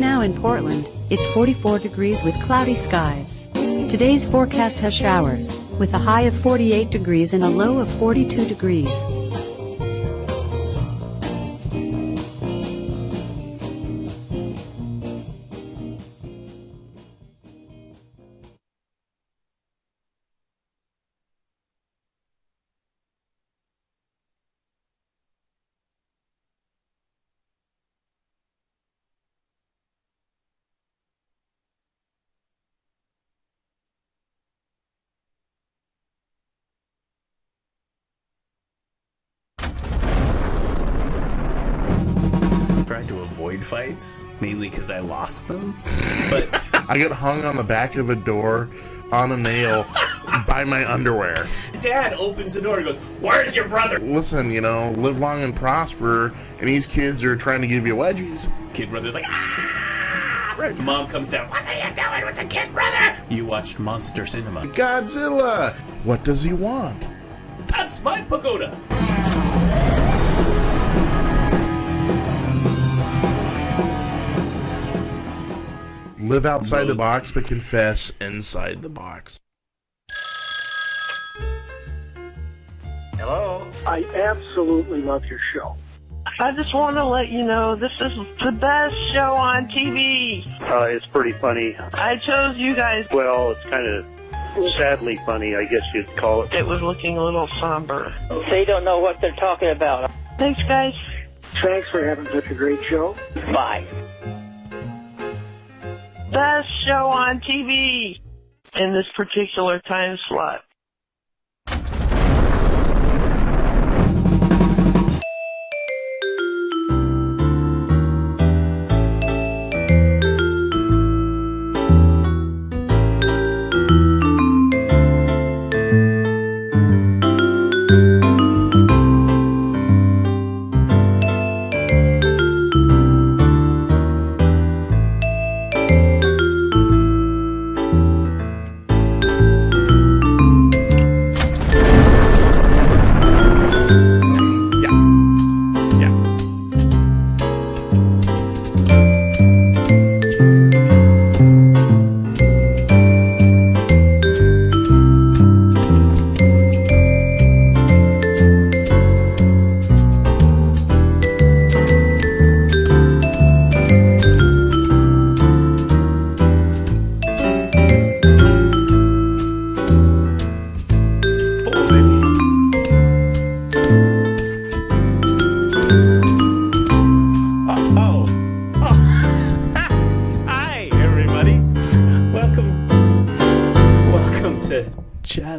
now in Portland, it's 44 degrees with cloudy skies. Today's forecast has showers, with a high of 48 degrees and a low of 42 degrees. Tried to avoid fights, mainly because I lost them, but I get hung on the back of a door on a nail by my underwear. Dad opens the door and goes, "Where's your brother?" Listen, you know, live long and prosper, and these kids are trying to give you wedgies. Kid brother's like, "Ah!" Right. Mom comes down, "What are you doing with the kid brother?" You watched Monster Cinema. Godzilla! What does he want? That's my pagoda! Live outside the box, but confess inside the box. Hello? I absolutely love your show. I just want to let you know this is the best show on TV. It's pretty funny. I chose you guys. Well, it's kind of sadly funny, I guess you'd call it. It was looking a little somber. They don't know what they're talking about. Thanks, guys. Thanks for having such a great show. Bye. Best show on TV in this particular time slot.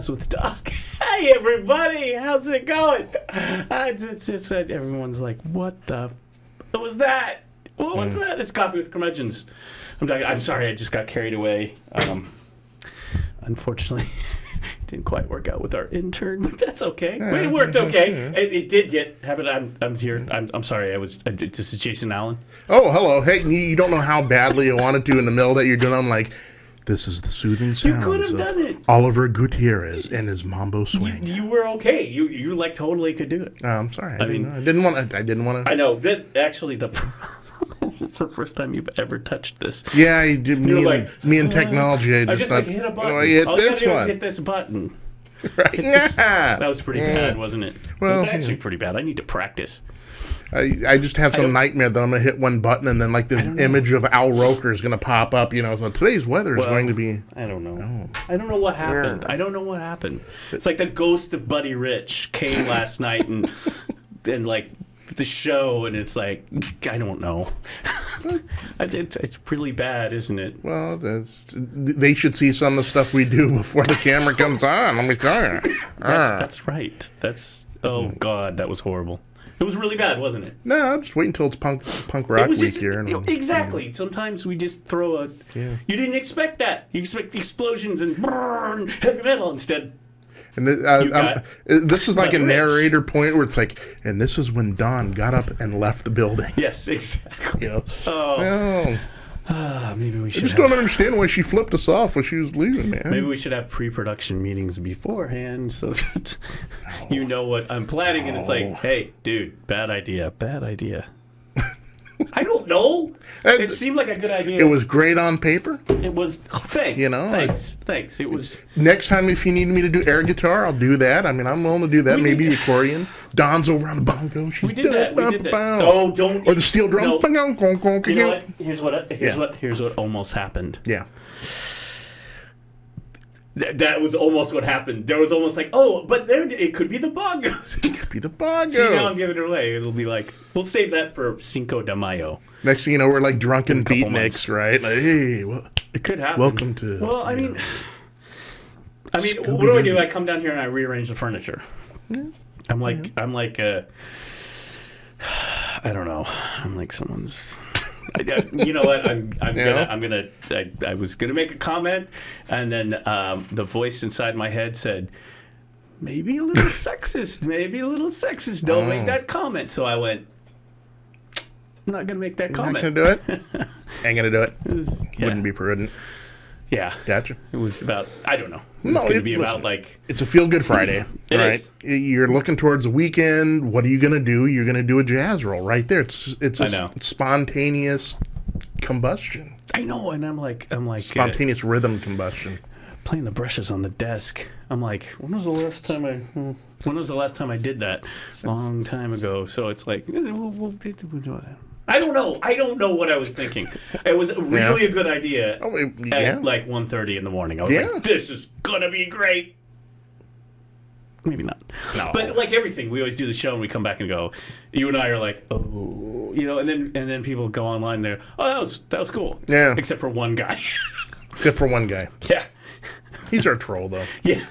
With Doc. Hey everybody, how's it going? Everyone's like, what was that? What was that? It's Coffee with Curmudgeons. I'm sorry, I just got carried away. Unfortunately, it didn't quite work out with our intern, but that's okay. It worked okay. It did get happen. I'm here. I'm sorry. This is Jason Allen. Oh, hello. Hey, you don't know how badly I wanted to in the middle that you're doing. I'm like, this is the soothing sounds of Oliver Gutierrez and his mambo swing. You were okay. You like totally could do it. Oh, I'm sorry. I didn't want to. I know that actually the problem is it's the first time you've ever touched this. Yeah, I did. Me and technology. I just like hit a button. Oh, I hit All this you gotta do one. is hit this button. Right. That was pretty bad, wasn't it? Well, it was actually pretty bad. I need to practice. I just have some nightmare that I'm going to hit one button and then like the image of Al Roker is going to pop up, you know. So today's weather is going to be... I don't know. I don't know what happened. I don't know what happened. It's like the ghost of Buddy Rich came last night and like the show, and it's like, I don't know. It's really bad, isn't it? Well, they should see some of the stuff we do before the camera comes on. Let me tell you. That's right. Oh, God, that was horrible. It was really bad, wasn't it? No, just wait until it's punk rock week here. Exactly. Sometimes we just throw a... Yeah. You didn't expect that. You expect explosions and heavy metal instead. And this is like a narrator point where it's like, and this is when Dawn got up and left the building. Yes, exactly. You know? Maybe we should. I just don't understand why she flipped us off when she was leaving, man. Maybe we should have pre-production meetings beforehand so that you know what I'm planning, and it's like, hey, dude, bad idea. I don't know. It seemed like a good idea. It was great on paper. It was. Thanks. You know, thanks. It was. Next time, if you need me to do air guitar, I'll do that. I mean, I'm willing to do that. Maybe the accordion. Dawn's over on the bongo. We did that. Oh, don't. Or the steel drum. No. You know what? Here's what almost happened. Yeah. That was almost what happened. There was almost like, oh, but there it could be the bongos. It could be the bongo. See, now I'm giving it away. It'll be like, we'll save that for Cinco de Mayo. Next thing you know, we're like drunken beatniks, right? Like, hey, it could happen. Welcome to. Well, I mean, what do? I come down here and I rearrange the furniture. Yeah. I'm like, I don't know. I'm like someone's. You know what? I was gonna make a comment, and then the voice inside my head said, "Maybe a little sexist. Maybe a little sexist. Don't make that comment." So I went, "I'm not gonna make that comment. Not gonna do it. Ain't gonna do it. Wouldn't be prudent." Yeah, gotcha. It was about. I don't know. It was going to be about like. It's a feel-good Friday, right? You're looking towards the weekend. What are you going to do? You're going to do a jazz roll right there. It's a spontaneous combustion. I know, and I'm like spontaneous rhythm combustion. Playing the brushes on the desk. I'm like, when was the last time I did that? Long time ago. So it's like, we'll do that. I don't know. I don't know what I was thinking. It was really a good idea at like 1:30 in the morning. I was like, this is going to be great. Maybe not. No. But like everything, we always do the show and we come back and go, you and I are like, oh, you know, and then people go online and they're, oh, that was cool. Yeah. Except for one guy. Except for one guy. Yeah. He's our troll, though. Yeah.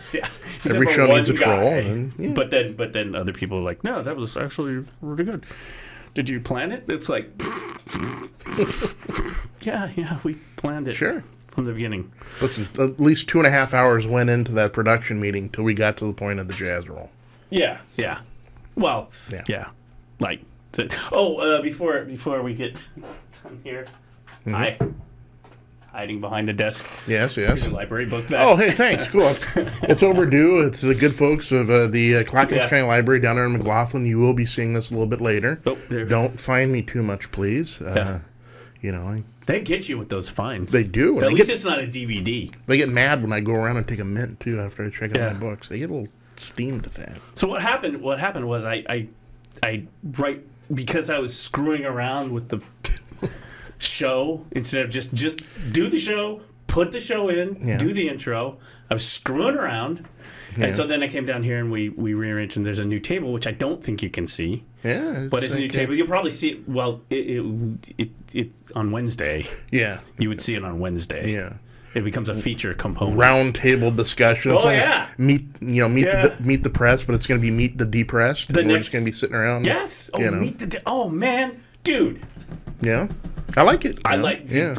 Every show needs a troll. And, But then other people are like, no, that was actually really good. Did you plan it? It's like, yeah, we planned it. Sure. From the beginning. Listen, at least 2.5 hours went into that production meeting till we got to the point of the jazz roll. Yeah. Well, yeah. Like, before we get done here, hiding behind the desk. Yes. Here's your library book back. Oh, hey, thanks. Cool. It's overdue. It's the good folks of the Clackamas County Library down there in McLaughlin. You will be seeing this a little bit later. Oh, don't fine me too much, please. You know, they get you with those fines. They do. At least it's not a DVD. They get mad when I go around and take a mint too after I check out my books. They get a little steamed at that. So what happened was I because I was screwing around with the show instead of just do the show, put the show in, do the intro. I was screwing around, and so then I came down here and we rearranged, and there's a new table which I don't think you can see. Yeah, but it's a new table. You'll probably see it. Well, it on Wednesday. Yeah, you would see it on Wednesday. Yeah. It becomes a feature component. Round table discussion. Oh, yeah. Meet the press, but it's going to be meet the depressed. We're just going to be sitting around. Yes. Oh, meet the. Oh man, dude. Yeah, I like it. Yeah.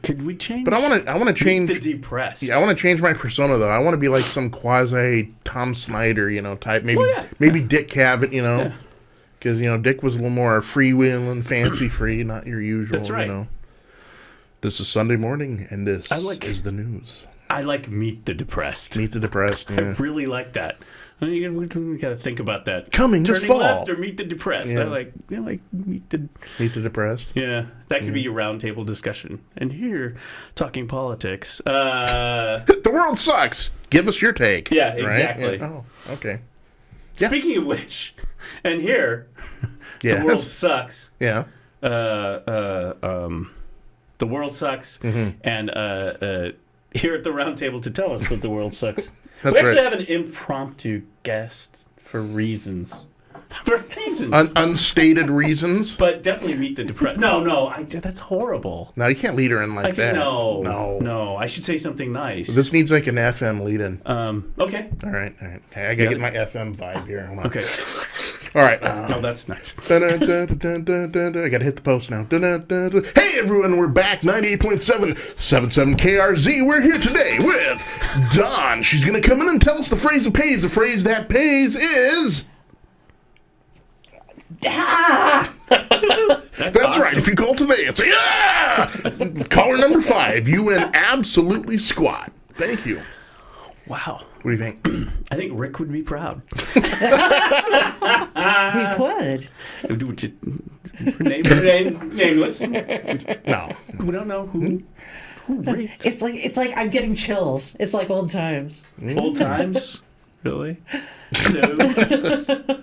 Could we change? But I want to change the depressed. Yeah, I want to change my persona though. I want to be like some quasi Tom Snyder, type. Maybe Dick Cavett, because Dick was a little more freewheeling, fancy free, not your usual. That's right. This is Sunday morning, and this is the news. I like Meet the Depressed. Meet the Depressed. Yeah. I really like that. We got to think about that. Coming this fall. Turning left or Meet the Depressed. Yeah. I like Meet the Depressed. Yeah, that could be your roundtable discussion. And here, talking politics. The world sucks. Give us your take. Yeah, exactly. Right? Yeah. Oh, okay. Speaking of which, and here, the world sucks. Yeah. The world sucks, and here at the roundtable to tell us that the world sucks. We actually have an impromptu guest for reasons. Unstated reasons? But definitely Meet the Depressed. No, that's horrible. No, you can't lead her in like that. No. I should say something nice. This needs like an FM lead-in. Okay. All right. Okay, I gotta get my FM vibe here. Okay. All right. No, that's nice. I gotta hit the post now. Hey everyone, we're back. 98.7 77 KRZ. We're here today with Dawn. She's gonna come in and tell us the phrase that pays. The phrase that pays is. That's awesome. Right. If you call today and say, caller number 5, you win absolutely squat. Thank you. Wow. What do you think? I think Rick would be proud. He would. Nameless. No. We don't know who raped. It's like I'm getting chills. It's like old times. Old times? Really? Hello.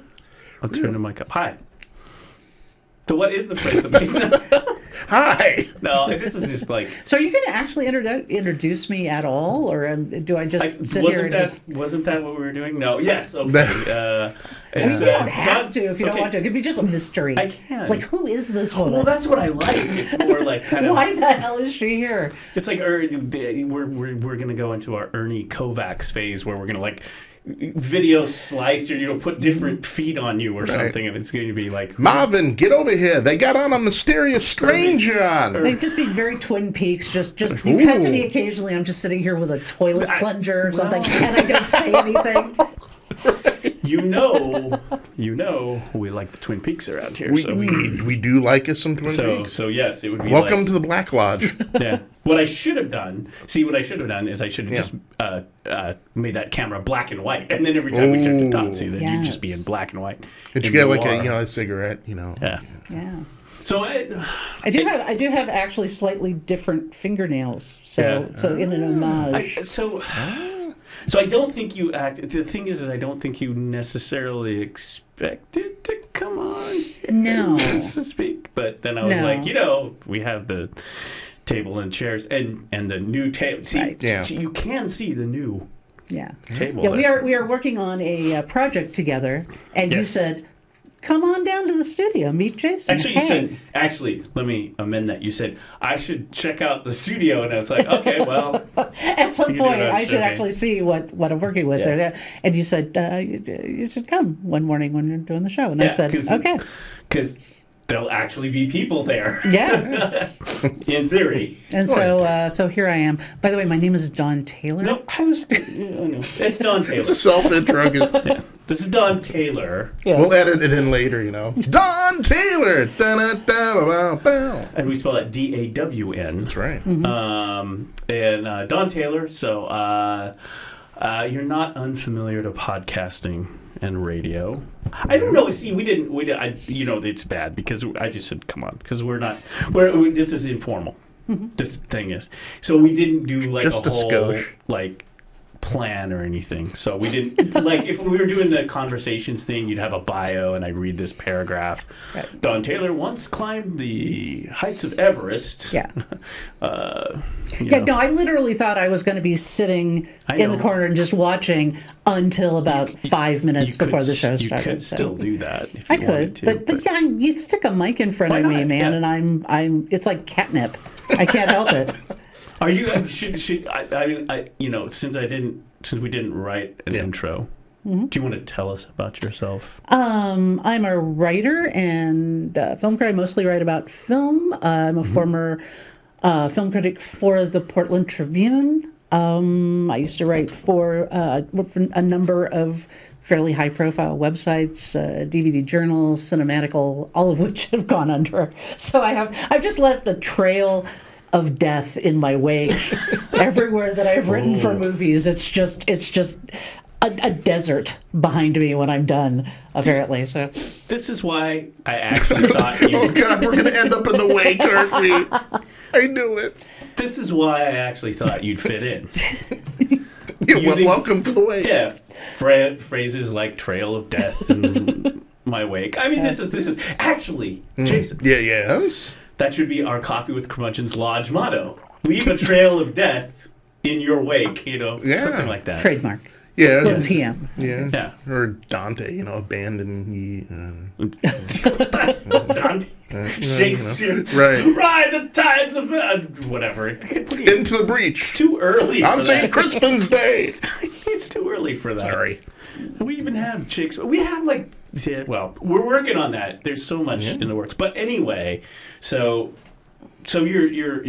I'll turn the mic up. Hi. So what is the phrase of peace? Hi. No, this is just like... So are you going to actually introduce me at all, or do I just sit here and just... Wasn't that what we were doing? No. Yes. Okay. I mean, you don't have to if you don't want to. It could be just a mystery. I can. Like, who is this woman? Well, that's what I like. It's more like kind of... Why the hell is she here? It's like we're going to go into our Ernie Kovacs phase where we're going to like video slice or put different feet on you or something, and it's going to be like Marvin, get over here. They got on a mysterious stranger on. Like, just being very Twin Peaks. Just you cut to me occasionally. I'm just sitting here with a toilet plunger or something, and I don't say anything. You know, we like the Twin Peaks around here. We do like us some Twin Peaks. So yes, it would be. Welcome to the Black Lodge. Yeah. What I should have done is I should have just made that camera black and white, and then every time we turned it on, then you'd just be in black and white. And you get like a cigarette, Yeah. Yeah. So I do have actually slightly different fingernails. So in an homage. So I don't think you act. The thing is I don't think you necessarily expected to come on here, no, so to speak. But then I was like, we have the table and chairs and the new table. See, you can see the new table. Yeah, we are working on a project together, and you said, come on down to the studio, meet Jason. Actually, you said, let me amend that. You said, I should check out the studio. And I was like, okay, well. At some point, I should actually see what I'm working with there. And you said, you should come one morning when you're doing the show. And I said, okay. Because there'll actually be people there. Yeah. In theory. And so here I am. By the way, my name is Don Taylor. No, it's Don Taylor. It's a self-intro. This is Don Taylor. Yeah. We'll edit it in later, Don Taylor! And we spell it D-A-W-N. That's right. Mm-hmm. And Don Taylor, so you're not unfamiliar to podcasting and radio. I don't know. See, we didn't. It's bad because I just said, come on, because this is informal. Mm-hmm. This thing is. So we didn't do like just a whole plan or anything. So we didn't if we were doing the conversations thing, you'd have a bio and I'd read this paragraph. Right. Don Taylor once climbed the heights of Everest. Yeah. No, I literally thought I was going to be sitting in the corner and just watching until about 5 minutes before the show started. You could still do that if you wanted to. But yeah, you stick a mic in front of me, man, and I'm it's like catnip. I can't help it. Are you? Should I? Since we didn't write an intro. Mm-hmm. Do you want to tell us about yourself? I'm a writer and film critic. I mostly write about film. I'm a former film critic for the Portland Tribune. I used to write for a number of fairly high-profile websites, DVD Journal, Cinematical, all of which have gone under. So I've just left a trail of death in my wake everywhere that I've written for movies. It's just a desert behind me when I'm done, apparently. So this is why I actually thought you... Oh, God, we're going to end up in the wake, aren't we? I knew it. This is why I actually thought you'd fit in. Welcome to the wake. Yeah, phrases like trail of death and my wake. I mean, this is actually, Jason. Yeah, yes. That should be our Coffee with Curmudgeons Lodge motto. Leave a trail of death in your wake, something like that. Trademark. Yeah. Little TM. Yeah. Or Dante, abandon ye. Dante. Shakespeare. Right. Ride the tides of... whatever. Into the breach. It's too early I'm saying Crispin's Day. It's too early for that. Sorry. We even have Shakespeare. We have we're working on that. There's so much in the works. But anyway, so you're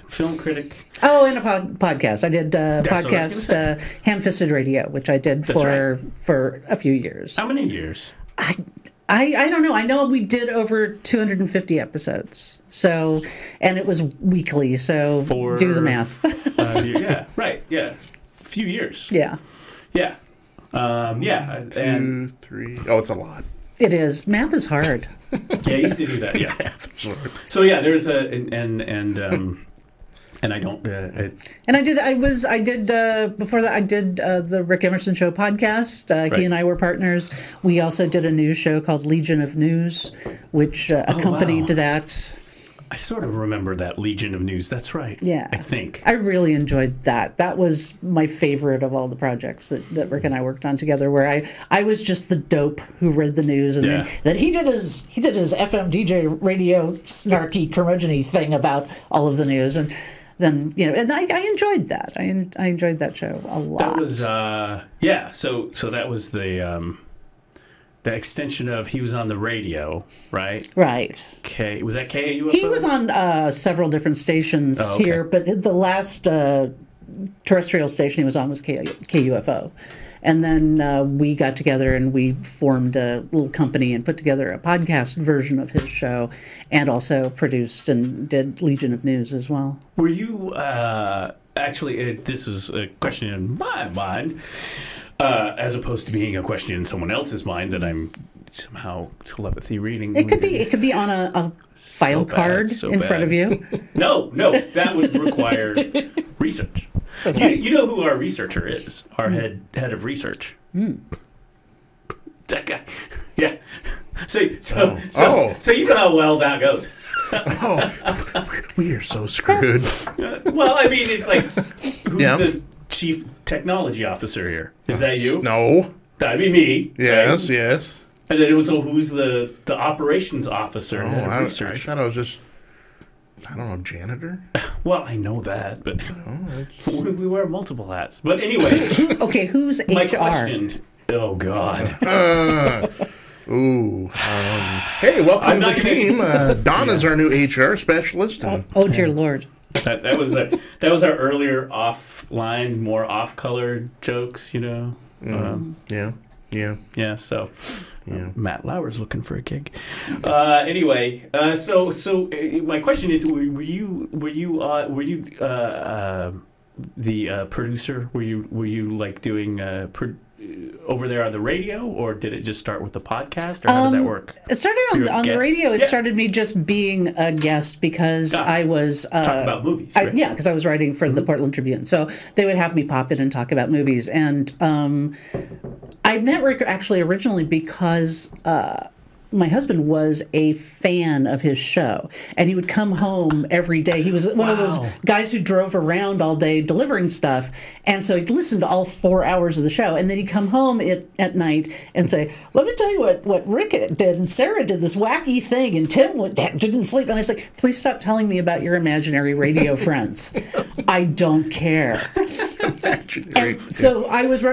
film critic. Oh, and a podcast. I did podcast Ham-Fisted Radio, which I did for a few years. How many years? I don't know. I know we did over 250 episodes. So, and it was weekly. So do the math. Yeah. Right. Yeah. A few years. Yeah. Yeah. 2, 3. Oh, it's a lot. It is. Math is hard. Yeah, I used to do that. Yeah. So yeah, there's a and I don't. And I did before that. I did the Rick Emerson Show podcast. Right. He and I were partners. We also did a news show called Legion of News, which accompanied that. I sort of remember that Legion of News. That's right. Yeah. I think. I really enjoyed that. That was my favorite of all the projects that Rick and I worked on together, where I was just the dope who read the news, and then he did his FM DJ radio snarky curmudgeon-y thing about all of the news, and then and I enjoyed that. I enjoyed that show a lot. That was So that was the extension of he was on the radio, right? Right. Was that KUFO? He was on several different stations here, but the last terrestrial station he was on was KUFO. And then we got together and we formed a little company and put together a podcast version of his show, and also produced and did Legion of News as well. Were you actually? This is a question in my mind. As opposed to being a question in someone else's mind that I'm somehow telepathy reading. It could be on a file card in front of you. No, that would require research. You know who our researcher is? Our head of research. That guy. Yeah. So you know how well that goes. We are so screwed. Well, I mean, it's like, who's the chief technology officer here? Is that you? No. That'd be me. Yes, right? yes. And then it was, who's the operations officer? I thought I was just, I don't know, janitor? Well, I know that, but we wear multiple hats. But anyway. Okay, who's HR? My question. Oh, God. Hey, welcome to the team. Donna's our new HR specialist. Oh, dear Lord. That was our earlier offline, more off-color jokes, Yeah. So Matt Lauer's looking for a gig. Anyway, so my question is: were you the producer? Were you like doing over there on the radio, or did it just start with the podcast, or how did that work? It started on the radio. It started me just being a guest because I was talk about movies. Right? Because I was writing for the Portland Tribune, so they would have me pop in and talk about movies. And I met Rick actually originally because my husband was a fan of his show, and he would come home every day. He was one of those guys who drove around all day delivering stuff, and so he'd listen to all 4 hours of the show, and then he'd come home at night and say, "Let me tell you what Rick did, and Sarah did this wacky thing, and Tim didn't sleep." And I was like, "Please stop telling me about your imaginary radio friends. I don't care." So I was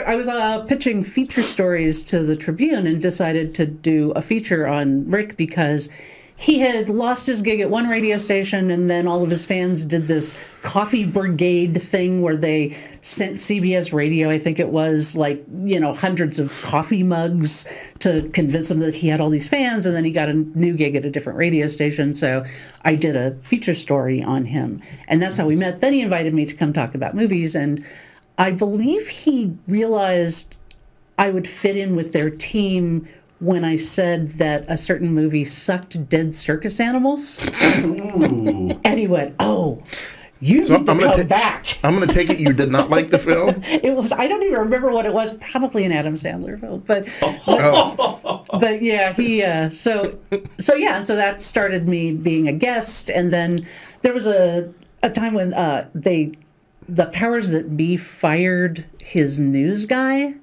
pitching feature stories to the Tribune and decided to do a feature on Rick because he had lost his gig at one radio station, and then all of his fans did this coffee brigade thing where they sent CBS Radio, I think it was, hundreds of coffee mugs to convince him that he had all these fans, and then he got a new gig at a different radio station. So I did a feature story on him, and that's how we met. Then he invited me to come talk about movies, and I believe he realized I would fit in with their team when I said that a certain movie sucked dead circus animals. Ooh. And he went, "Oh, you need to come back." I'm going to take it you did not like the film? It was, I don't even remember what it was, probably an Adam Sandler film. But yeah, so that started me being a guest. And then there was a time when the powers that be fired his news guy.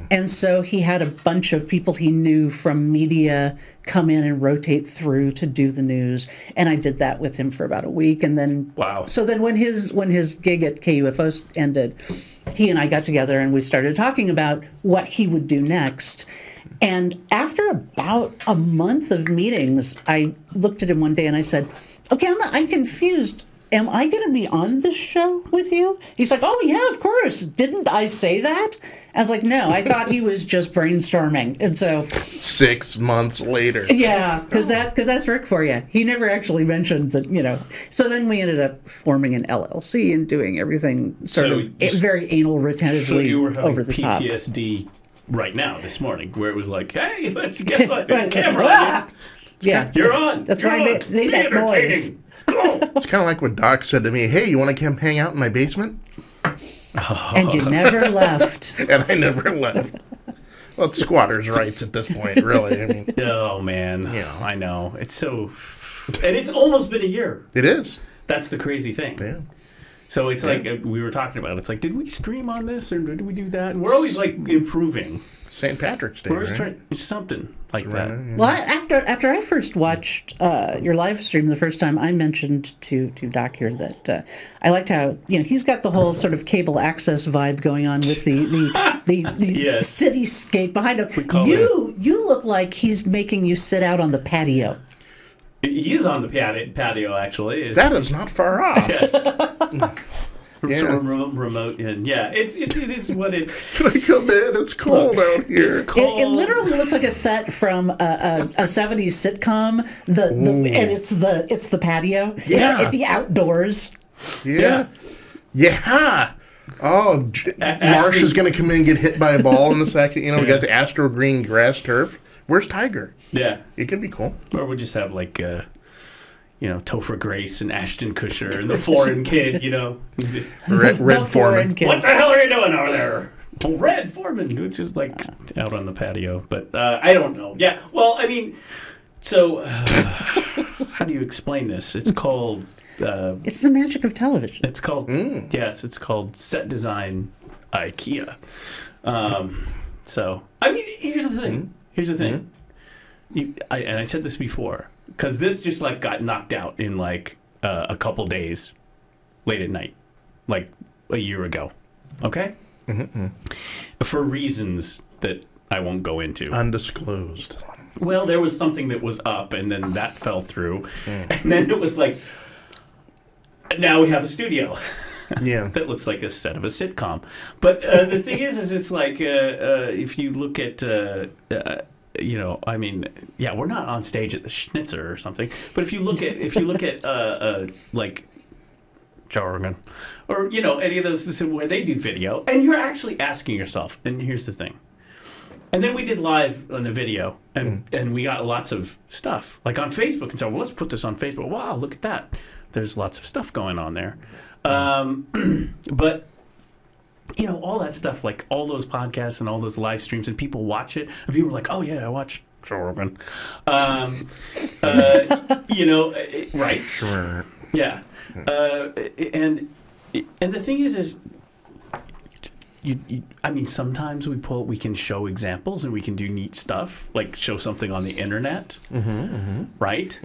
And so he had a bunch of people he knew from media come in and rotate through to do the news. And I did that with him for about a week. And then, so then when his gig at KUFO ended, he and I got together and we started talking about what he would do next. And after about a month of meetings, I looked at him one day and I said, "Okay, I'm confused. Am I going to be on this show with you?" He's like, "Oh, yeah, of course. Didn't I say that?" I was like, "No, I thought he was just brainstorming." And so 6 months later. Yeah, because that's Rick for you. He never actually mentioned that, So then we ended up forming an LLC and doing everything very anal retentively you were having over the top. PTSD right now, this morning, where it was like, hey, let's get the Right. camera Ah! on. Yeah. You're on. That's You're why I on. made that Be noise. entertaining. Go. It's kind of like what Doc said to me. Hey, you want to come hang out in my basement? And you never left. And I never left. Well, it's squatters' rights at this point, really. I mean, Oh, man. Yeah. I know. It's so... And it's almost been a year. it is. That's the crazy thing. Yeah. So it's like we were talking about. It's like, did we stream on this or did we do that? And we're always like improving. St. Patrick's Day, We're always right? trying something like that. Well, after I first watched your live stream the first time, I mentioned to Doc here that I liked how he's got the whole sort of cable access vibe going on with the Yes. cityscape behind him. call You look like he's making you sit out on the patio. He is on the patio, actually. That is not far off. Yes. Yeah. Sort of remote and it is what it. Can I come in? It's cold out here. It's cold. It literally looks like a set from a 70s sitcom. And it's the patio. Yeah. It's the outdoors. Yeah. Yeah. Oh, Marsh is going to come in and get hit by a ball in the second. We got the Astro Green grass turf. Where's Tiger? Yeah. It could be cool. Or we just have like, Topher Grace and Ashton Kutcher and the foreign kid, Red The foreign Foreman. kid. What the hell are you doing over there? Oh, Red Foreman, which is like out on the patio. But I don't know. Yeah, well, I mean, so how do you explain this? It's called... It's the magic of television. It's called... Yes, it's called Set Design IKEA. So, I mean, here's the thing. Here's the thing. And I said this before, because this just like got knocked out in like a couple days, late at night, like a year ago. Okay? For reasons that I won't go into. Undisclosed. Well, there was something that was up, and then that fell through. And then it was like, now we have a studio. Yeah. That looks like a set of a sitcom. But the thing is it's like if you look at, I mean, yeah, we're not on stage at the Schnitzer or something. But if you look at like Joe Rogan or any of those where they do video, and you're actually asking yourself, and here's the thing. And then we did live on the video, and we got lots of stuff like on Facebook, and so let's put this on Facebook. Wow, look at that. There's lots of stuff going on there. But, all that stuff, like all those podcasts and all those live streams, and people watch it, and people are like, oh, yeah, I watched Joe Rogan. Right? Sure. Yeah. And the thing is I mean, sometimes we can show examples and we can do neat stuff, like show something on the internet, right?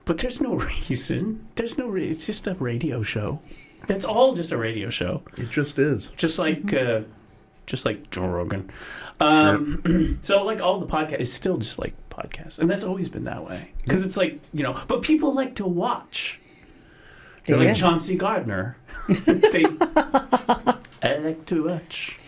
But there's no reason. It's just a radio show. It's all just a radio show. It just is. Just like Joe Rogan. So like all the podcasts, it's still just like podcasts, and that's always been that way. Because it's like but people like to watch. They're like Chauncey Gardner. I like to watch.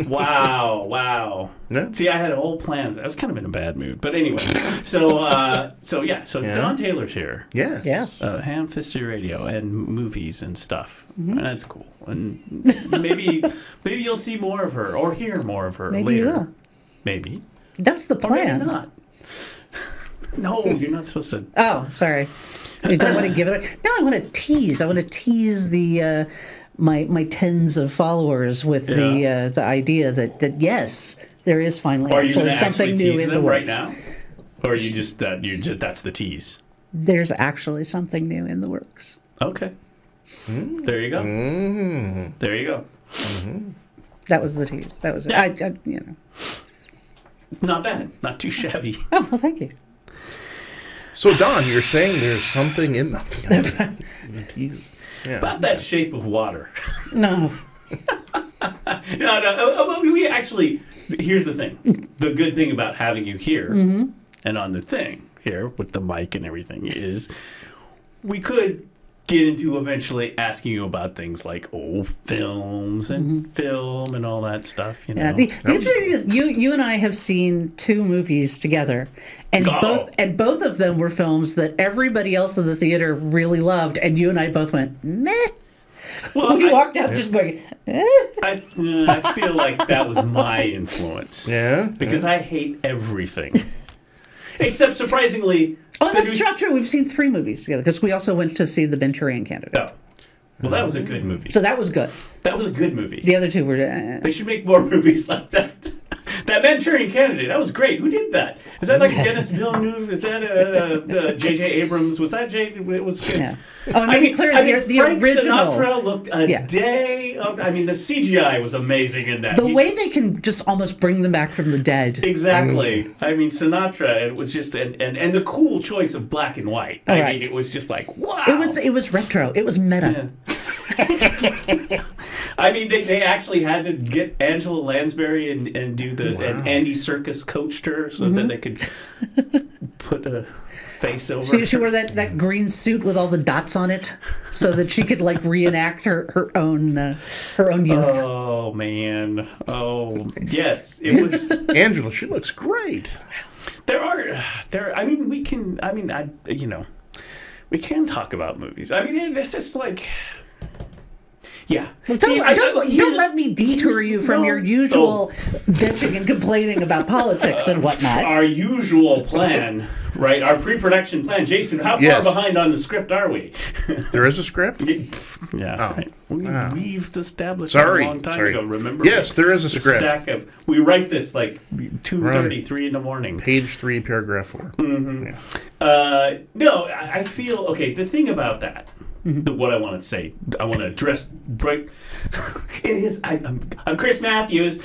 Wow. Yeah. See, I had whole plans. I was kind of in a bad mood. But anyway, so Don Taylor's here. Yeah. Yes. Ham-fisted radio and movies and stuff. And that's cool. And maybe you'll see more of her or hear more of her Maybe later. you will. Maybe. That's the Or maybe plan. not. No, you're not supposed to. Oh, sorry. You don't want to give it. No, I want to tease. I want to tease the my tens of followers with the idea that yes, there is finally Are you actually gonna something actually new tease in the them right works. now? Or are you just that's the tease? There's actually something new in the works. Okay. There you go. There you go. That was the tease. That was it. Yeah. Not bad. Not too shabby. Oh, well, thank you. So, Don, you're saying there's something in the About that Shape of Water. No. No. We actually. Here's the thing. The good thing about having you here and on the thing here with the mic and everything is we could get into eventually asking you about things like old films and film and all that stuff. Yeah. The interesting thing is, you and I have seen 2 movies together, and both of them were films that everybody else in the theater really loved, and you and I both went meh. Well, we walked out just going, eh? I feel like that was my influence. Yeah. Because I hate everything. Except, surprisingly... Oh, that's not true. We've seen 3 movies together, because we also went to see The Manchurian Candidate. Oh. Well, that was a good movie. So that was good. That was a good movie. The other 2 were... They should make more movies like that. That Manchurian Candidate, that was great. Who did that? Is that like Dennis Villeneuve? Is that J.J. Abrams? Was that J.J.? It was good. Yeah. Oh, and make it clear, the Frank original... Sinatra looked a day of... I mean, the CGI was amazing in that. The way they can just almost bring them back from the dead. Exactly. I mean, Sinatra, it was just... And the cool choice of black and white. I mean, it was just like, wow. It was retro. It was meta. Yeah. I mean, they actually had to get Angela Lansbury and do the... And Andy Serkis coached her so that they could put a face over She wore that green suit with all the dots on it so that she could like reenact her own youth. Oh, man. Oh, yes. It was... Angela, she looks great. I mean, we can... I mean, we can talk about movies. I mean, it's just like... Yeah. Well, don't let me detour you from your usual bitching and complaining about politics and whatnot. Our usual plan, right? Our pre-production plan. Jason, how far behind on the script are we? There is a script? Yeah. Oh. Right. We've established a long time ago, remember? Yes, there is a script. We write this like 2:33 in the morning. Page 3, paragraph 4. Mm-hmm. Yeah. No, I feel... Okay, the thing about that... What I want to say, I want to address break. It is. I'm Chris Matthews.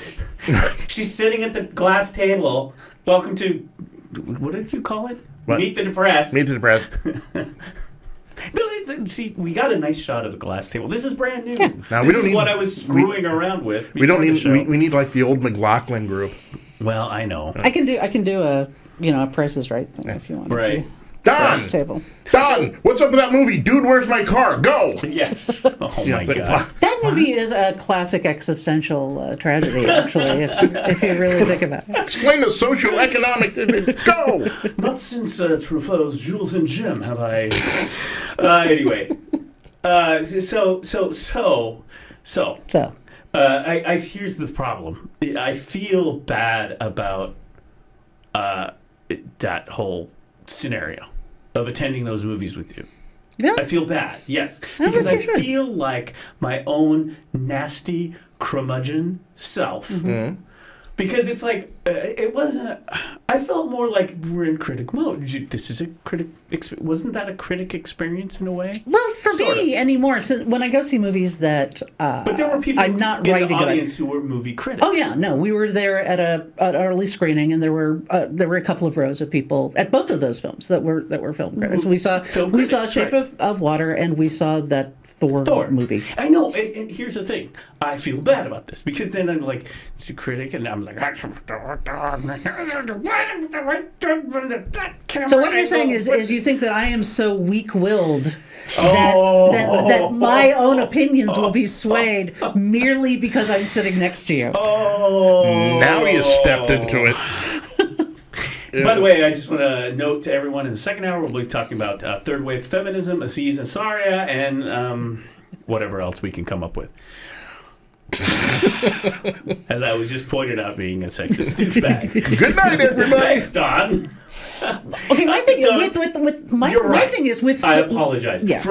She's sitting at the glass table. Welcome to, what did you call it? What? Meet the Depressed. Meet the Depressed. No, see, we got a nice shot of the glass table. This is brand new. Yeah. Now, this is what I was screwing around with. We don't need. We need like the old McLaughlin group. Well, I know. I can do a Price is Right thing if you want. Right. Don! Don! What's up with that movie? Dude, Where's My Car? Go! Yes. Oh, my God. That movie is a classic existential tragedy, actually, if you really think about it. Explain the socioeconomic... Go! Not since Truffaut's Jules and Jim have I... Anyway. Here's the problem. I feel bad about that whole scenario of attending those movies with you. Yeah. I feel bad, yes. Because I feel like my own nasty curmudgeon self. Mm-hmm. Because it's like, it wasn't... I felt more like we're in critic mode. This is a critic... Wasn't that a critic experience in a way? Well, for me anymore, so when I go see movies that but there were people I'm not in writing the about audience who were movie critics. Oh yeah, no, we were there at an early screening, and there were a couple of rows of people at both of those films that were film critics. Mm-hmm. We saw Shape of Water, and we saw that Thor movie. I know, and here's the thing. I feel bad about this because then I'm like, it's a critic, and I'm like, so what you're saying is you think that I am so weak-willed that my own opinions will be swayed merely because I'm sitting next to you. Oh, now you stepped into it. By the way, I just want to note to everyone in the second hour, we'll be talking about third wave feminism, Aziz Ansariah, and whatever else we can come up with. As I was just pointed out, being a sexist douchebag. Good night, everybody. Thanks, Don. Okay, my thing is with. I apologize. Yes.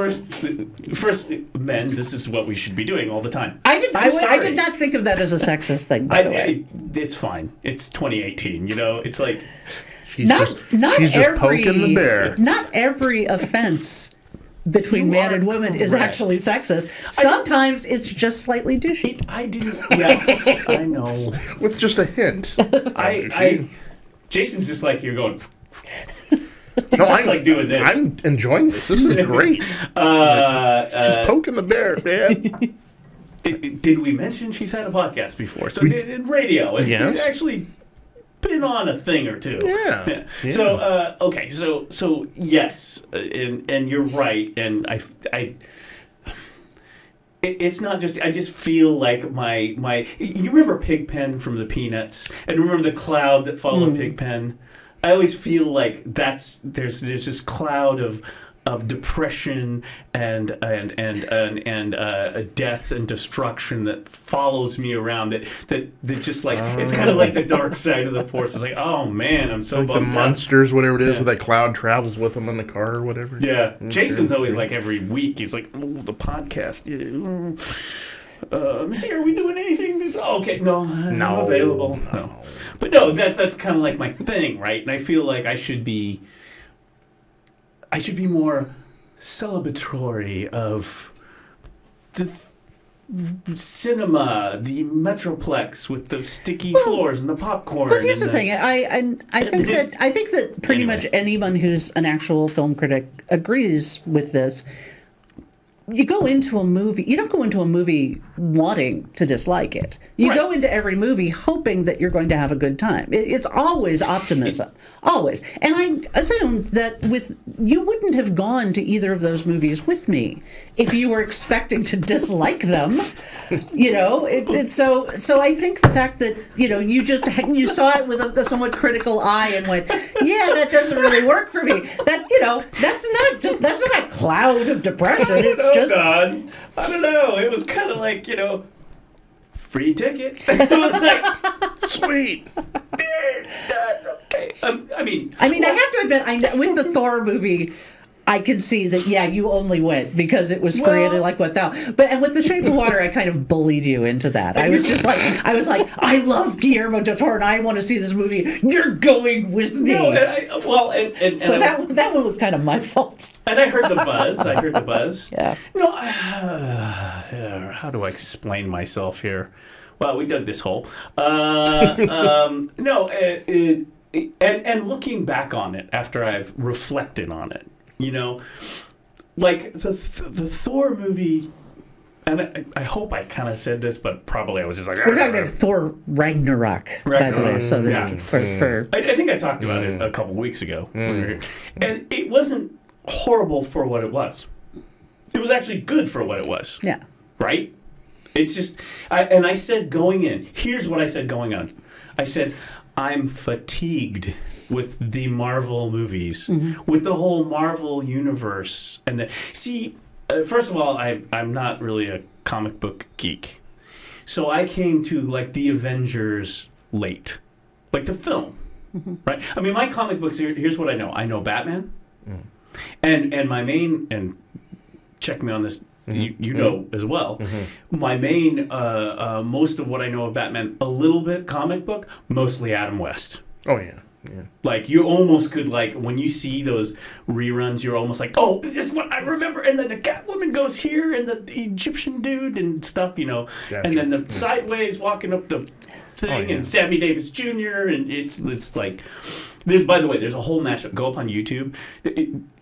First, men, this is what we should be doing all the time. I did not think of that as a sexist thing. By the way, it's fine. It's 2018. You know, it's like she's just poking the bear. Not every offense between man and woman is actually sexist. Sometimes it's just slightly douchey. Yes, I know. With just a hint. Jason's just like, you're going... No, I'm like doing this. I'm enjoying this. This is great. She's poking the bear, man. Did we mention she's had a podcast before? So in radio. Yes. It's actually been on a thing or two. Yeah. So, okay. So yes. And you're right. And it's not just... I just feel like my... You remember Pigpen from the Peanuts? And remember the cloud that followed Pigpen? I always feel like there's this cloud of depression and death and destruction that follows me around. That just like it's kind of like the dark side of the Force. It's like, oh man, I'm so like bummed the out. monsters, whatever it is, where that cloud travels with them in the car or whatever. Yeah, Jason's always like every week. He's like, oh, the podcast. Let me see, are we doing anything? Okay, no, I'm available. No. But no, that's kind of like my thing, right? And I feel like I should be more celebratory of the cinema, the Metroplex with the sticky floors and the popcorn. But here's the thing: I think that pretty much anyone who's an actual film critic agrees with this. You go into a movie, you don't go into a movie wanting to dislike it. You go into every movie hoping that you're going to have a good time. It's always optimism. Always. And I assume that you wouldn't have gone to either of those movies with me if you were expecting to dislike them. So I think the fact that, you saw it with a somewhat critical eye and went, yeah, that doesn't really work for me. That's not a cloud of depression. It's just, God, I don't know. It was kind of like, free ticket. It was like, sweet. Okay. I mean, I have to admit, with the Thor movie, I can see that, yeah, you only went because it was free and like what thou. And with The Shape of Water, I kind of bullied you into that. I was like, I love Guillermo del Toro and I want to see this movie. You're going with me. No, so that one was kind of my fault. And I heard the buzz. Yeah. No, how do I explain myself here? Well, we dug this hole. No, and looking back on it after I've reflected on it. Like the Thor movie, and I hope I kind of said this, but probably I was just like... We're talking about Thor Ragnarok, by the way. So I think I talked about it a couple weeks ago. And it wasn't horrible for what it was. It was actually good for what it was. Yeah. Right? It's just... I said going in, here's what I said going on. I said, I'm fatigued with the Marvel movies, with the whole Marvel universe. First of all, I'm not really a comic book geek. So I came to, like, the Avengers late. Like, the film. Right? I mean, my comic books, here's what I know. I know Batman. And my main, and check me on this, you know as well, my main, most of what I know of Batman, a little bit comic book, mostly Adam West. Oh, yeah. Yeah. Like, you almost could, like, when you see those reruns, you're almost like, oh, this is what I remember. And then the Catwoman goes here, and the Egyptian dude and stuff, Gotcha. And then the sideways walking up the thing, and Sammy Davis Jr., and it's like... by the way, there's a whole mashup. Go up on YouTube.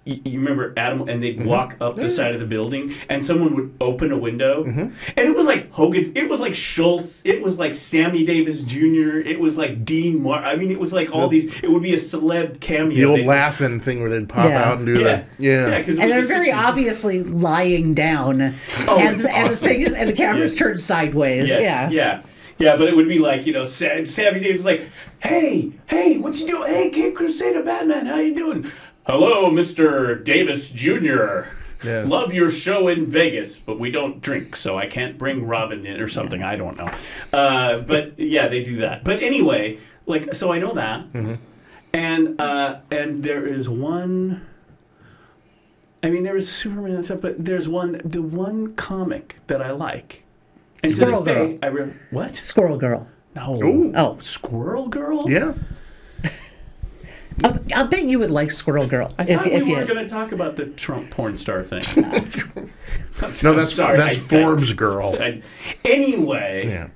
You remember Adam, and they'd walk up the side of the building, and someone would open a window, and it was like Hogan's, it was like Schultz, it was like Sammy Davis Jr., it was like Dean Martin. I mean, it was like all these. It would be a celeb cameo. The old laughing thing where they'd pop out and do that. Yeah, and they're very obviously lying down, and the camera's turned sideways. Yeah, but it would be like, Sammy Davis like, hey, what you doing? Hey, Cape Crusader Batman, how you doing? Hello, Mr. Davis Jr. Yes. Love your show in Vegas, but we don't drink, so I can't bring Robin in or something. I don't know. But yeah, they do that. But anyway, like, so I know that. And there is one... I mean, there was Superman and stuff, but there's the one comic that I like. And Squirrel Girl. What? Squirrel Girl. No. Ooh. Oh. Squirrel Girl? Yeah. I'll bet you would like Squirrel Girl. I thought we were going to talk about the Trump porn star thing. No, that's Forbes Girl. Anyway,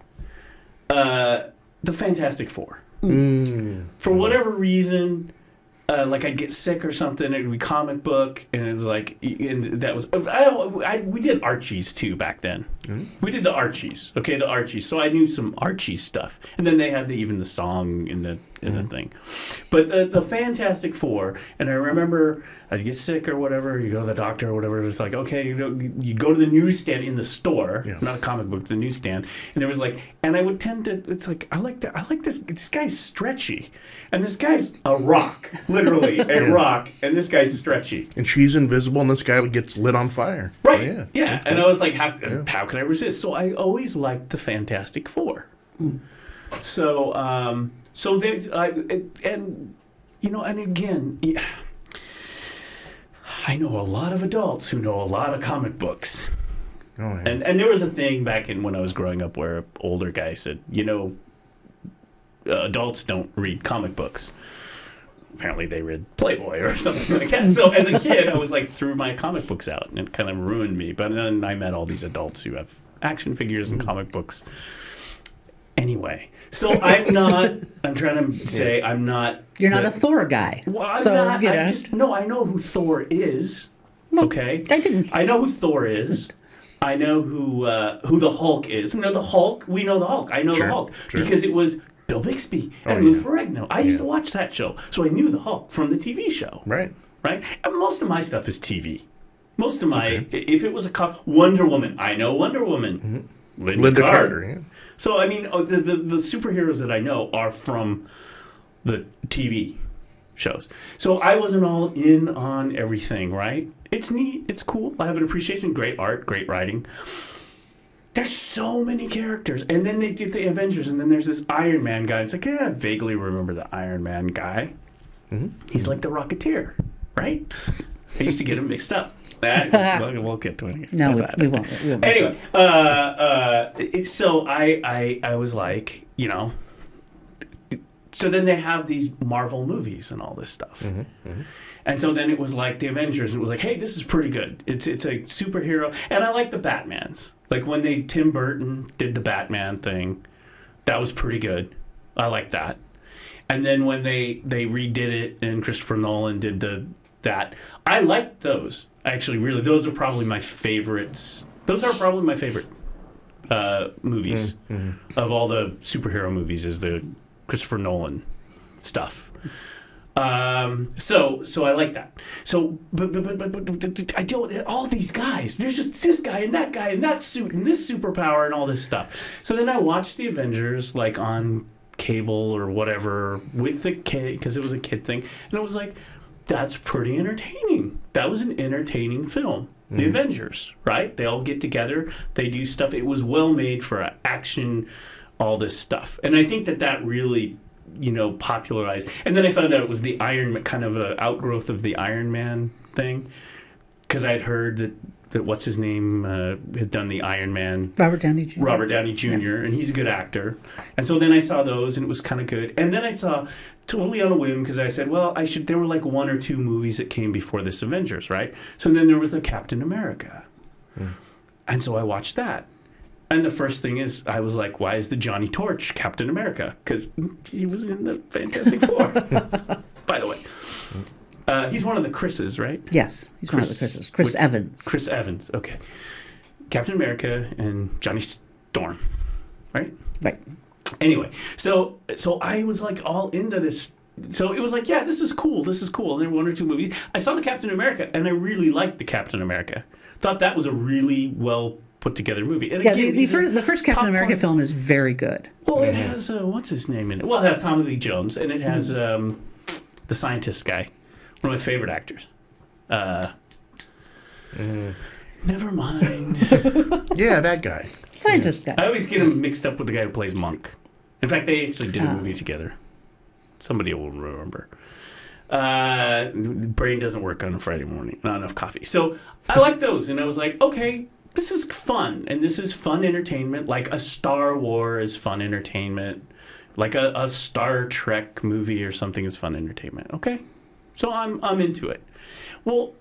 the Fantastic Four. For whatever reason... like I'd get sick or something, it would be comic book, and it was like, and that was, we did Archie's too back then. We did the Archies, okay, the Archies. So I knew some Archie stuff, and then they had even the song in the thing. But the Fantastic Four, and I remember I'd get sick or whatever. You go to the doctor or whatever. It's like, okay, you go to the newsstand in the store, not a comic book, the newsstand, and there was like, and I would tend to. It's like I like that. I like this. This guy's stretchy, and this guy's a rock, literally a rock, and this guy's stretchy. And she's invisible, and this guy gets lit on fire. Right. Oh, yeah. And I was like, how can I resist? So I always liked the Fantastic Four. So, so they, and you know, and again, I know a lot of adults who know a lot of comic books. Oh, yeah. And there was a thing back in when I was growing up where an older guy said, you know, adults don't read comic books. Apparently they read Playboy or something like that. So as a kid, I was like, threw my comic books out, and it kind of ruined me. But then I met all these adults who have action figures and comic books. Anyway, so I'm trying to say I'm not. You're not a Thor guy. Well, I'm so, not. you know. I know who Thor is. Well, Okay? I didn't. I know who Thor is. I know who the Hulk is. No, the Hulk. We know the Hulk. I know the Hulk because it was Bill Bixby and Lou Ferrigno. I used to watch that show, so I knew the Hulk from the TV show. Right. Right. And most of my stuff is TV. Most of my, if it was a Wonder Woman, I know Wonder Woman. Linda Carter. Yeah. So I mean, the superheroes that I know are from the TV shows. So I wasn't all in on everything. Right. It's neat. It's cool. I have an appreciation. Great art. Great writing. There's so many characters. And then they did the Avengers, and then there's this Iron Man guy. It's like, yeah, I vaguely remember the Iron Man guy. He's like the Rocketeer, right? I used to get him mixed up. We'll get to it. No, we won't. Anyway, so I was like, you know, so then they have these Marvel movies and all this stuff. And so then it was like the Avengers. It was like, hey, this is pretty good. It's a superhero. And I like the Batmans. Like when Tim Burton did the Batman thing, that was pretty good. I like that. And then when they redid it and Christopher Nolan did that, I liked those. Actually, really, those are probably my favorites. Those are probably my favorite movies of all the superhero movies is the Christopher Nolan stuff. So I like that. So, but I don't. All these guys. There's just this guy and that suit and this superpower and all this stuff. So then I watched the Avengers like on cable or whatever with the kid because it was a kid thing, and it was like, that's pretty entertaining. That was an entertaining film. The Avengers, right? They all get together. They do stuff. It was well made for action, all this stuff, and I think that really, you know, popularized. And then I found out it was the Iron Man, kind of an outgrowth of the Iron Man thing, because I had heard that what's his name had done the Iron Man. Robert Downey Jr. And he's a good actor. And so then I saw those, and it was kind of good. And then I saw, totally on a whim, because I said, well, there were like one or two movies that came before this Avengers, right? So then there was the Captain America. And so I watched that. And the first thing is, I was like, why is the Johnny Torch Captain America? Because he was in the Fantastic Four. By the way. He's one of the Chris's, right? Yes, he's one of the Chris's. Chris Evans. Chris Evans, okay. Captain America and Johnny Storm, right? Right. Anyway, so I was like all into this. So it was like, yeah, this is cool. And there were one or two movies. I saw the Captain America, and I really liked the Captain America. Thought that was a really well put together movie. And yeah, again, the first Captain America film is very good. Well, it has what's his name in it? Well, it has Tommy Lee Jones, and it has the scientist guy, one of my favorite actors. Never mind. Yeah, that guy. Scientist guy. I always get him mixed up with the guy who plays Monk. In fact, they actually did a movie together. Somebody will remember. Brain doesn't work on a Friday morning. Not enough coffee. So I like those, and I was like, okay, this is fun, and this is fun entertainment. Like a Star Wars fun entertainment, like a Star Trek movie or something is fun entertainment. Okay, so I'm into it. Well,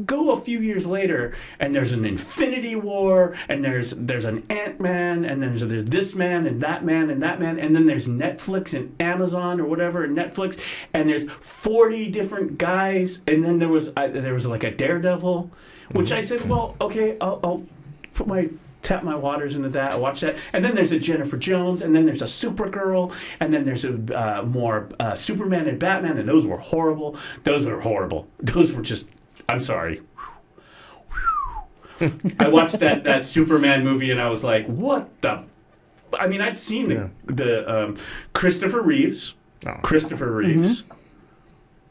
go a few years later, and there's an Infinity War, and there's an Ant-Man, and then there's this man and that man and that man, and then there's Netflix and Amazon or whatever, and Netflix, and there's 40 different guys, and then there was like a Daredevil, which I said, well, okay, I'll put my tap my waters into that. I watched that. And then there's a Jennifer Jones, and then there's a Supergirl, and then there's a more Superman and Batman, and those were horrible. Those were just, I'm sorry. I watched that Superman movie, and I was like, what the... I mean, I'd seen the Christopher Reeves. Oh. Christopher Reeves. Mm-hmm.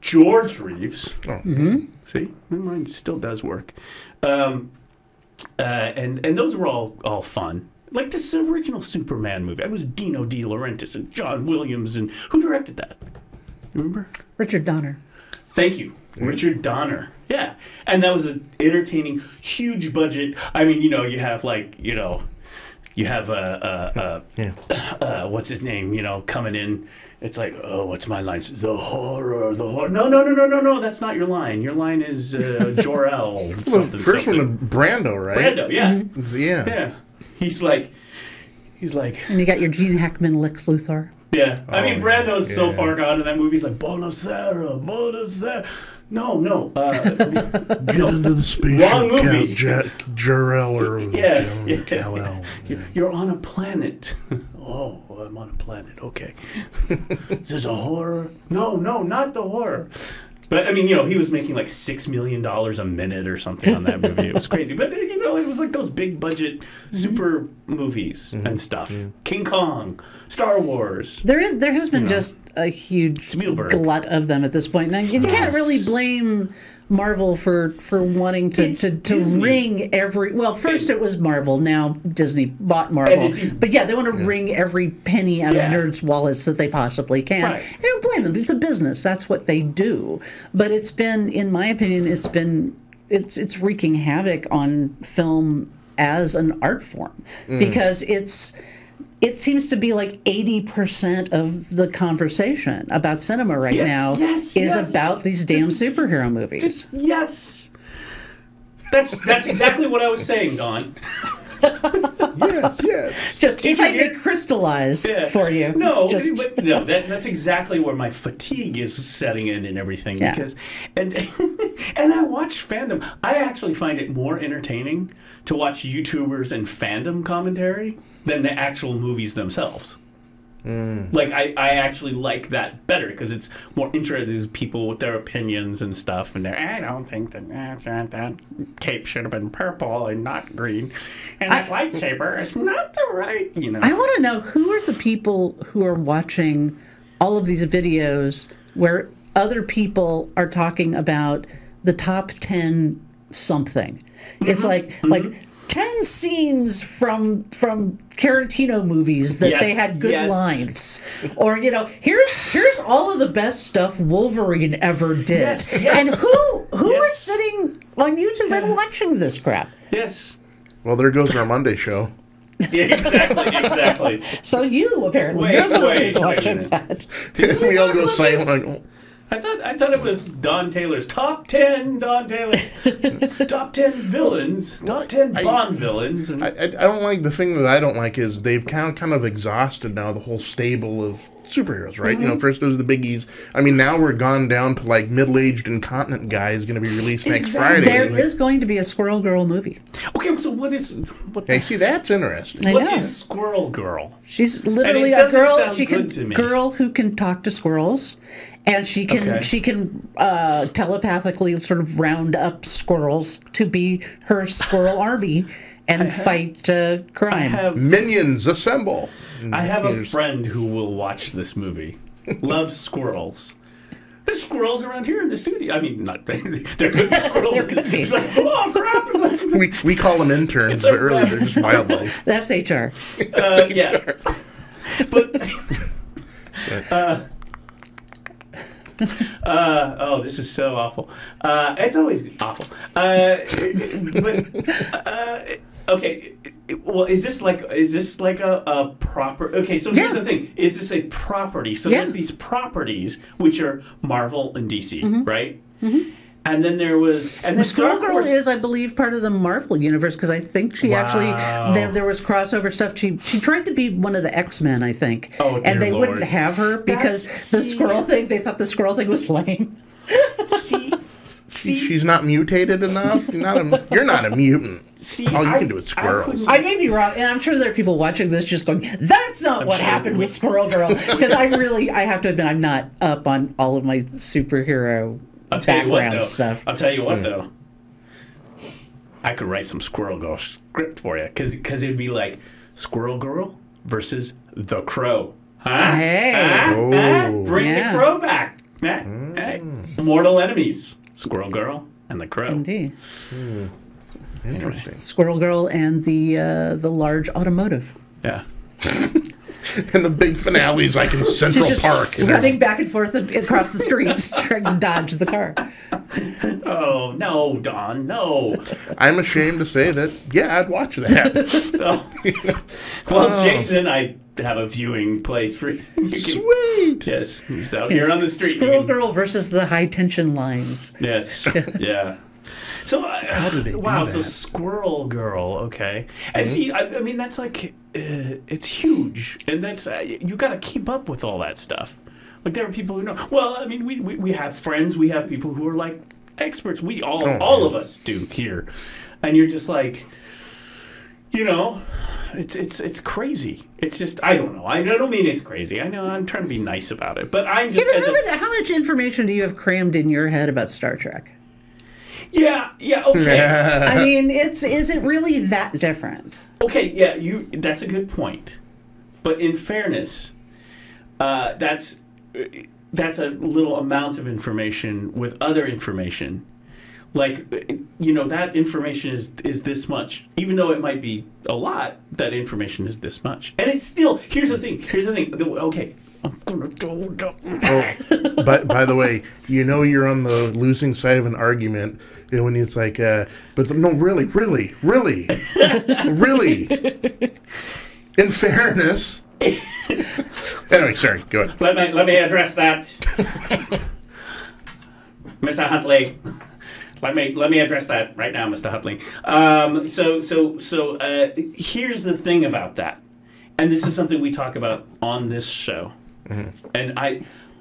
George Reeves. Oh. Mm-hmm. See? My mind still does work. And those were all fun. Like this original Superman movie. It was Dino De Laurentiis and John Williams. And who directed that? Remember? Richard Donner. Thank you. Richard Donner. Yeah. And that was an entertaining, huge budget. I mean, you have you have what's his name, coming in. It's like, oh, what's my line? The horror. No, that's not your line. Your line is Jor-El. First one, Brando, right? Brando, yeah. Mm-hmm. Yeah. He's like. And you got your Gene Hackman Lex Luthor. Yeah. I mean, Brando's so far gone in that movie. He's like, Bonacera. No. Get into the spaceship, wrong movie. Count Jor-El or Kal-El. You're on a planet. Oh, I'm on a planet. Okay. Is this a horror? No, not the horror. But, I mean, he was making like $6 million a minute or something on that movie. It was crazy. But, it was like those big budget super movies and stuff. Yeah. King Kong, Star Wars. There has been just a huge glut of them at this point. Now, you can't really blame Marvel for wanting to wring every... Well, first it was Marvel. Now Disney bought Marvel. But yeah, they want to wring every penny out of nerds' wallets that they possibly can. Right. I don't blame them. It's a business. That's what they do. But it's been, in my opinion, it's wreaking havoc on film as an art form. Because it seems to be like 80% of the conversation about cinema right now is about these damn superhero movies. Yes. That's exactly what I was saying, Don. Yes. Just if I may crystallize for you. That's exactly where my fatigue is setting in and everything. Yeah. Because and I watch fandom. I actually find it more entertaining to watch YouTubers and fandom commentary than the actual movies themselves. Like I actually like that better because it's more interesting. These people with their opinions and stuff, and I don't think that cape should have been purple and not green, and that lightsaber is not the right. I want to know who are the people who are watching all of these videos where other people are talking about the top 10 something. It's like 10 scenes from Tarantino movies that they had good lines. Or, here's all of the best stuff Wolverine ever did. And who is sitting on YouTube and watching this crap? Yes. Well, there goes our Monday show. Yeah, exactly. So you, apparently, you're the one who's watching that. We all go silent. I thought it was Don Taylor's top 10. Don Taylor, top 10 villains, top 10 Bond villains. And I don't like the thing that I don't like is they've kind of exhausted now the whole stable of superheroes, right? First there was the biggies. I mean, now we're gone down to like middle-aged incontinent guy is going to be released next Friday. There is going to be a Squirrel Girl movie. Okay, so what is? Hey, see, that's interesting. What is Squirrel Girl? She's literally a girl. Girl who can talk to squirrels. And she can telepathically sort of round up squirrels to be her squirrel army and fight crime. Minions, assemble! I have a friend who will watch this movie. Loves squirrels. There's squirrels around here in the studio. I mean, not they're good squirrels. It's like, oh crap! We call them interns, but really they're just wildlife. That's HR. Yeah, but. This is so awful. It's always awful. Okay. Well, is this like a proper? Okay, so here's the thing: is this a property? So there's these properties which are Marvel and DC, right? Mm-hmm. And then there was, Squirrel Girl is, I believe, part of the Marvel universe because I think she actually there was crossover stuff. She tried to be one of the X-Men, I think, and they wouldn't have her because the squirrel thing. They thought the squirrel thing was lame. See, She's not mutated enough. You're not a mutant. See, all you can do is squirrels. I may be wrong, and I'm sure there are people watching this just going, "That's not what happened with Squirrel Girl." Because I have to admit, I'm not up on all of my superhero background stuff. I'll tell you what, though. I could write some Squirrel Girl script for you, because it'd be like Squirrel Girl versus the Crow. Huh? Hey, bring the Crow back. Hey. Mortal enemies: Squirrel Girl and the Crow. Indeed. Interesting. Squirrel Girl and the large automotive. Yeah. And the big finales, like in Central She's just Park. running back and forth across the street, trying to dodge the car. Oh, no, Don, no. I'm ashamed to say that, yeah, I'd watch that. Well, Jason and I have a viewing place for you. Sweet. Yes, he's out here on the street. Squirrel Girl versus the high tension lines. Yes, yeah. So, how do they do wow, that? so Squirrel Girl, okay. And see, I mean, that's like, it's huge. And that's, you got to keep up with all that stuff. Like, there are people who know. Well, I mean, we have friends, we have people who are like experts. We all of us do here. And you're just like, you know, it's crazy. It's just, I don't know. I don't mean it's crazy. I know I'm trying to be nice about it. But I'm just. How much information do you have crammed in your head about Star Trek? Yeah, okay. I mean, is it really that different? Okay, yeah, that's a good point. But in fairness, that's a little amount of information with other information. Like, you know, that information is this much. Even though it might be a lot, that information is this much. And it's still, here's the thing. Okay. Oh, by the way, you know you're on the losing side of an argument when it's like, but no, really. In fairness. Anyway, sorry, go ahead. Let me address that, Mr. Huntley. Let me address that right now, Mr. Huntley. So here's the thing about that, and this is something we talk about on this show. Mm-hmm. And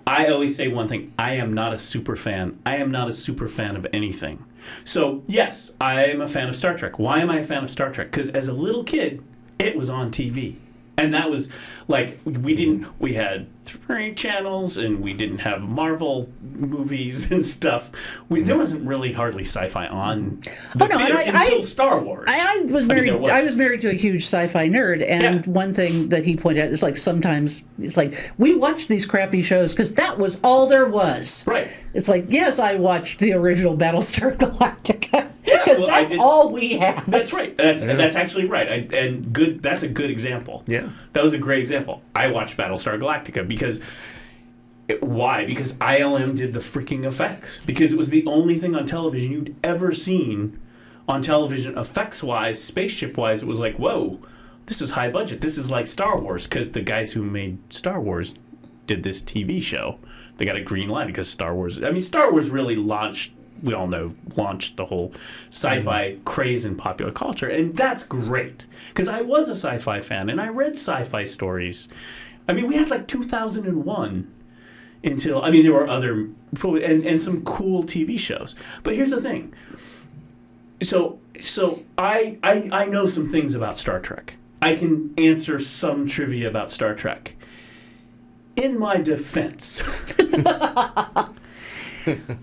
I always say one thing: I am not a super fan. I am not a super fan of anything. So yes, I am a fan of Star Trek. Why am I a fan of Star Trek? Because as a little kid, it was on TV. And that was like, we had 3 channels and we didn't have Marvel movies and stuff. There wasn't really hardly sci-fi on until Star Wars. I was married to a huge sci-fi nerd, and one thing that he pointed out is like sometimes it's like, we watched these crappy shows because that was all there was. Right. It's like, yes, I watched the original Battlestar Galactica because that's all we had. That's right. That's actually right. That's a good example. Yeah. That was a great example. I watched Battlestar Galactica because... Why? Because ILM did the freaking effects. Because it was the only thing on television you'd ever seen on television, effects-wise, spaceship-wise. It was like, whoa, this is high budget. This is like Star Wars, because the guys who made Star Wars did this TV show. They got a green light because Star Wars... I mean, Star Wars really launched the whole sci-fi craze in popular culture. And that's great. Because I was a sci-fi fan, and I read sci-fi stories. I mean, we had like 2001... until, I mean, there were other, and some cool TV shows. But here's the thing. So I know some things about Star Trek. I can answer some trivia about Star Trek. In my defense,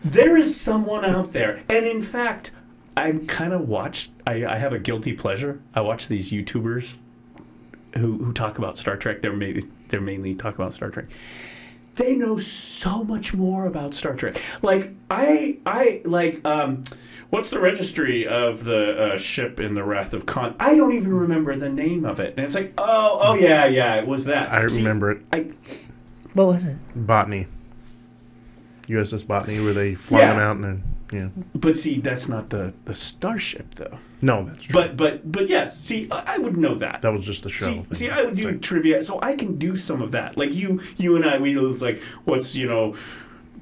there is someone out there, and in fact, I kind of I have a guilty pleasure. I watch these YouTubers who talk about Star Trek. They're mainly talk about Star Trek. They know so much more about Star Trek. Like, what's the registry of the ship in the Wrath of Khan? I don't even remember the name of it. And it's like, oh yeah, it was that. I remember it. What was it? Botany. USS Botany, where they fly them out and then, yeah. But see, that's not the starship, though. No, that's true. But yes, see, I would know that. That was just the show. See, I would do trivia, so I can do some of that. Like you and I, we was like, what's,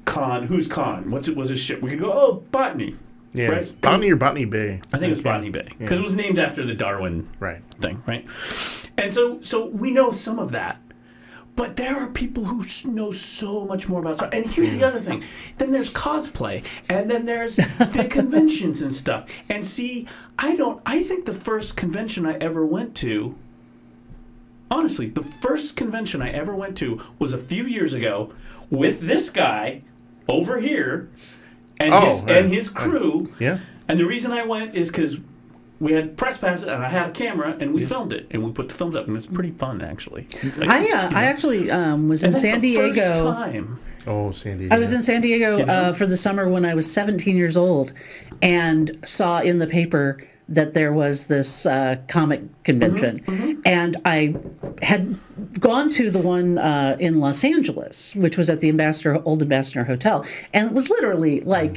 Khan? Who's Khan? Was his ship? We could go, oh, Botany. Yeah, right? Botany or Botany Bay. I think it was Botany Bay because it was named after the Darwin right thing, right? And so we know some of that, But there are people who know so much more about Star Wars. And here's the other thing. Then there's cosplay. And then there's the conventions and stuff. And see, I think the first convention I ever went to, honestly, the first convention I ever went to was a few years ago with this guy over here and his crew. Yeah. And the reason I went is because we had press passes and I had a camera and we filmed it and we put the films up and it's pretty fun actually. I actually was in San Diego. First time. Oh, San Diego. I was in San Diego for the summer when I was 17 years old, and saw in the paper that there was this comic convention, and I had gone to the one in Los Angeles, which was at the Old Ambassador Hotel, and it was literally like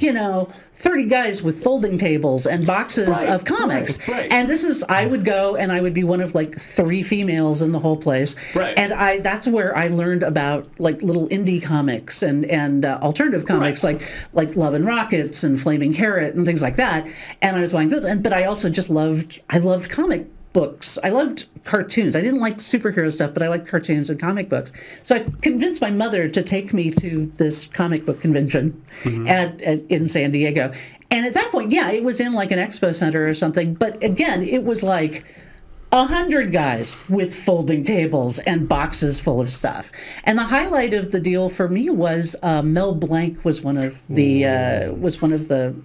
30 guys with folding tables and boxes of comics. Right. And I would go and I would be one of like 3 females in the whole place. Right. And that's where I learned about like little indie comics and alternative comics like Love and Rockets and Flaming Carrot and things like that. And I was going, but I also just loved comic books. I loved cartoons. I didn't like superhero stuff, but I liked cartoons and comic books. So I convinced my mother to take me to this comic book convention in San Diego. And at that point, it was in like an expo center or something. But again, it was like 100 guys with folding tables and boxes full of stuff. And the highlight of the deal for me was Mel Blanc was one of the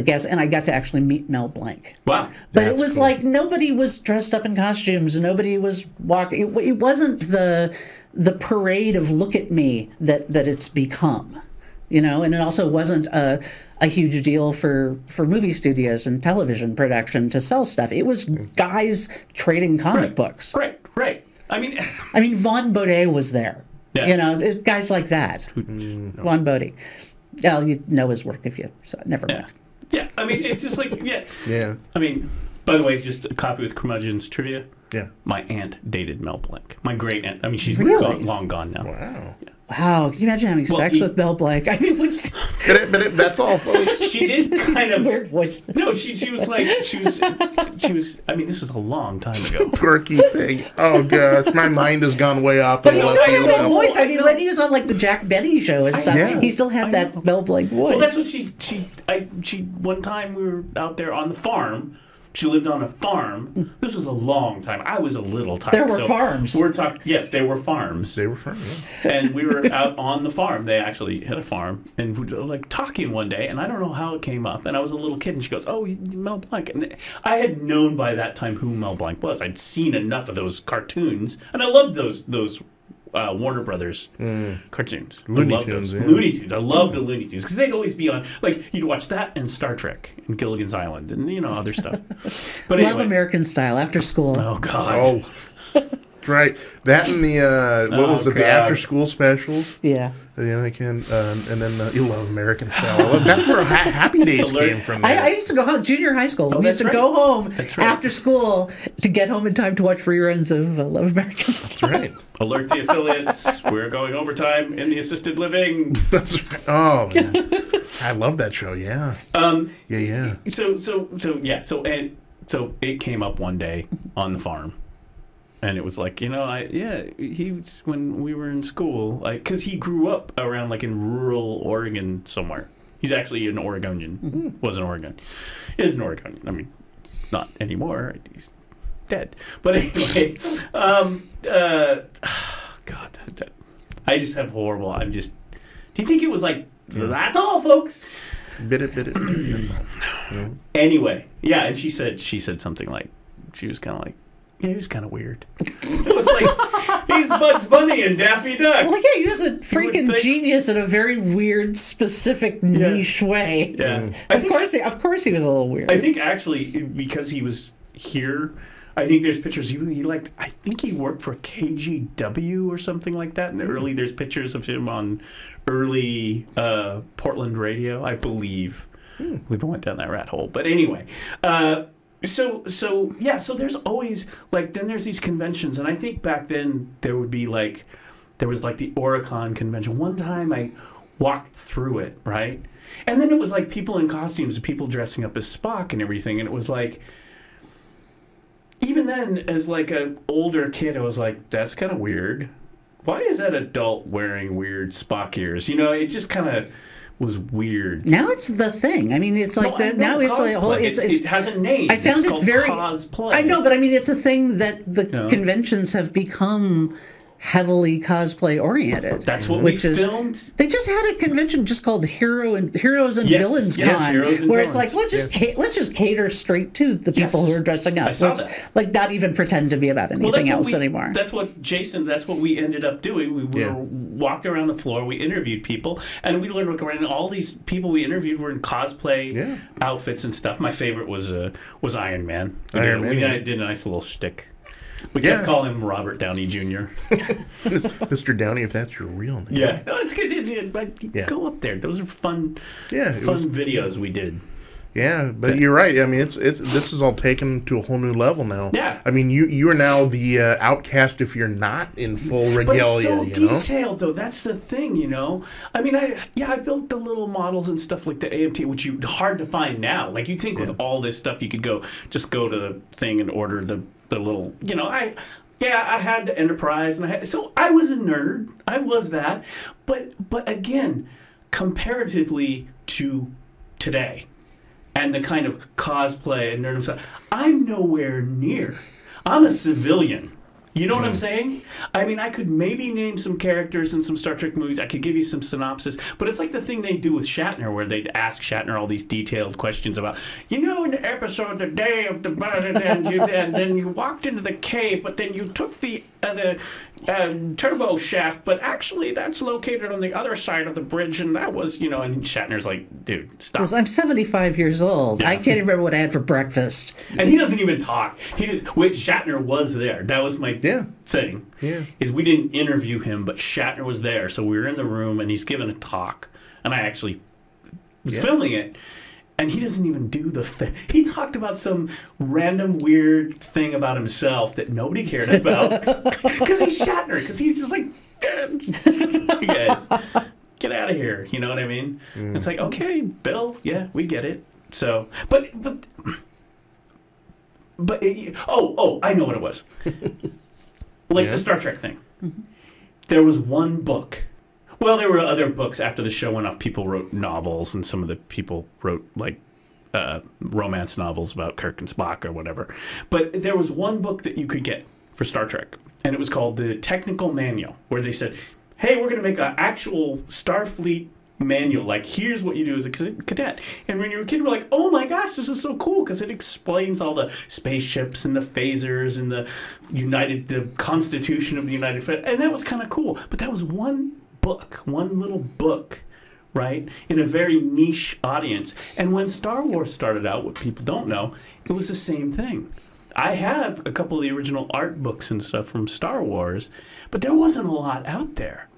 guests, and I got to actually meet Mel Blanc. Wow. But it was cool. Like nobody was dressed up in costumes, and nobody was walking. It wasn't the parade of look at me that it's become, and it also wasn't a huge deal for movie studios and television production to sell stuff. It was guys trading comic books. Right. I mean, Vaughn Bodē was there. Yeah. Guys like that. Vaughn Bodē. Well, you know his work if you saw it. Never mind. Yeah, I mean, it's just like, Yeah. I mean, by the way, just a coffee with Curmudgeons trivia. Yeah. My aunt dated Mel Blanc. My great aunt. I mean, she's Really? long gone now. Wow. Yeah. Wow, can you imagine having sex with Mel Blanc? I mean, That's all, folks. She did kind of weird voice. No, she was. I mean, this was a long time ago. Quirky thing. Oh gosh, my mind has gone way off. But he still had that voice. I mean, when he was on like the Jack Benny show and stuff, he still had that Mel Blanc voice. Well, that's what she. One time we were out there on the farm. She lived on a farm. This was a long time. I was a little tiny. There were farms. We're talking. Yes, there were farms. They were farms. Yeah. And we were out on the farm. They actually had a farm, and we were like talking one day. And I don't know how it came up. And I was a little kid, and she goes, "Oh, Mel Blanc." And I had known by that time who Mel Blanc was. I'd seen enough of those cartoons, and I loved those Warner Brothers cartoons. Looney Tunes. Yeah. Looney Tunes. I love the Looney Tunes because they'd always be on. Like you'd watch that and Star Trek and Gilligan's Island and other stuff. But Love anyway. American Style after school. Oh God. Oh, right. That and the what was it? The after school specials. Yeah. Yeah, I can. And then you love American Style. That's where Happy Days came from. I used to go home, junior high school. We used to go home after school to get home in time to watch reruns of Love American Style. That's right. Alert the affiliates. We're going overtime in the assisted living. That's right. Oh, man. I love that show. Yeah. Yeah. So it came up one day on the farm. And it was like, he was, when we were in school, like, because he grew up around, like, in rural Oregon somewhere. He's actually an Oregonian. Was an Oregonian. Is an Oregonian. I mean, not anymore. He's dead. But anyway, God, I just have horrible, do you think it was like, that's all, folks? Bit it. No. Anyway, and she said something like, she was kind of like, yeah, he was kind of weird. So it's like, he's Bugs Bunny and Daffy Duck. Well, yeah, he was a freaking genius in a very weird, specific, niche way. Yeah. Of course he was a little weird. I think actually, because he was here, I think there's pictures. He liked, I think he worked for KGW or something like that. In the early, there's pictures of him on early Portland radio, I believe. I believe I went down that rat hole. But anyway, So there's always, like, then there's these conventions, and I think back then there was like the Oricon convention. One time I walked through it, right? And then it was like people in costumes, people dressing up as Spock and everything, and it was like, even then, as like an older kid, I was like, that's kind of weird. why is that adult wearing weird Spock ears? You know, it just kind of was weird. Now it's the thing. I mean, it's like now it's like a whole. It has a name. I found it's it called very cosplay. I know, but I mean, it's a thing that the conventions have become heavily cosplay oriented. That's what we filmed. They just had a convention just called Heroes and Villains Con, where it's like let's just cater straight to the people who are dressing up. Let's like not even pretend to be about anything else anymore. That's what we ended up doing. We walked around the floor, we interviewed people, and we learned around all these people we interviewed were in cosplay outfits and stuff. My favorite was Iron Man. We did a nice little shtick. We kept calling him Robert Downey Jr. Mr. Downey, if that's your real name. Yeah. No, it's good. Go up there. Those are fun videos we did. Yeah, but you're right. I mean, this is all taken to a whole new level now. Yeah. I mean, you are now the outcast if you're not in full regalia. But it's so detailed, though. That's the thing, you know. I mean, I built the little models and stuff like the AMT, which hard to find now. Like you think with all this stuff, you could go to the thing and order the little, you know. I had the Enterprise, and so I was a nerd. I was that, but again, comparatively to today. And the kind of cosplay and nerd stuff, I'm nowhere near. I'm a civilian. You know what I'm saying? I mean, I could maybe name some characters in some Star Trek movies. I could give you some synopsis. But it's like the thing they do with Shatner, where they'd ask Shatner all these detailed questions about, you know, in the episode, the day of the... and then you walked into the cave, but then you took the turbo shaft, but actually that's located on the other side of the bridge, and that was, you know, and Shatner's like, dude, stop. I'm 75 years old. I can't remember what I had for breakfast. And he doesn't even talk. Shatner was there. That was my thing. Yeah. Is we didn't interview him, but Shatner was there, so we were in the room, and he's giving a talk, and I actually was filming it. And he doesn't even do the thing. He talked about some random weird thing about himself that nobody cared about. Because he's Shatner. Because he's just like, you guys, get out of here. You know what I mean? It's like, okay, Bill, yeah, we get it. So, but I know what it was. Like the Star Trek thing. There was one book. Well, there were other books after the show went off. People wrote novels, and some of the people wrote like romance novels about Kirk and Spock or whatever. But there was one book that you could get for Star Trek, and it was called the Technical Manual, where they said, hey, we're going to make an actual Starfleet manual. Like, here's what you do as a cadet. And when you were a kid, we're like, oh my gosh, this is so cool, because it explains all the spaceships and the phasers and the Constitution of the United States. And that was kind of cool. But that was one little book, right, in a very niche audience. And when Star Wars started out, what people don't know, it was the same thing. I have a couple of the original art books and stuff from Star Wars, but there wasn't a lot out there.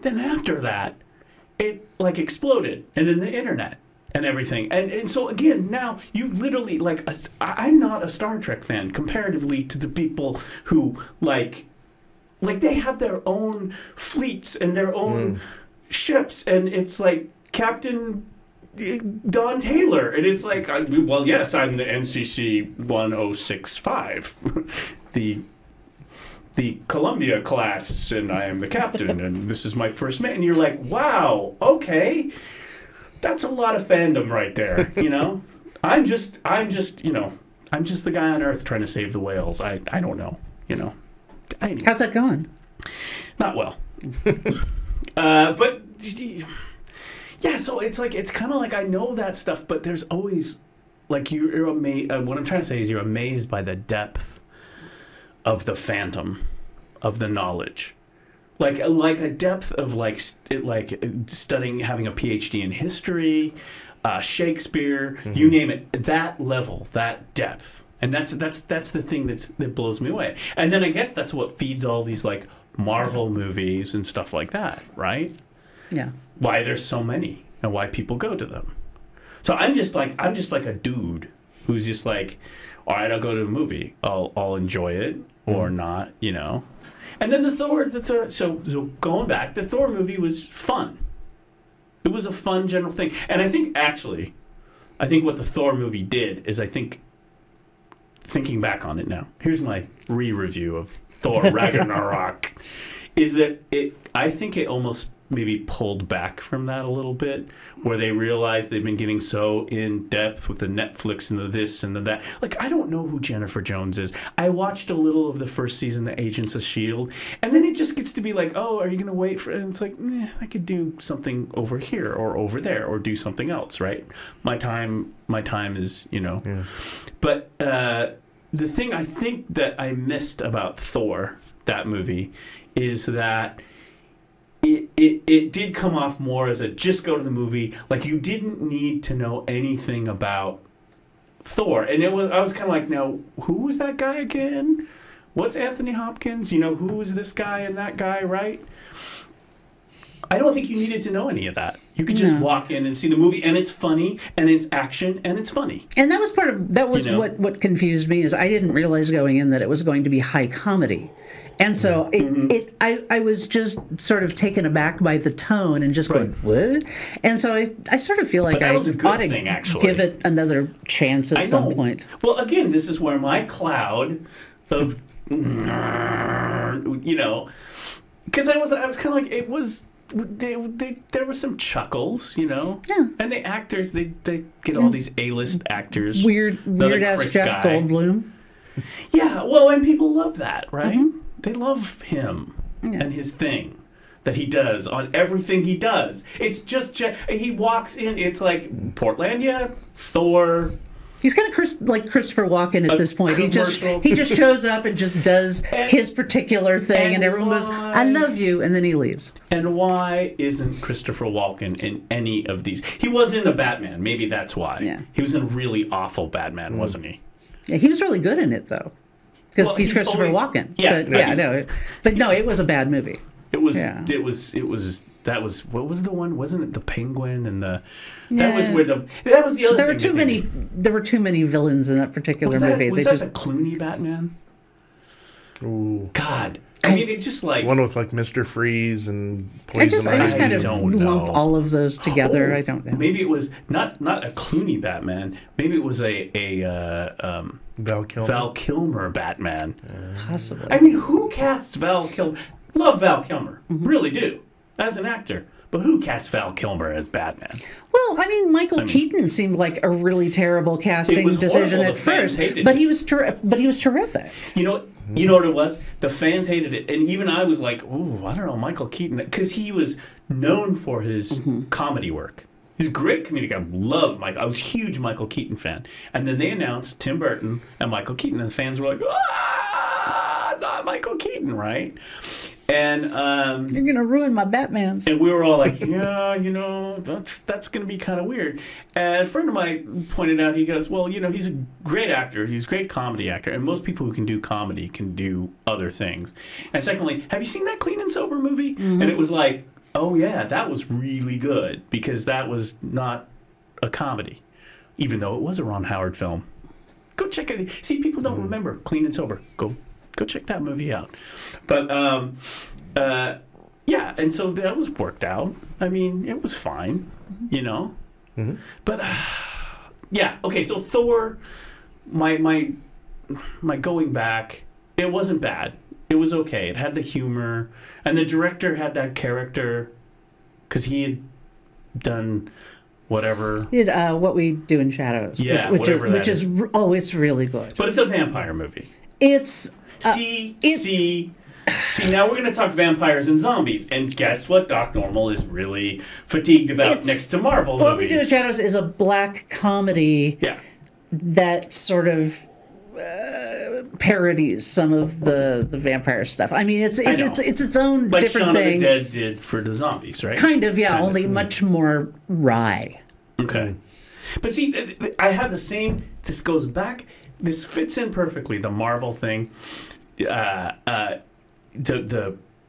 Then after that, it like exploded, and then the internet and everything. And so again, now you literally, like, I'm not a Star Trek fan comparatively to the people who like they have their own fleets and their own ships, and it's like Captain Don Taylor, and it's like, well, yes, I'm the NCC 1065, the Columbia class, and I am the captain, and this is my first mate. And you're like, wow, okay, that's a lot of fandom right there, you know. I'm just the guy on Earth trying to save the whales. I don't know, you know. Anyway. How's that going? Not well. But yeah, so it's kind of like I know that stuff, but there's always like you're amazed. What I'm trying to say is you're amazed by the depth of the phantom, of the knowledge, like a depth of like studying, having a PhD in history, Shakespeare, you name it. That level, that depth. And that's the thing that blows me away. And then I guess that's what feeds all these like Marvel movies and stuff like that, right? Yeah. Why there's so many and why people go to them. So I'm just like a dude who's just like, all right, I'll go to a movie. I'll enjoy it or not, you know. And then the Thor. So going back, the Thor movie was fun. It was a fun general thing, and I think what the Thor movie did is thinking back on it now, here's my re-review of Thor Ragnarok, is that I think it almost maybe pulled back from that a little bit, where they realized they've been getting so in depth with the Netflix and the this and the that. Like, I don't know who Jennifer Jones is. I watched a little of the first season of Agents of S.H.I.E.L.D., and then it just gets to be like, oh, are you going to wait for it? And it's like, I could do something over here or over there or do something else, right? My time is, Yeah. But the thing I think that I missed about Thor, that movie, is that it did come off more as a just go to the movie. Like, you didn't need to know anything about Thor. And I was kind of like, now, who was that guy again? What's Anthony Hopkins? Who is this guy and that guy, right? I don't think you needed to know any of that. You could just walk in and see the movie, and it's funny, and it's action, and it's funny. And that was what confused me, is I didn't realize going in that it was going to be high comedy. And so I was just sort of taken aback by the tone and just going, what? And so I sort of feel like I ought to give it another chance at some point. Well, again, this is where my cloud of, because I was kind of like, it was, there were some chuckles, Yeah. And the actors, they get all these A-list actors. Weird ass Jeff Goldblum. Yeah, well, and people love that, right? Mm-hmm. They love him and his thing that he does on everything he does. It's just, he walks in, it's like Portlandia, Thor. He's kind of like Christopher Walken at this point. He just shows up and just does his particular thing, and everyone goes, I love you, and then he leaves. And why isn't Christopher Walken in any of these? He was in a Batman. Maybe that's why. Yeah. He was in a really awful Batman, wasn't he? Yeah, he was really good in it, though. Because he's Christopher Walken. Yeah, but no, it was a bad movie. It was. That was. What was the one? Wasn't it the Penguin and the? That was where the. That was the other. There were too many villains in that particular movie. Was that the Clooney Batman? Ooh. God. I mean, it just like one with like Mr. Freeze and Poison I just kind of lump all of those together. I don't know. Maybe it was not a Clooney Batman. Maybe it was a Val Kilmer Batman. Possibly. I mean, who casts Val Kilmer? Love Val Kilmer, really do, as an actor. But who casts Val Kilmer as Batman? Well, I mean, Michael Keaton seemed like a really terrible casting decision at first, but he was terrific. You know what it was? The fans hated it, and even I was like, "Ooh, I don't know, Michael Keaton," because he was known for his comedy work. He's a great comedic. I love Michael. I was a huge Michael Keaton fan, and then they announced Tim Burton and Michael Keaton, and the fans were like, "Ah, not Michael Keaton, right?" And you're gonna ruin my Batmans. And we were all like, yeah, that's gonna be kind of weird. And a friend of mine pointed out, he goes, well, he's a great actor, he's a great comedy actor, and most people who can do comedy can do other things. And secondly, have you seen that Clean and Sober movie? Mm-hmm. And it was like, oh yeah, that was really good because that was not a comedy, even though it was a Ron Howard film. Go check it. See, people don't remember Clean and Sober. Go check that movie out. But yeah, and so that was worked out. I mean, it was fine, Mm-hmm. But yeah, okay. So Thor, my going back, it wasn't bad. It was okay. It had the humor, and the director had that character because he had done whatever. Did What We Do in Shadows. Yeah, which is it's really good. But it's a vampire movie. It's. See, now we're going to talk vampires and zombies. And guess what Doc Normal is really fatigued about next to Marvel movies. What We Do in Shadows is a black comedy that sort of parodies some of the vampire stuff. I mean, it's its own like different Shaun thing. Like Shaun of the Dead did for the zombies, right? Kind of, yeah, only much more wry. Okay. But see, I had the same, this goes back, this fits in perfectly, the Marvel thing. The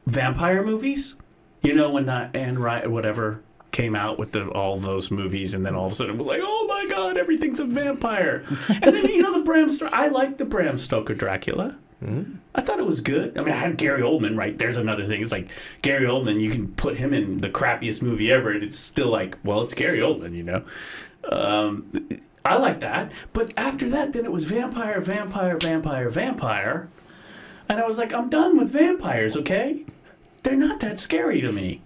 vampire movies, when Anne Rice whatever came out with all those movies, and then all of a sudden it was like, oh my God, everything's a vampire. And then the Bram Stoker. I liked the Bram Stoker Dracula. Mm-hmm. I thought it was good. I mean, I had Gary Oldman, right? There's another thing. It's like Gary Oldman, you can put him in the crappiest movie ever, and it's still like, well, it's Gary Oldman, I like that. But after that, then it was vampire. And I was like, I'm done with vampires, okay? they're not that scary to me.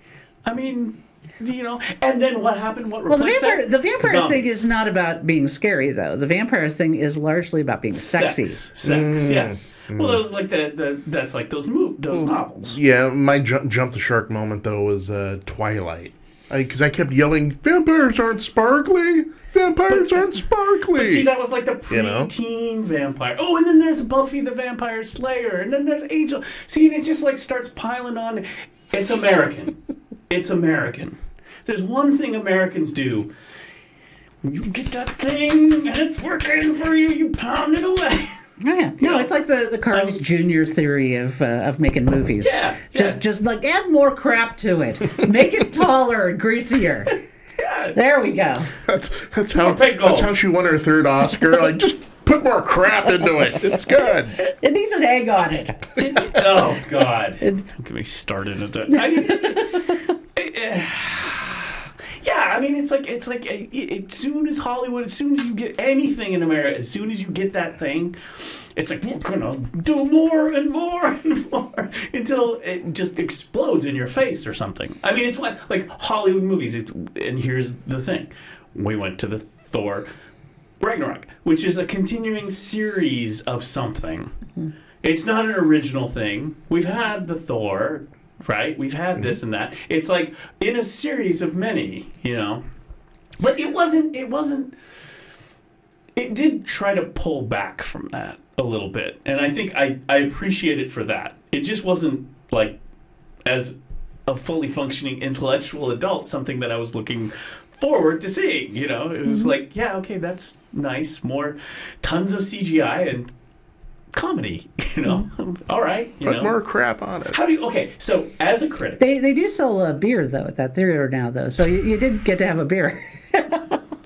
I mean, you know, and then what happened? What Well, replaced the vampire Zombies. thing is not about being scary, though. The vampire thing is largely about being sexy. Sex, yeah. Well, those like that's like those novels. Yeah, my jump the shark moment though was Twilight, because I kept yelling, "Vampires aren't sparkly! Vampires aren't sparkly!" But see, that was like the You preteen vampire. Oh, and then there's Buffy the Vampire Slayer, and then there's Angel. See, and it just like starts piling on. It's American. It's American. There's one thing Americans do. When you get that thing and it's working for you, you pound it away. Oh, yeah. No, it's like the Carl's Jr. theory of making movies. Yeah, Just like add more crap to it. Make it taller and greasier. Yeah. There we go. That's how she won her third Oscar. Like, just put more crap into it. It's good. It needs an egg on it. Oh God! Don't get me started at that. Yeah, I mean, it's like as soon as Hollywood, as soon as you get anything in America, as soon as you get that thing, it's like we're gonna do more and more and more until it just explodes in your face or something. I mean, it's like Hollywood movies. And here's the thing: we went to the Thor Ragnarok, which is a continuing series of something. Mm-hmm. It's not an original thing. We've had the Thor. Right? We've had this and that. It's like in a series of many, you know. But it did try to pull back from that a little bit. And I think I appreciate it for that. It just wasn't like, as a fully functioning intellectual adult, something that I was looking forward to seeing, you know. It was like, yeah, okay, that's nice. More tons of CGI and comedy, you know. All right, you Put know. more crap on it. How do you? Okay, so as a critic, They do sell beer though at that theater now though, so you did get to have a beer.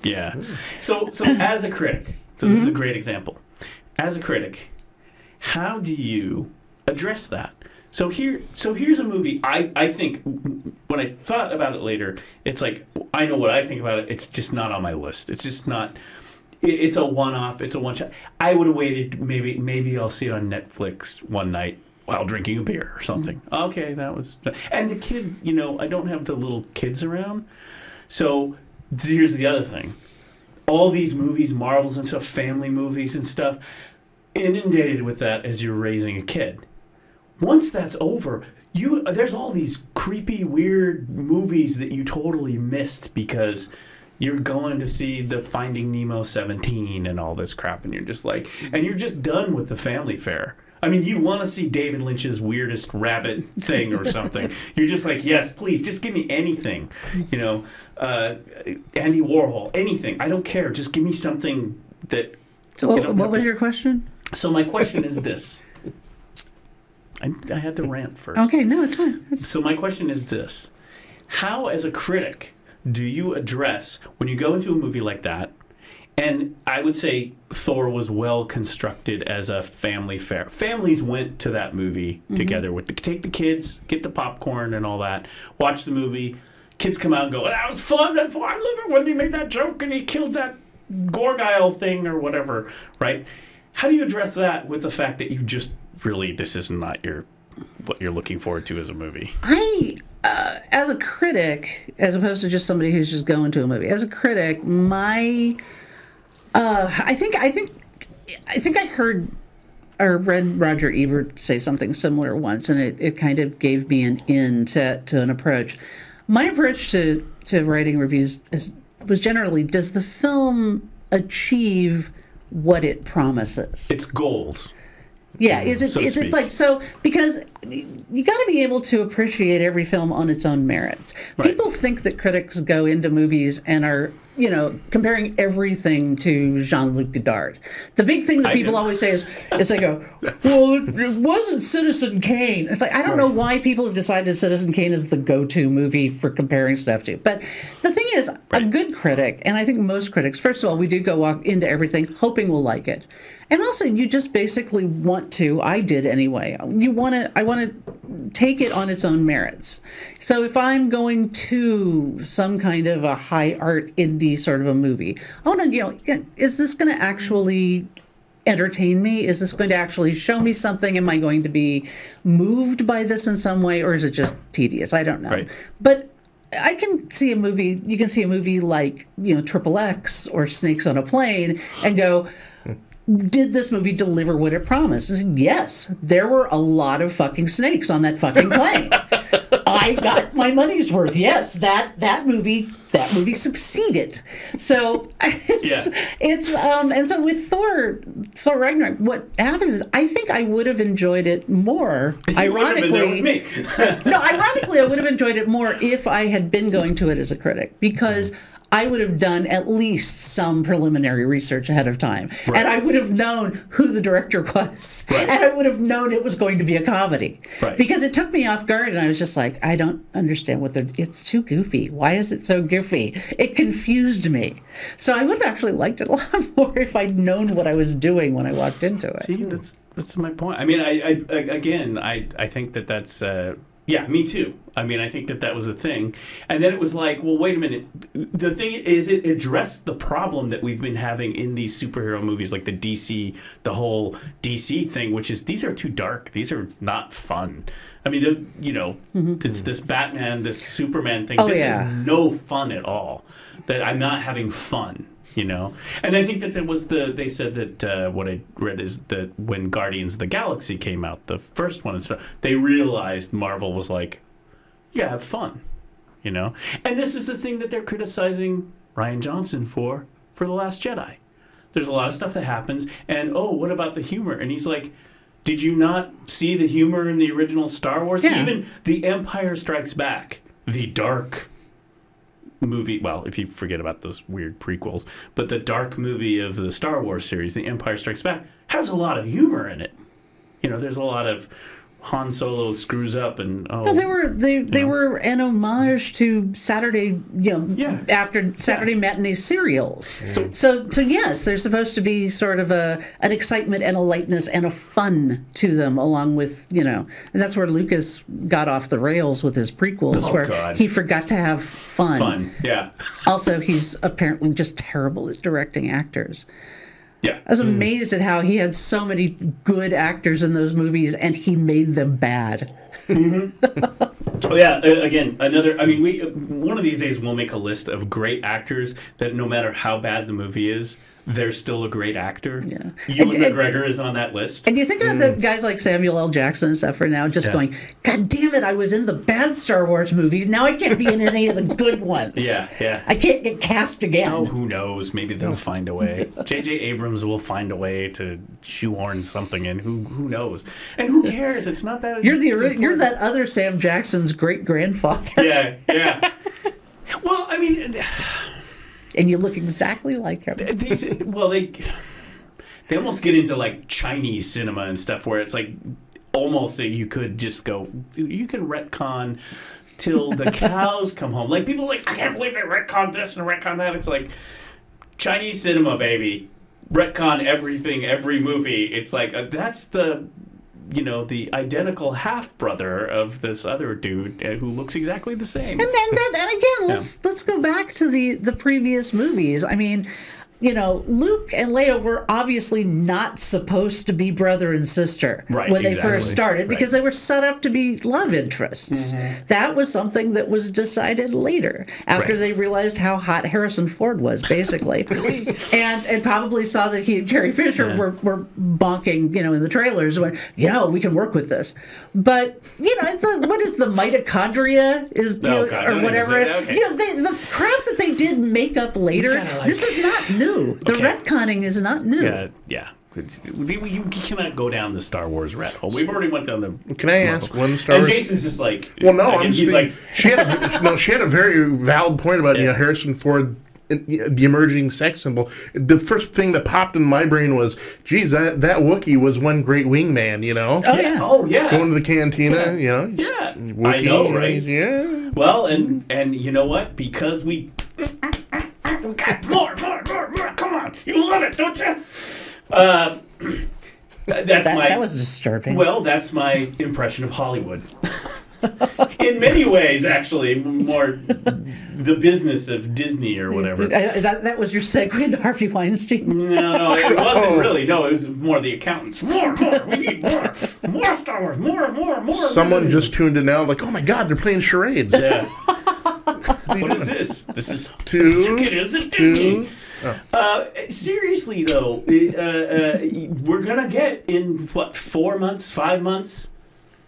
yeah. So as a critic, so this is a great example. As a critic, how do you address that? So here's a movie. I think when I thought about it later, it's like I know what I think about it. It's just not on my list. It's just not. It's a one-off. It's a one-shot. I would have waited. Maybe I'll see it on Netflix one night while drinking a beer or something. Okay, that was. And the kid, you know, I don't have the little kids around. So here's the other thing: all these movies, Marvels and stuff, family movies and stuff, inundated with that as you're raising a kid. Once that's over, there's all these creepy, weird movies that you totally missed because you're going to see the Finding Nemo 17 and all this crap, and you're just like, and you're just done with the family fare. I mean, you want to see David Lynch's weirdest rabbit thing or something. You're just like, yes, please, just give me anything. You know, Andy Warhol, anything. I don't care. Just give me something that. So what was your question? So my question is this. I had to rant first. Okay, no, it's fine. So my question is this. How, as a critic, do you address when you go into a movie like that? And I would say Thor was well constructed as a family fare. Families went to that movie together with take the kids, get the popcorn and all that, watch the movie. Kids come out and go, that was fun. I love it when he made that joke and he killed that Gorgile thing or whatever, right? How do you address that with the fact that you just really, this is not what you're looking forward to as a movie? As a critic, as opposed to just somebody who's just going to a movie, as a critic, I think I heard or read Roger Ebert say something similar once, and it kind of gave me an in to an approach. My approach to writing reviews was generally, does the film achieve what it promises? Its goals. Yeah, is it like so? Because you got to be able to appreciate every film on its own merits. Right. People think that critics go into movies and are, you know, comparing everything to Jean-Luc Godard. The big thing that people always say is they go, well, it wasn't Citizen Kane. It's like, I don't know why people have decided Citizen Kane is the go-to movie for comparing stuff to. But the thing is, a good critic, and I think most critics, first of all, we do go walk into everything hoping we'll like it. And also, you just basically want to, I did anyway, I want to take it on its own merits. So if I'm going to some kind of a high art indie sort of a movie, I want to, you know, is this going to actually entertain me? Is this going to actually show me something? Am I going to be moved by this in some way, or is it just tedious? I don't know. Right. But I can see a movie. You can see a movie like Triple X or Snakes on a Plane, and go, did this movie deliver what it promised? And yes, there were a lot of fucking snakes on that fucking plane. I got my money's worth. Yes, that movie succeeded. So and so with Thor Ragnarok, what happens is I think I would have enjoyed it more. Ironically, I would have enjoyed it more if I had been going to it as a critic, because I would have done at least some preliminary research ahead of time. Right. And I would have known who the director was. Right. And I would have known it was going to be a comedy. Right. Because it took me off guard, and I was just like, I don't understand it's too goofy. Why is it so goofy? It confused me. So I would have actually liked it a lot more if I'd known what I was doing when I walked into it. See, that's my point. I mean, I think that's... yeah, me too. I mean, I think that was a thing. And then it was like, well, wait a minute. The thing is, it addressed the problem that we've been having in these superhero movies, like the whole DC thing, which is these are too dark. These are not fun. I mean, this Batman, this Superman thing, is no fun at all. That I'm not having fun. And I think that they said that what I read is that when Guardians of the Galaxy came out, the first one and stuff, they realized Marvel was like, yeah, have fun, And this is the thing that they're criticizing Rian Johnson for The Last Jedi. There's a lot of stuff that happens, and what about the humor? And he's like, did you not see the humor in the original Star Wars? Yeah. Even The Empire Strikes Back, the dark movie, well, if you forget about those weird prequels, but the dark movie of the Star Wars series, The Empire Strikes Back, has a lot of humor in it. There's a lot of Han Solo screws up and they were an homage to Saturday after Saturday matinee serials. So yes, there's supposed to be sort of an excitement and a lightness and a fun to them, along with and that's where Lucas got off the rails with his prequels, he forgot to have fun. Yeah. Also, he's apparently just terrible at directing actors. Yeah. I was amazed at how he had so many good actors in those movies, and he made them bad. Oh, yeah. Again, one of these days we'll make a list of great actors that no matter how bad the movie is, they're still a great actor. Yeah. Ewan McGregor is on that list. And you think about the guys like Samuel L. Jackson and stuff for now, just going, God damn it, I was in the bad Star Wars movies. Now I can't be in any of the good ones. Yeah. I can't get cast again. Oh, who knows? Maybe they'll find a way. J.J. Abrams will find a way to shoehorn something in. Who knows? And who cares? It's not that You're that other Sam Jackson's great-grandfather. Yeah. Well, I mean... And you look exactly like him. They almost get into like Chinese cinema and stuff where it's like almost that you could just go, you can retcon till the cows come home. Like people are like, I can't believe they retconned this and retconned that. It's like Chinese cinema, baby. Retcon everything, every movie. It's like that's the identical half brother of this other dude who looks exactly the same. And again, let's go back to the previous movies. I mean, Luke and Leia were obviously not supposed to be brother and sister when they first started, because they were set up to be love interests. Mm-hmm. That was something that was decided later, after they realized how hot Harrison Ford was, basically. and probably saw that he and Carrie Fisher were bonking, in the trailers, and went, we can work with this. But, what is the mitochondria or whatever. The crap that they did make up later, this is not new. The retconning is not new. Yeah. You cannot go down the Star Wars rat hole. We've already went down the... Can I ask one Star Wars... And Jason's just like... Well, no, I'm just like... She had a very valid point about, Harrison Ford, the emerging sex symbol. The first thing that popped in my brain was, geez, that Wookiee was one great wingman, Oh, yeah. Going to the cantina, Yeah. Wookiee, I know, right? Yeah. Well, and you know what? Because we... More, come on. You love it, don't you? That was disturbing. Well, that's my impression of Hollywood. In many ways, actually, more the business of Disney or whatever. That was your segue into Harvey Weinstein? No, it wasn't really. No, it was more the accountants. More, we need more. More Star Wars, more. Someone just tuned in now, like, oh my God, they're playing charades. Yeah. What is this? This is Two. Disney. Seriously, though, we're going to get in, 4 months, 5 months,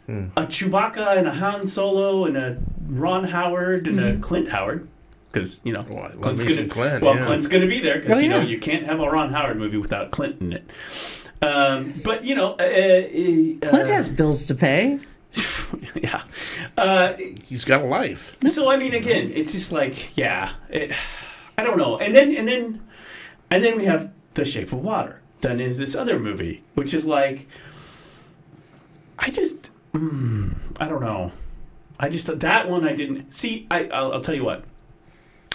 a Chewbacca and a Han Solo and a Ron Howard and a Clint Howard. Because, Clint's going to be there. Because, you can't have a Ron Howard movie without Clint in it. But, Clint has bills to pay. Yeah. He's got a life. So, I mean, again, it's just like, I don't know. And then we have The Shape of Water. Then is this other movie, which is like, I don't know. That one I didn't see. I'll tell you what.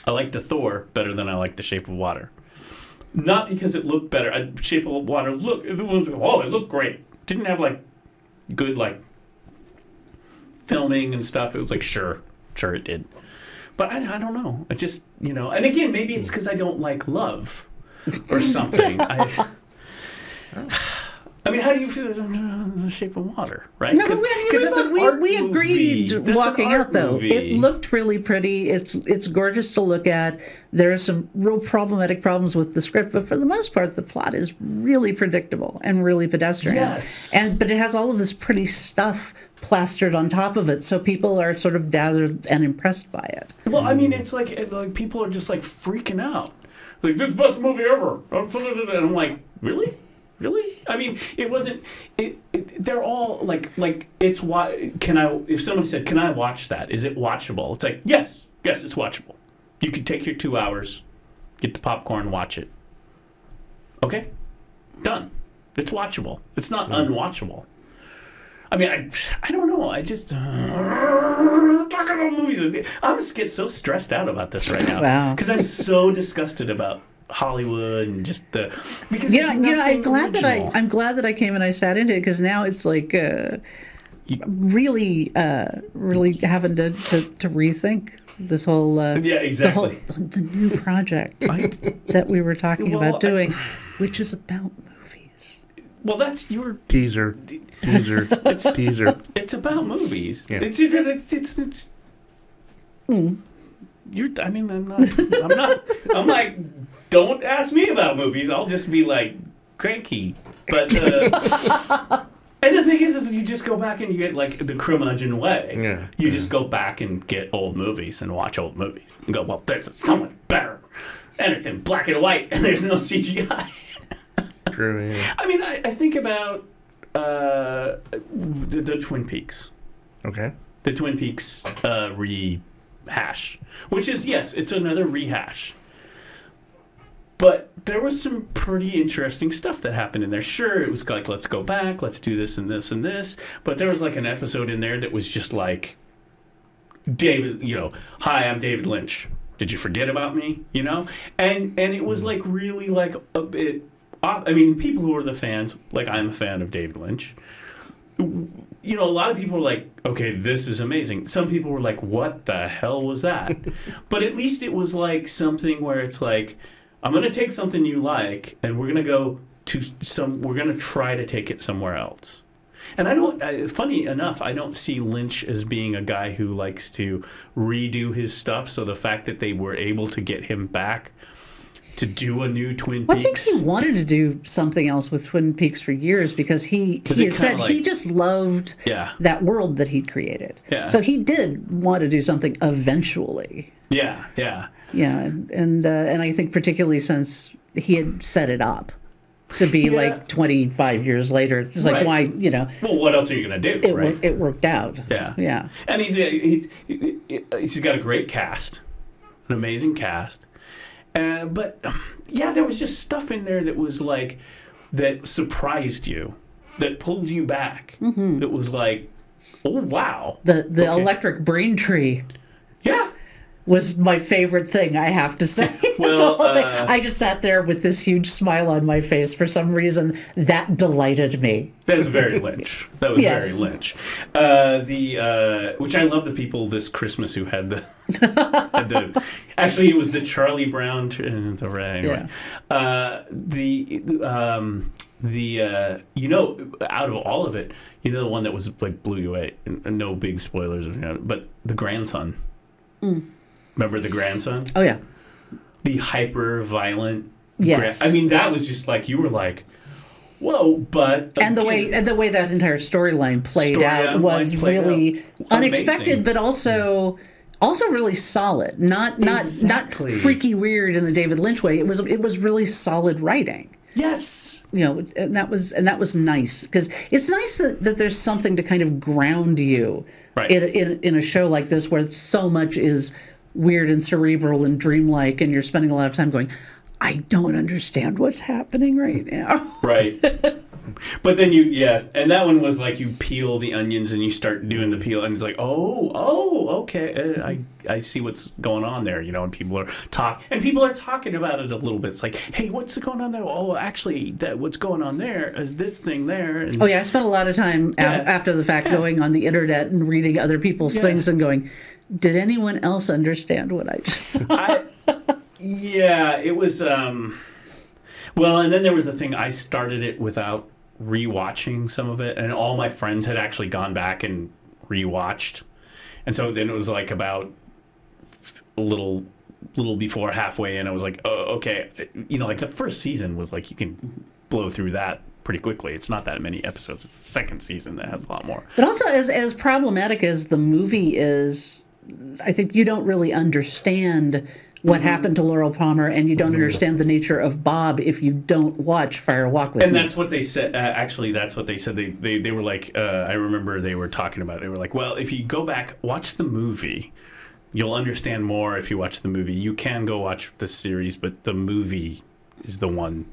I like the Thor better than I like The Shape of Water. Not because it looked better. Shape of Water it looked great. Didn't have like good like filming and stuff. It was like sure it did. But I don't know. I just, and again, maybe it's because I don't like love or something. I mean, how do you feel The Shape of Water, right? No, we agreed walking out, though. Movie. It looked really pretty. It's gorgeous to look at. There are some real problematic problems with the script, but for the most part, the plot is really predictable and really pedestrian. Yes. But it has all of this pretty stuff plastered on top of it, so people are sort of dazzled and impressed by it. Well, I mean, it's like people are just like freaking out. Like, this is the best movie ever. And I'm like, really? Really? I mean, it wasn't. They're all like it's why. If somebody said, "Can I watch that? Is it watchable?" It's like, yes, it's watchable. You could take your 2 hours, get the popcorn, watch it. Okay, done. It's watchable. It's not unwatchable. I mean, I don't know. I just talking about movies. I'm just get so stressed out about this right now because I'm so disgusted about Hollywood and just because I'm glad that I came and I sat into it because now it's like really having to rethink this whole exactly the new project that we were talking about doing, which is about movies. Well, that's your teaser. Teaser. It's about movies. Yeah. It's. I mean, I'm not. I'm like, don't ask me about movies. I'll just be like cranky. But and the thing is you just go back and you get like the curmudgeon way. Yeah. You just go back and get old movies and watch old movies and go, well, this is so much better, and it's in black and white, and there's no CGI. True. Yeah. I mean, I think about the Twin Peaks. Okay. The Twin Peaks rehash, which is, yes, it's another rehash. But there was some pretty interesting stuff that happened in there. Sure, it was like, let's go back, let's do this and this and this. But there was like an episode in there that was just like, David, hi, I'm David Lynch. Did you forget about me? And it was like really like a bit, I mean, people who are the fans, like I'm a fan of David Lynch. A lot of people were like, okay, this is amazing. Some people were like, what the hell was that? But at least it was like something where it's like, I'm going to take something you like, and we're going to try to take it somewhere else. And funny enough, I don't see Lynch as being a guy who likes to redo his stuff. So the fact that they were able to get him back to do a new Twin Peaks. I think he wanted to do something else with Twin Peaks for years because he had said he just loved that world that he'd created. Yeah. So he did want to do something eventually. Yeah. Yeah, and I think particularly since he had set it up to be like 25 years later, it's like why Well, what else are you gonna do? It worked out. Yeah. And he's got a great cast, an amazing cast. But there was just stuff in there that was like that surprised you, that pulled you back. Mm-hmm. That was like, oh wow, the electric brain tree. Yeah. was my favorite thing, I have to say. Well, I just sat there with this huge smile on my face for some reason. That delighted me. That was very Lynch. That was Yes. very Lynch. Which I love the people this Christmas who had the, actually it was the Charlie Brown. Anyway, out of all of it, the one that was like blew you away. And no big spoilers, but the grandson. Remember the grandson? Oh yeah. The hyper violent. Yes. I mean, that was just like you were like, whoa! But and the way that entire storyline played out was really unexpected, amazing. but also really solid. Not freaky weird in a David Lynch way. It was really solid writing. Yes. And that was nice, because it's nice that there's something to kind of ground you in a show like this where so much is weird and cerebral and dreamlike, and you're spending a lot of time going, I don't understand what's happening right now. Right. But then and that one was like you peel the onions and you start doing the peel, and it's like, okay, I see what's going on there, and people are talking about it a little bit. It's like, hey, what's going on there? Oh, actually, what's going on there is this thing there. And, I spent a lot of time after the fact going on the internet and reading other people's things and going, did anyone else understand what I just saw? It was. Well, and then there was the thing. I started it without rewatching some of it, and all my friends had actually gone back and rewatched, and so then it was like about a little before halfway in, I was like, oh, okay, like the first season was like you can blow through that pretty quickly. It's not that many episodes. It's the second season that has a lot more. But also, as problematic as the movie is, I think you don't really understand what happened to Laurel Palmer, and you don't understand the nature of Bob if you don't watch Fire Walk with Me. And that's what they said. Actually, that's what they said. They were like, I remember they were talking about it. They were like, well, if you go back, watch the movie, you'll understand more if you watch the movie. You can go watch the series, but the movie is the one,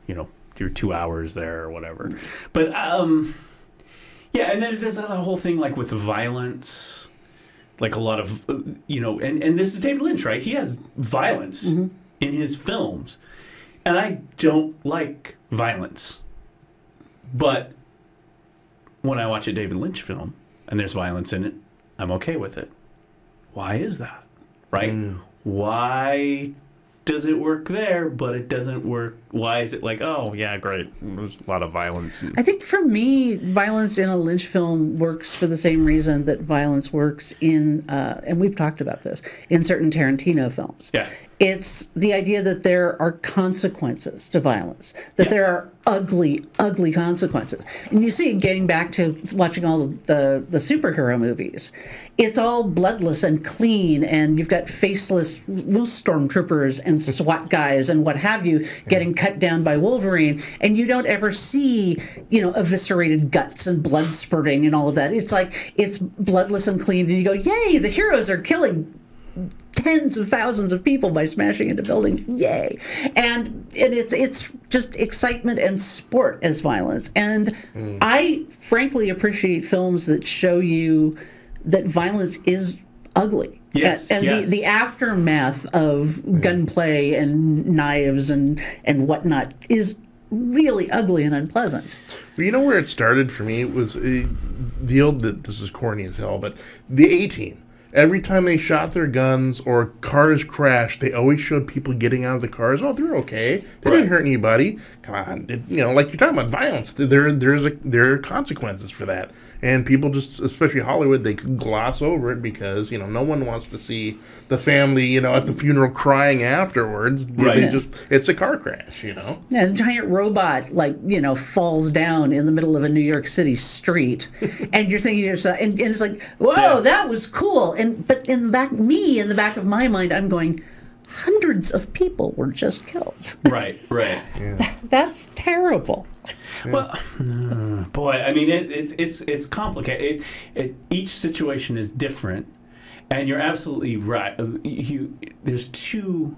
your 2 hours there or whatever. But, and then there's that whole thing like with violence. Like a lot of, and this is David Lynch, right? He has violence in his films. And I don't like violence. But when I watch a David Lynch film and there's violence in it, I'm okay with it. Why is that? Right? Why does it work there, but it doesn't work? Why is it like, oh, yeah, great. There's a lot of violence. I think for me, violence in a Lynch film works for the same reason that violence works in, and we've talked about this, in certain Tarantino films. Yeah. It's the idea that there are consequences to violence, that there are ugly, ugly consequences. And you see, getting back to watching all the superhero movies, it's all bloodless and clean, and you've got faceless stormtroopers and SWAT guys and what have you getting cut down by Wolverine, and you don't ever see, eviscerated guts and blood spurting and all of that. It's like, it's bloodless and clean, and you go, yay, the heroes are killing tens of thousands of people by smashing into buildings, yay. And it's just excitement and sport as violence. And I frankly appreciate films that show you that violence is ugly. Yes, and the aftermath of gunplay and knives and whatnot is really ugly and unpleasant. Well, you know where it started for me? It was the old, this is corny as hell, but the A-Team. Every time they shot their guns or cars crashed, they always showed people getting out of the cars. Oh, they're okay. They didn't hurt anybody. Come on. Like you're talking about violence. There are consequences for that. And people just, especially Hollywood, they gloss over it because, no one wants to see the family, at the funeral crying afterwards. Right. It's a car crash, Yeah, a giant robot, falls down in the middle of a New York City street. And you're thinking to yourself, and it's like, whoa, that was cool. But in the back of my mind, I'm going, hundreds of people were just killed. Right. Yeah. That's terrible. Yeah. Well, boy, I mean, it's complicated. Each situation is different, and you're absolutely right. There's two,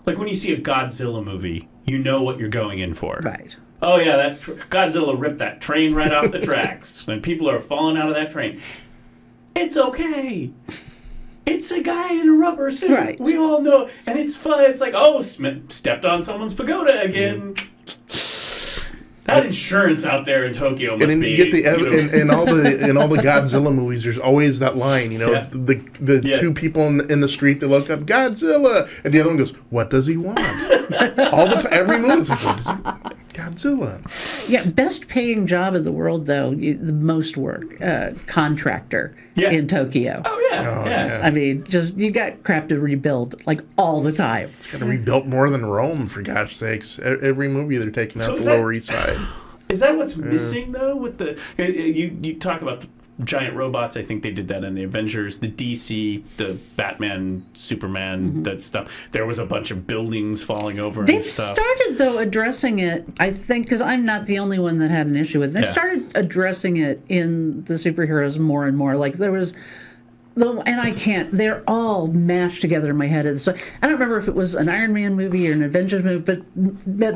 like when you see a Godzilla movie, you know what you're going in for. Right. Oh yeah, that Godzilla ripped that train right off the tracks, and people are falling out of that train. It's okay. It's a guy in a rubber suit. Right. We all know. And it's fun. It's like, oh, stepped on someone's pagoda again. That insurance out there in Tokyo must And then be... you get in all the Godzilla movies, there's always that line, the two people in the street that look up, Godzilla, and the other one goes, what does he want? All the time, every movie is like, what does he Godzilla. Yeah, best paying job in the world, though, the most work, contractor in Tokyo. Oh, yeah. I mean, just, you got crap to rebuild, like, all the time. It's got to rebuilt more than Rome, for gosh sakes. Every movie they're taking out the Lower East Side. Is that what's missing, though, with the... You talk about the giant robots. I think they did that in the Avengers, the DC, the Batman, Superman, that stuff. There was a bunch of buildings falling over They've and stuff. started, though, addressing it, I think, because I'm not the only one that had an issue with it. They started addressing it in the superheroes more and more. Like, there was... And I can't. They're all mashed together in my head. So I don't remember if it was an Iron Man movie or an Avengers movie, but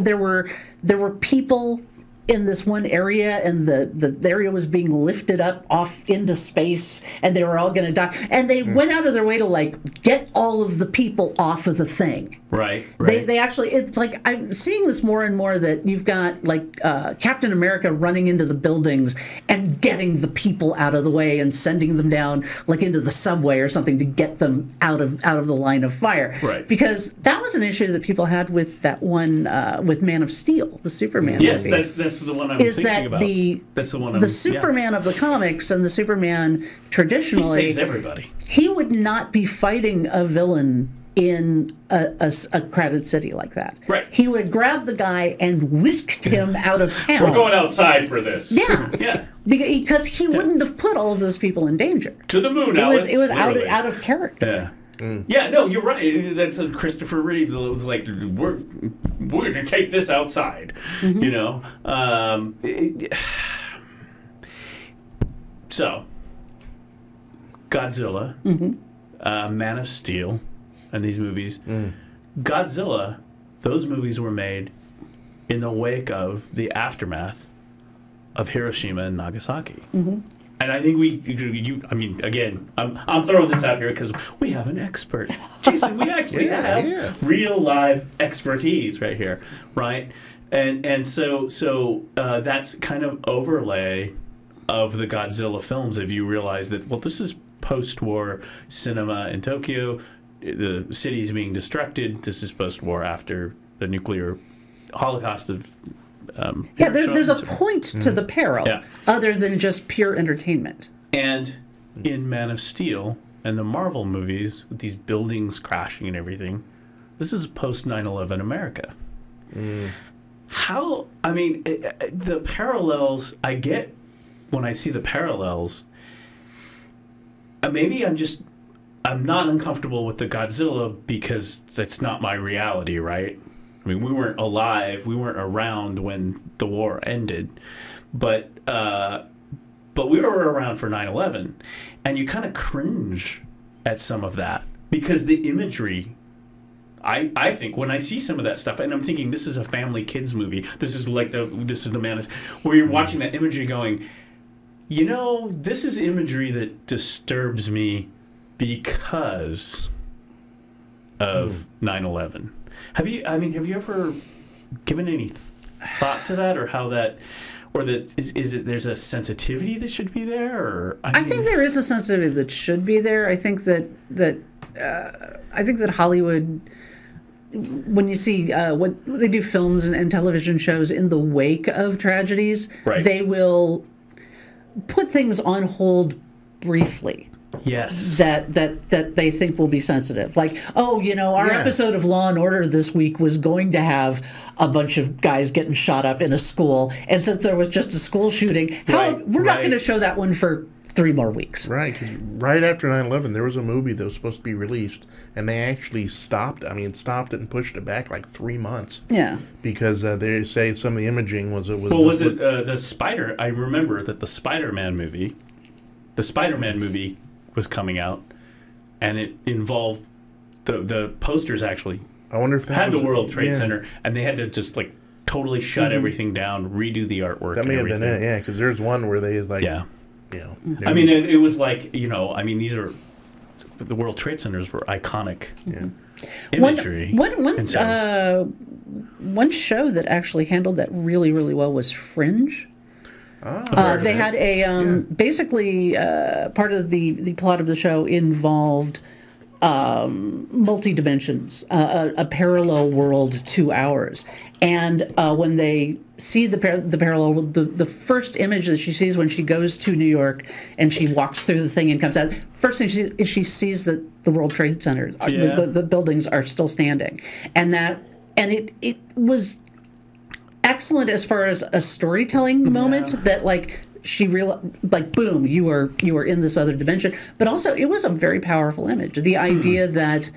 there were people in this one area, and the area was being lifted up off into space, and they were all going to die. And they went out of their way to, like, get all of the people off of the thing. Right. They actually, it's like, I'm seeing this more and more, that you've got, like, Captain America running into the buildings and getting the people out of the way and sending them down, like, into the subway or something to get them out of the line of fire. Right. Because that was an issue that people had with that one, with Man of Steel, the Superman movie. Yes, that's the one I'm thinking about. That's the one. The Superman of the comics and the Superman traditionally, he saves everybody. He would not be fighting a villain in a crowded city like that. Right. He would grab the guy and whisked him out of town. We're going outside for this. Yeah. Yeah. Because he wouldn't have put all of those people in danger. To the moon, It was out of character. Yeah. Yeah, no, you're right. That's Christopher Reeves. It was like, we're going to take this outside, you know. So, Godzilla, Man of Steel, and these movies. Godzilla, those movies were made in the wake of the aftermath of Hiroshima and Nagasaki. And I think I mean, again, I'm throwing this out here because we have an expert. Jason, we actually have real live expertise right here, right? And so that's kind of overlay of the Godzilla films. If you realize that, well, this is post-war cinema in Tokyo, the city's being destructed. This is post-war after the nuclear holocaust of there's a point to the peril other than just pure entertainment. And in Man of Steel and the Marvel movies, with these buildings crashing and everything, this is post 9/11 America. How, I mean, the parallels, I get when I see the parallels. Maybe I'm not uncomfortable with the Godzilla because that's not my reality, right? I mean, we weren't alive, we weren't around when the war ended, but we were around for 9/11, and you kind of cringe at some of that because the imagery. I think when I see some of that stuff, and I'm thinking this is a family kids movie. This is the Man where you're watching that imagery, going, you know, this is imagery that disturbs me because of 9/11. Have you ever given any thought to that, or how that, or that is it? There's a sensitivity that should be there, or I think there is a sensitivity that should be there. I think that Hollywood, when you see when they do films and television shows in the wake of tragedies, they will put things on hold briefly. Yes. That they think will be sensitive. Like, oh, you know, our episode of Law and Order this week was going to have a bunch of guys getting shot up in a school, and since there was just a school shooting, we're not going to show that one for 3 more weeks. Right. 'Cause right after 9/11, there was a movie that was supposed to be released, and they actually stopped it and pushed it back like 3 months. Yeah. Because they say some of the imaging was the Spider? I remember that the Spider-Man movie was coming out, and it involved the posters actually. I wonder if that had the World Trade Center, and they had to just like totally shut everything down, redo the artwork. That may have been it, yeah. Because there's one where they like, I mean, it was like, you know, I mean, these are the World Trade Centers were iconic One imagery. One show that actually handled that really, really well was Fringe. They had a basically part of the plot of the show involved multi dimensions, a parallel world to ours, and when they see the parallel world, the first image that she sees when she goes to New York and she walks through the thing and comes out, first thing she sees that the World Trade Center, the buildings are still standing, and it was excellent as far as a storytelling moment that like she realized, like, boom, you are in this other dimension. But also it was a very powerful image. The idea that,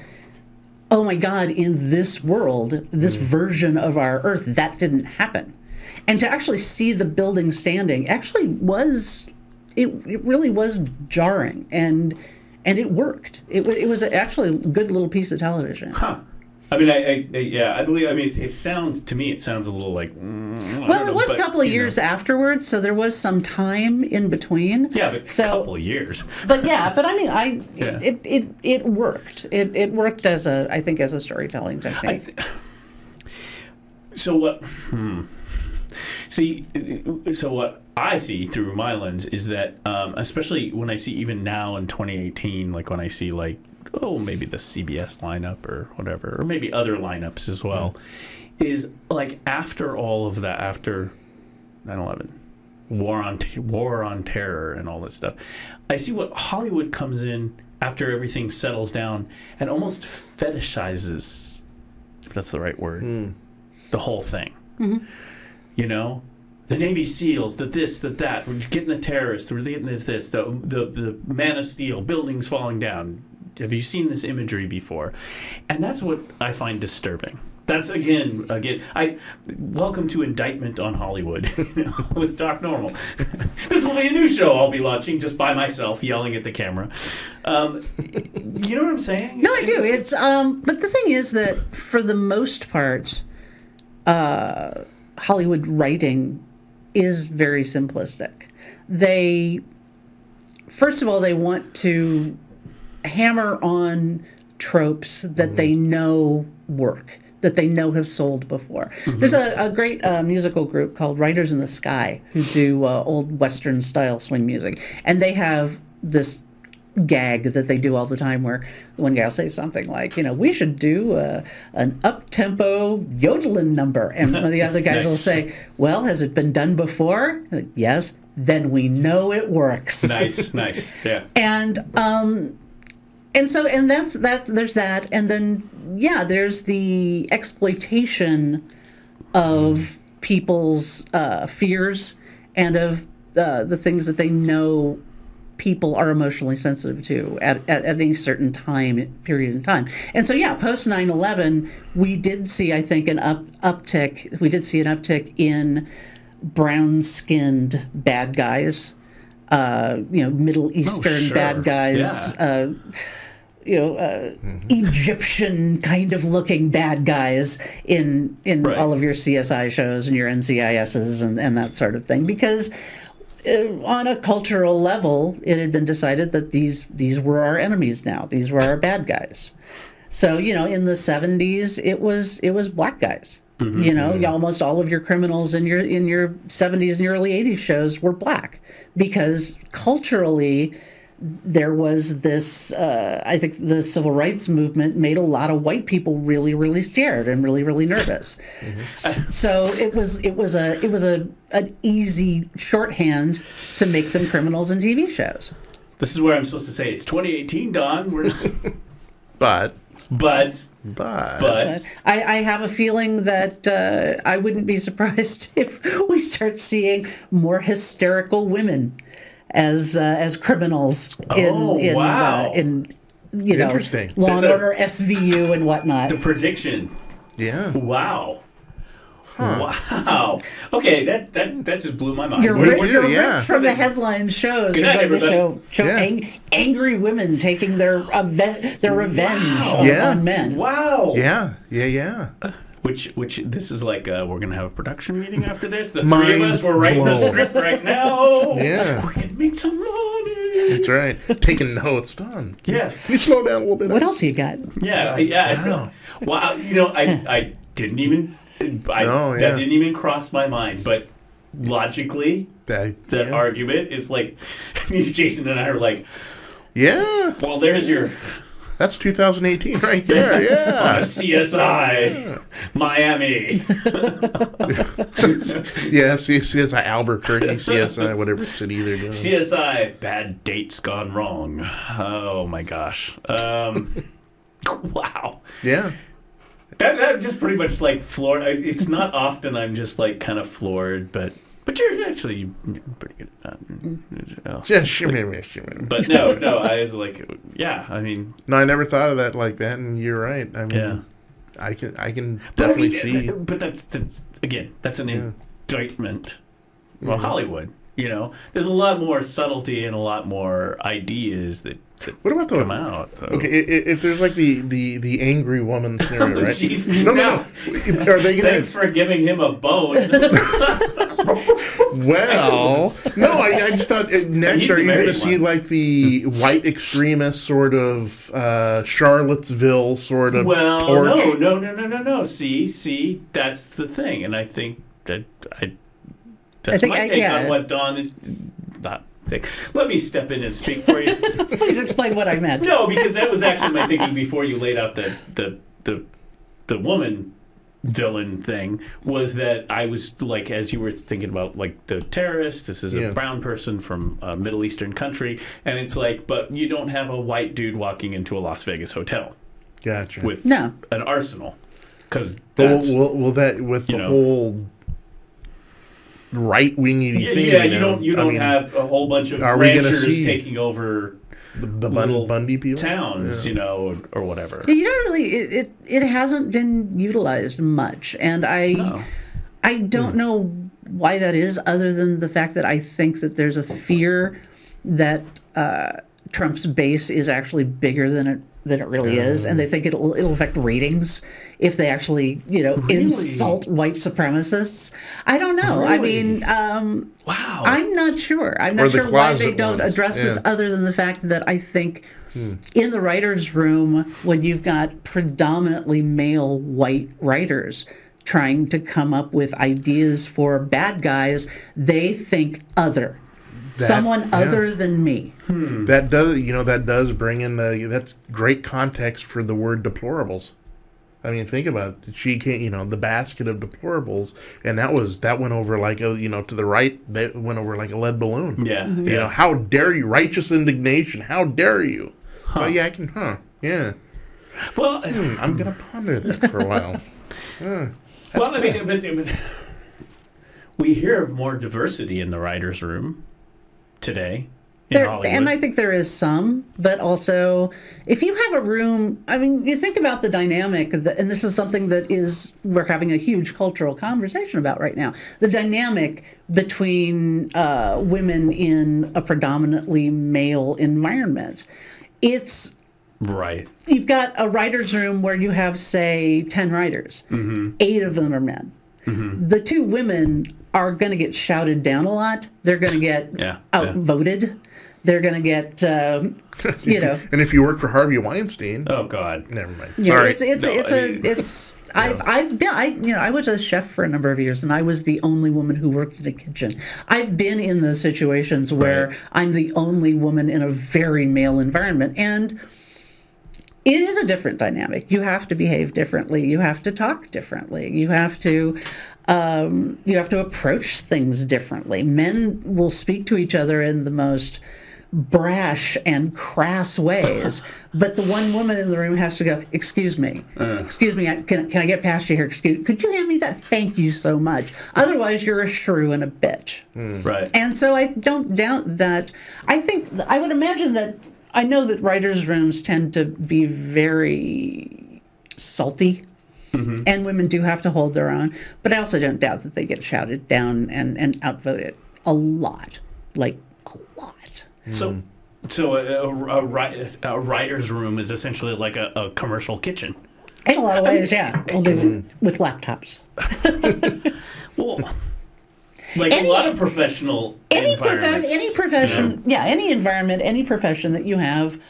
oh my God, in this world, this version of our Earth, that didn't happen. And to actually see the building standing actually was, it really was jarring, and it worked. It was actually a good little piece of television. Huh. I mean, I believe. I mean, it sounds to me. It sounds a little like. Well, it was a couple of years afterwards, so there was some time in between. Yeah, but a couple of years. But I mean, it worked. It worked as I think as a storytelling technique. So what? See, so what I see through my lens is that, especially when I see even now in 2018, like when I see like, oh, maybe the CBS lineup or whatever, or maybe other lineups as well, is like after all of that, after 9/11, war on terror and all that stuff, I see what Hollywood comes in after everything settles down and almost fetishizes, if that's the right word, the whole thing. You know, the Navy SEALs, the this, the that, we're getting the terrorists, we're getting this, the Man of Steel, buildings falling down. Have you seen this imagery before? And that's what I find disturbing. That's again, I welcome to Indictment on Hollywood, with Doc Normal. This will be a new show I'll be launching just by myself, yelling at the camera. You know what I'm saying? No, I do. It's but the thing is that for the most part, Hollywood writing is very simplistic. First of all, they want to hammer on tropes that they know work, that they know have sold before. There's a great musical group called Riders in the Sky who do old Western style swing music, and they have this gag that they do all the time where one guy will say something like, we should do an up-tempo yodeling number, and one of the other guys will say, well, has it been done before? Like, yes, then we know it works. Nice, yeah. And that's there's that, and then there's the exploitation of people's fears and of the things that they know people are emotionally sensitive to at any certain period in time. And so post 9/11, we did see, I think, an uptick. We did see an uptick in brown-skinned bad guys, Middle Eastern bad guys, Egyptian kind of looking bad guys in all of your CSI shows and your NCISs and that sort of thing, because on a cultural level, it had been decided that these were our enemies now. These were our bad guys. So, in the 70s, it was black guys. Almost all of your criminals in your 70s and your early 80s shows were black, because culturally there was this, I think the civil rights movement made a lot of white people really, really scared and really, really nervous. So it was an easy shorthand to make them criminals in TV shows. This is where I'm supposed to say it's 2018, Don. We're not... But I have a feeling that I wouldn't be surprised if we start seeing more hysterical women as criminals in Law and Order, SVU, and whatnot. The prediction. Yeah. Wow. Huh. Wow. Okay, that just blew my mind. You're ripped from the headline shows. You're going to show angry women taking their revenge on men. Wow. Yeah. Which this is like we're gonna have a production meeting after this. The three of us, we're writing the script right now. Yeah. We're gonna make some money. That's right. Taking notes. Don. Yeah. Can you slow down a little bit? What else you got? Yeah. Wow. Wow. I didn't even. That didn't even cross my mind, but logically, that argument is like, Jason and I are like, yeah. Well, there's your. That's 2018 right there, yeah. On a CSI, Miami. Yeah, CSI Albuquerque, CSI, whatever city they're doing. CSI, bad dates gone wrong. Oh my gosh. Wow. Yeah. That just pretty much like floored. It's not often I'm just like kind of floored, but you're actually pretty good at that. Yeah, sure. But no, I was like, yeah, I mean. No, I never thought of that like that, and you're right. I mean, I can definitely see. But that's again, that's an indictment. Well, Hollywood, there's a lot more subtlety and a lot more ideas that what about come out. So. Okay, if there's like the angry woman scenario, right? Jeez, no. Are they gonna? Thanks for giving him a bone. Well, no, I just thought next, are you going to see like the white extremist sort of Charlottesville sort of? Well, torch? no. See, that's the thing, and I think that's my take on what Dawn is not. Let me step in and speak for you. Please explain what I meant. No, because that was actually my thinking before you laid out the woman villain thing, was that I was like, as you were thinking about like the terrorist, this is a brown person from a Middle Eastern country, and it's like, but you don't have a white dude walking into a Las Vegas hotel. Gotcha. With an arsenal, because will that with the whole right-wingy thing. Yeah, you don't have a whole bunch of ranchers taking over the little Bundy people towns, or whatever. You don't really. It hasn't been utilized much, and I don't know why that is, other than the fact that I think that there's a fear that Trump's base is actually bigger than it really is, and they think it'll affect ratings if they actually insult white supremacists. I don't know. Really? I mean, wow. I'm not sure. I'm not sure why they don't address it, other than the fact that I think in the writers' room, when you've got predominantly male white writers trying to come up with ideas for bad guys, they think other. Someone other than me. That does bring in that's great context for the word deplorables. I mean, think about it. She can't, the basket of deplorables, and that went over like to the right, that went over like a lead balloon. Yeah. How dare you? Righteous indignation. How dare you? So I can, Well, I'm gonna ponder that for a while. Well, I mean, but we hear of more diversity in the writers' room today in Hollywood. And I think there is some, but also if you have a room, I mean, you think about the dynamic, and this is something that we're having a huge cultural conversation about right now, the dynamic between women in a predominantly male environment. It's right. You've got a writer's room where you have, say, 10 writers. 8 of them are men. The 2 women are going to get shouted down a lot. They're going to get outvoted. They're going to get, And if you work for Harvey Weinstein, oh God, never mind. Sorry. I was a chef for a number of years, and I was the only woman who worked in a kitchen. I've been in those situations where I'm the only woman in a very male environment, and it is a different dynamic. You have to behave differently. You have to talk differently. You have to approach things differently. Men will speak to each other in the most brash and crass ways, but the one woman in the room has to go, excuse me, can I get past you here? Could you hand me that? Thank you so much. Otherwise, you're a shrew and a bitch. Right. And so I don't doubt that. I would imagine that. I know that writers' rooms tend to be very salty, and women do have to hold their own, but I also don't doubt that they get shouted down and outvoted a lot, like a lot. So a writer's room is essentially like a commercial kitchen. In a lot of ways, yeah. Only with laptops. Well, Like a lot of professional environments. Any profession, any environment, any profession that you have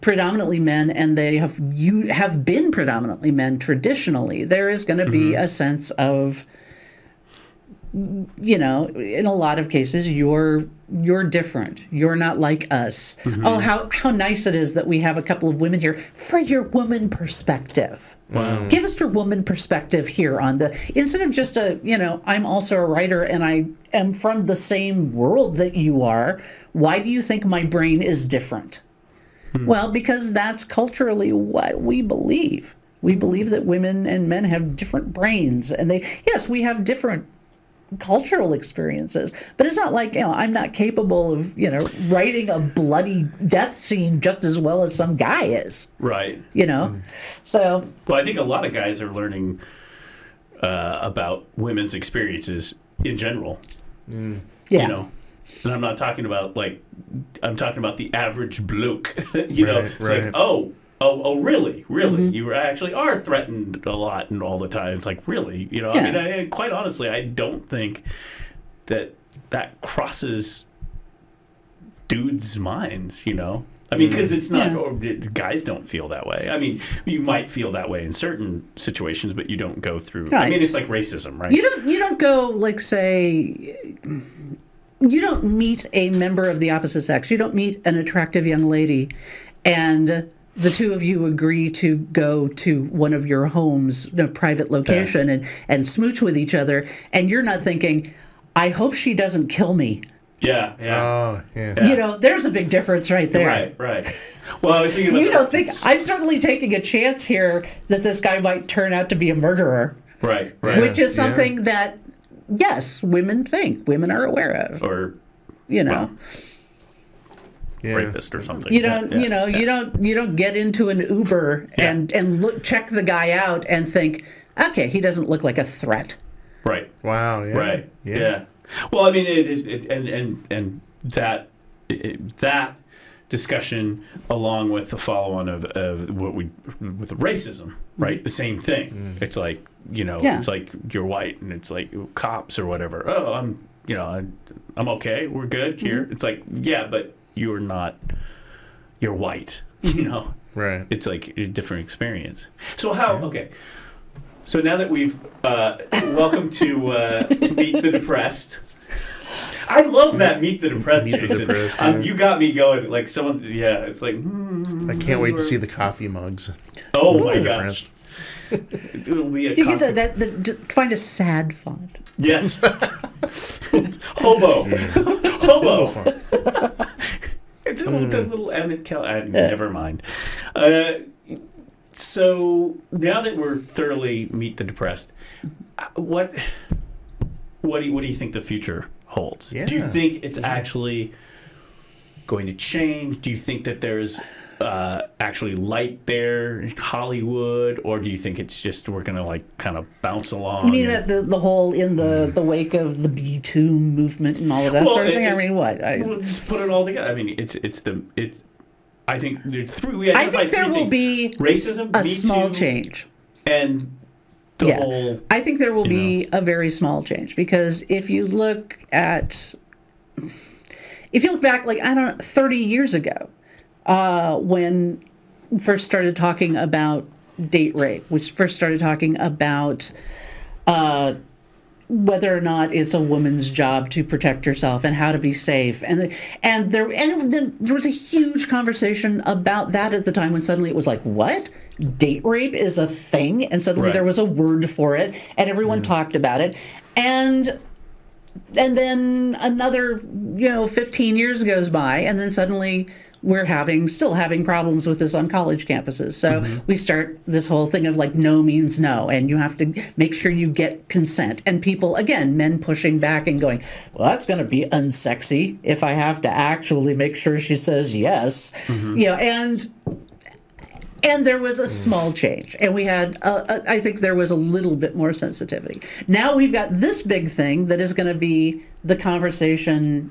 predominantly men, and they have been predominantly men traditionally, there is going to be a sense of, in a lot of cases, you're different. You're not like us. Oh, how nice it is that we have a couple of women here for your woman perspective. Wow. Give us your woman perspective here on instead of just I'm also a writer and I am from the same world that you are. Why do you think my brain is different? Well, because that's culturally what we believe. We believe that women and men have different brains, and we have different cultural experiences, but it's not like I'm not capable of writing a bloody death scene just as well as some guy is, right? So well, I think a lot of guys are learning about women's experiences in general. And I'm not talking about I'm talking about the average bloke. It's like, oh, really? You actually are threatened a lot and all the time. It's like, really? I mean, quite honestly, I don't think that crosses dudes' minds, I mean, because it's not, or guys don't feel that way. I mean, you might feel that way in certain situations, but you don't go through, I mean, it's like racism, right? You don't go, say, you don't meet a member of the opposite sex. You don't meet an attractive young lady, and the two of you agree to go to one of your homes, a private location, and smooch with each other, and you're not thinking, I hope she doesn't kill me. Yeah. Oh, yeah. There's a big difference right there. Right. Well, I was thinking about you don't think, I'm certainly taking a chance here that this guy might turn out to be a murderer. Right. Which is something that, yes, women are aware of. Or, rapist or something. You don't get into an Uber and check the guy out and think, okay, he doesn't look like a threat. Right. Wow. Yeah. Right. Yeah. Well, I mean, that discussion, along with the follow-on of with racism, right? The same thing. It's like it's like you're white, and it's like cops or whatever. Oh, I'm okay. We're good here. It's like, yeah, but you're not. You're white. Right. It's like a different experience. So how? Okay. So now that we've welcome to Meet the Depressed. I love that Meet the Depressed, Jason. You got me going. Like someone, it's like. I can't wait to see the coffee mugs. Oh my gosh! It'll be a you get find a sad font. Yes. Hobo. It's a little Emmett Kelly. Never mind. So now that we're thoroughly Meet the Depressed, what do you think the future holds? Yeah. Do you think it's actually going to change? Do you think that there's actually light there in Hollywood, or do you think it's just we're going to kind of bounce along? You mean about the whole in the wake of the B2 movement and all of that sort of thing? I mean, what? We'll just put it all together. I mean, it's. I think there's three. I think there will be racism, a small change, and the whole. I think there will be a very small change, because if you look back, 30 years ago, when we first started talking about date rape, we first started talking about whether or not it's a woman's job to protect herself and how to be safe, and there was a huge conversation about that at the time, when suddenly it was like, what? Date rape is a thing, and suddenly there was a word for it, and everyone talked about it, and then another 15 years goes by, and then suddenly we're still having problems with this on college campuses. So we start this whole thing of no means no, and you have to make sure you get consent. And people, again, men pushing back and going, well, that's going to be unsexy if I have to actually make sure she says yes. And there was a small change, and we had, I think there was a little bit more sensitivity. Now we've got this big thing that is going to be the conversation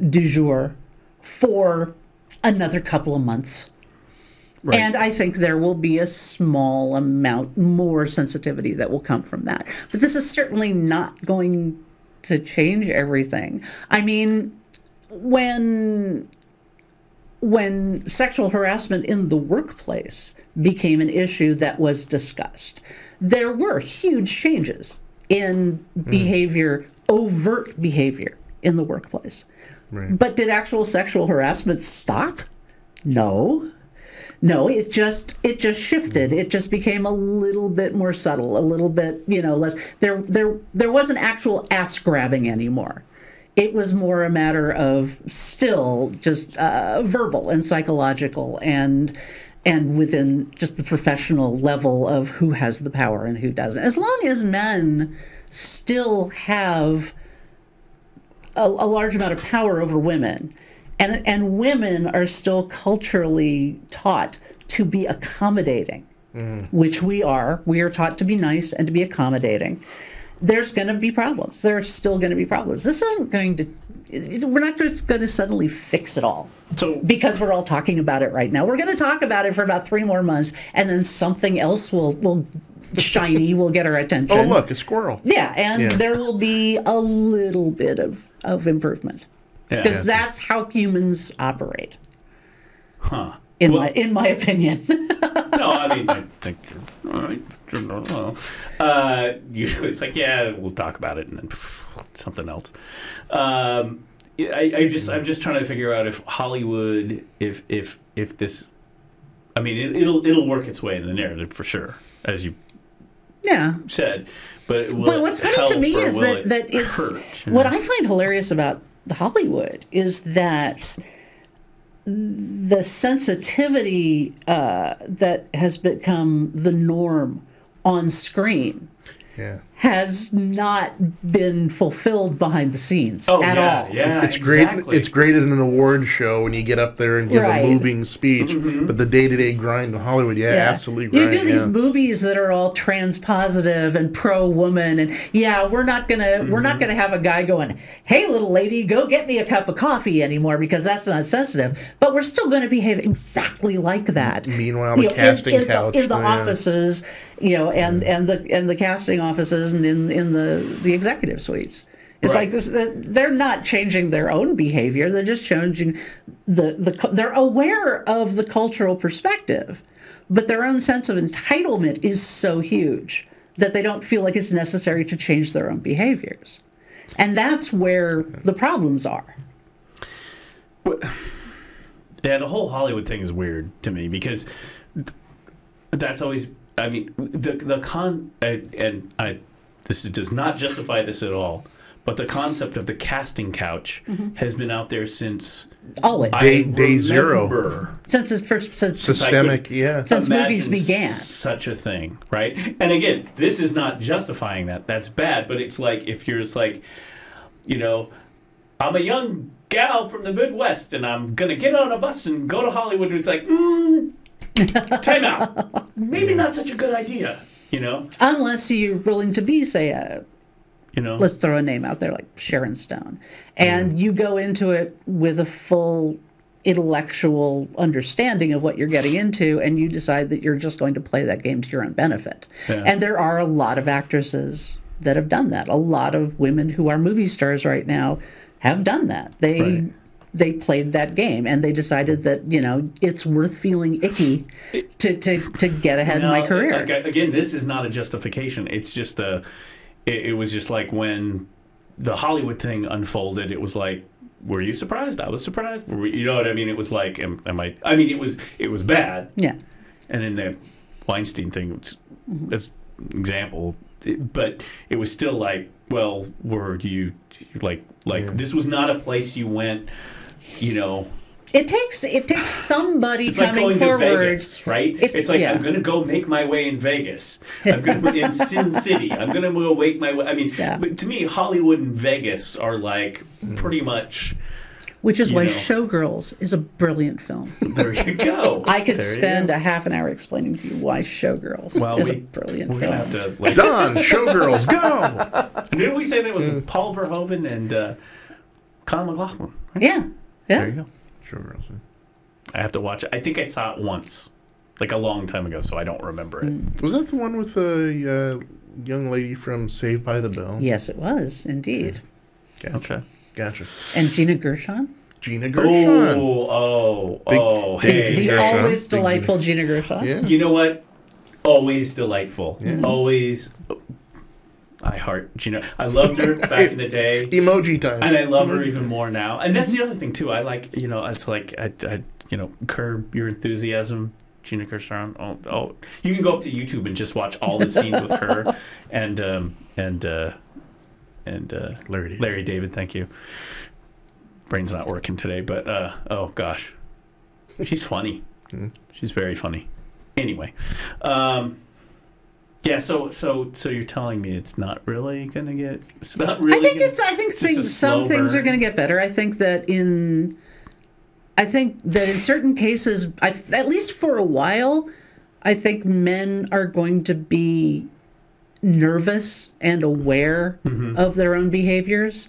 du jour for another couple of months. Right. And I think there will be a small amount more sensitivity that will come from that. But this is certainly not going to change everything. I mean, when sexual harassment in the workplace became an issue that was discussed, there were huge changes in behavior, overt behavior in the workplace. Right. But did actual sexual harassment stop? No. No, it just shifted. It just became a little bit more subtle, a little bit, less. There wasn't actual ass grabbing anymore. It was more a matter of still just verbal and psychological and within just the professional level of who has the power and who doesn't. As long as men still have a large amount of power over women, and women are still culturally taught to be accommodating, which we are. We are taught to be nice and to be accommodating. There's going to be problems. There are still going to be problems. This isn't going to, we're not just going to suddenly fix it all. So, because we're all talking about it right now. We're going to talk about it for about 3 more months, and then something else will shiny will get our attention. Oh, look, a squirrel. Yeah, and there will be a little bit of improvement. Because that's how humans operate. Huh. In my opinion. No, I mean, I think you're right. Usually it's like, yeah, we'll talk about it, and then something else. I'm just trying to figure out if Hollywood, if this, I mean, it'll work its way in the narrative for sure, as you said. But what's funny to me is that it's hurt, what I find hilarious about Hollywood is that the sensitivity that has become the norm on screen has not been fulfilled behind the scenes at all. Yeah, it's great. It's great as an award show when you get up there and give a moving speech, but the day-to-day grind of Hollywood, absolutely right. You do these movies that are all trans-positive and pro-woman, and we're not gonna have a guy going, "Hey, little lady, go get me a cup of coffee" anymore, because that's not sensitive. But we're still going to behave exactly like that. Meanwhile, the casting couch in the offices, and the casting offices and in the executive suites. It's like they're not changing their own behavior. They're just changing they're aware of the cultural perspective, but their own sense of entitlement is so huge that they don't feel like it's necessary to change their own behaviors. And that's where the problems are. Yeah, the whole Hollywood thing is weird to me, because that's always, I mean, this does not justify this at all, but the concept of the casting couch has been out there since always day zero, since it's first, since systemic, since movies began. Such a thing, right? And again, this is not justifying that. That's bad, but it's like, if you're just like, I'm a young gal from the Midwest, and I'm gonna get on a bus and go to Hollywood. It's like, time out. Maybe not such a good idea, Unless you're willing to be, say, let's throw a name out there like Sharon Stone, and you go into it with a full intellectual understanding of what you're getting into, and you decide that you're just going to play that game to your own benefit. And there are a lot of actresses that have done that. A lot of women who are movie stars right now have done that. They played that game, and they decided that it's worth feeling icky to get ahead in my career. Again, this is not a justification. It's just it was just like when the Hollywood thing unfolded. It was like, were you surprised? I was surprised. You know what I mean? It was like, am I? I mean, it was bad. Yeah. And then the Weinstein thing, as an example, but it was still like, well, were you like this was not a place you went, It takes somebody it's coming like going forward, to Vegas, right? It's like, I'm going to go make my way in Vegas. I'm going to in Sin City. I'm going to go make my way. I mean, but to me, Hollywood and Vegas are like pretty much. Which is why Showgirls is a brilliant film. There you go. I could spend a half an hour explaining to you why Showgirls is a brilliant film. Have to, Done. Showgirls, go. And didn't we say that was Paul Verhoeven and Conor McLaughlin? Right? Yeah. There you go. Showgirls. I have to watch it. I think I saw it once, like a long time ago, so I don't remember it. Was that the one with young lady from Saved by the Bell? Yes, it was indeed. Gotcha. Okay. Gotcha. And Gina Gershon. Gina Gershon. Hey. The Gershon. always delightful Gina Gershon. Yeah. You know what? Always delightful. Yeah. Always. I heart Gina. I loved her back in the day. Emoji time. And I love her even more now. And that's the other thing too. I like, it's like I Curb Your Enthusiasm, Gina Gershon. Oh, you can go up to YouTube and just watch all the scenes with her and Larry David. Thank you. Brain's not working today, but oh gosh, she's funny. She's very funny. Anyway, yeah. So you're telling me it's not really gonna get. It's not really. I think some things are going to get better. I think that in certain cases, at least for a while, I think men are going to be nervous and aware of their own behaviors.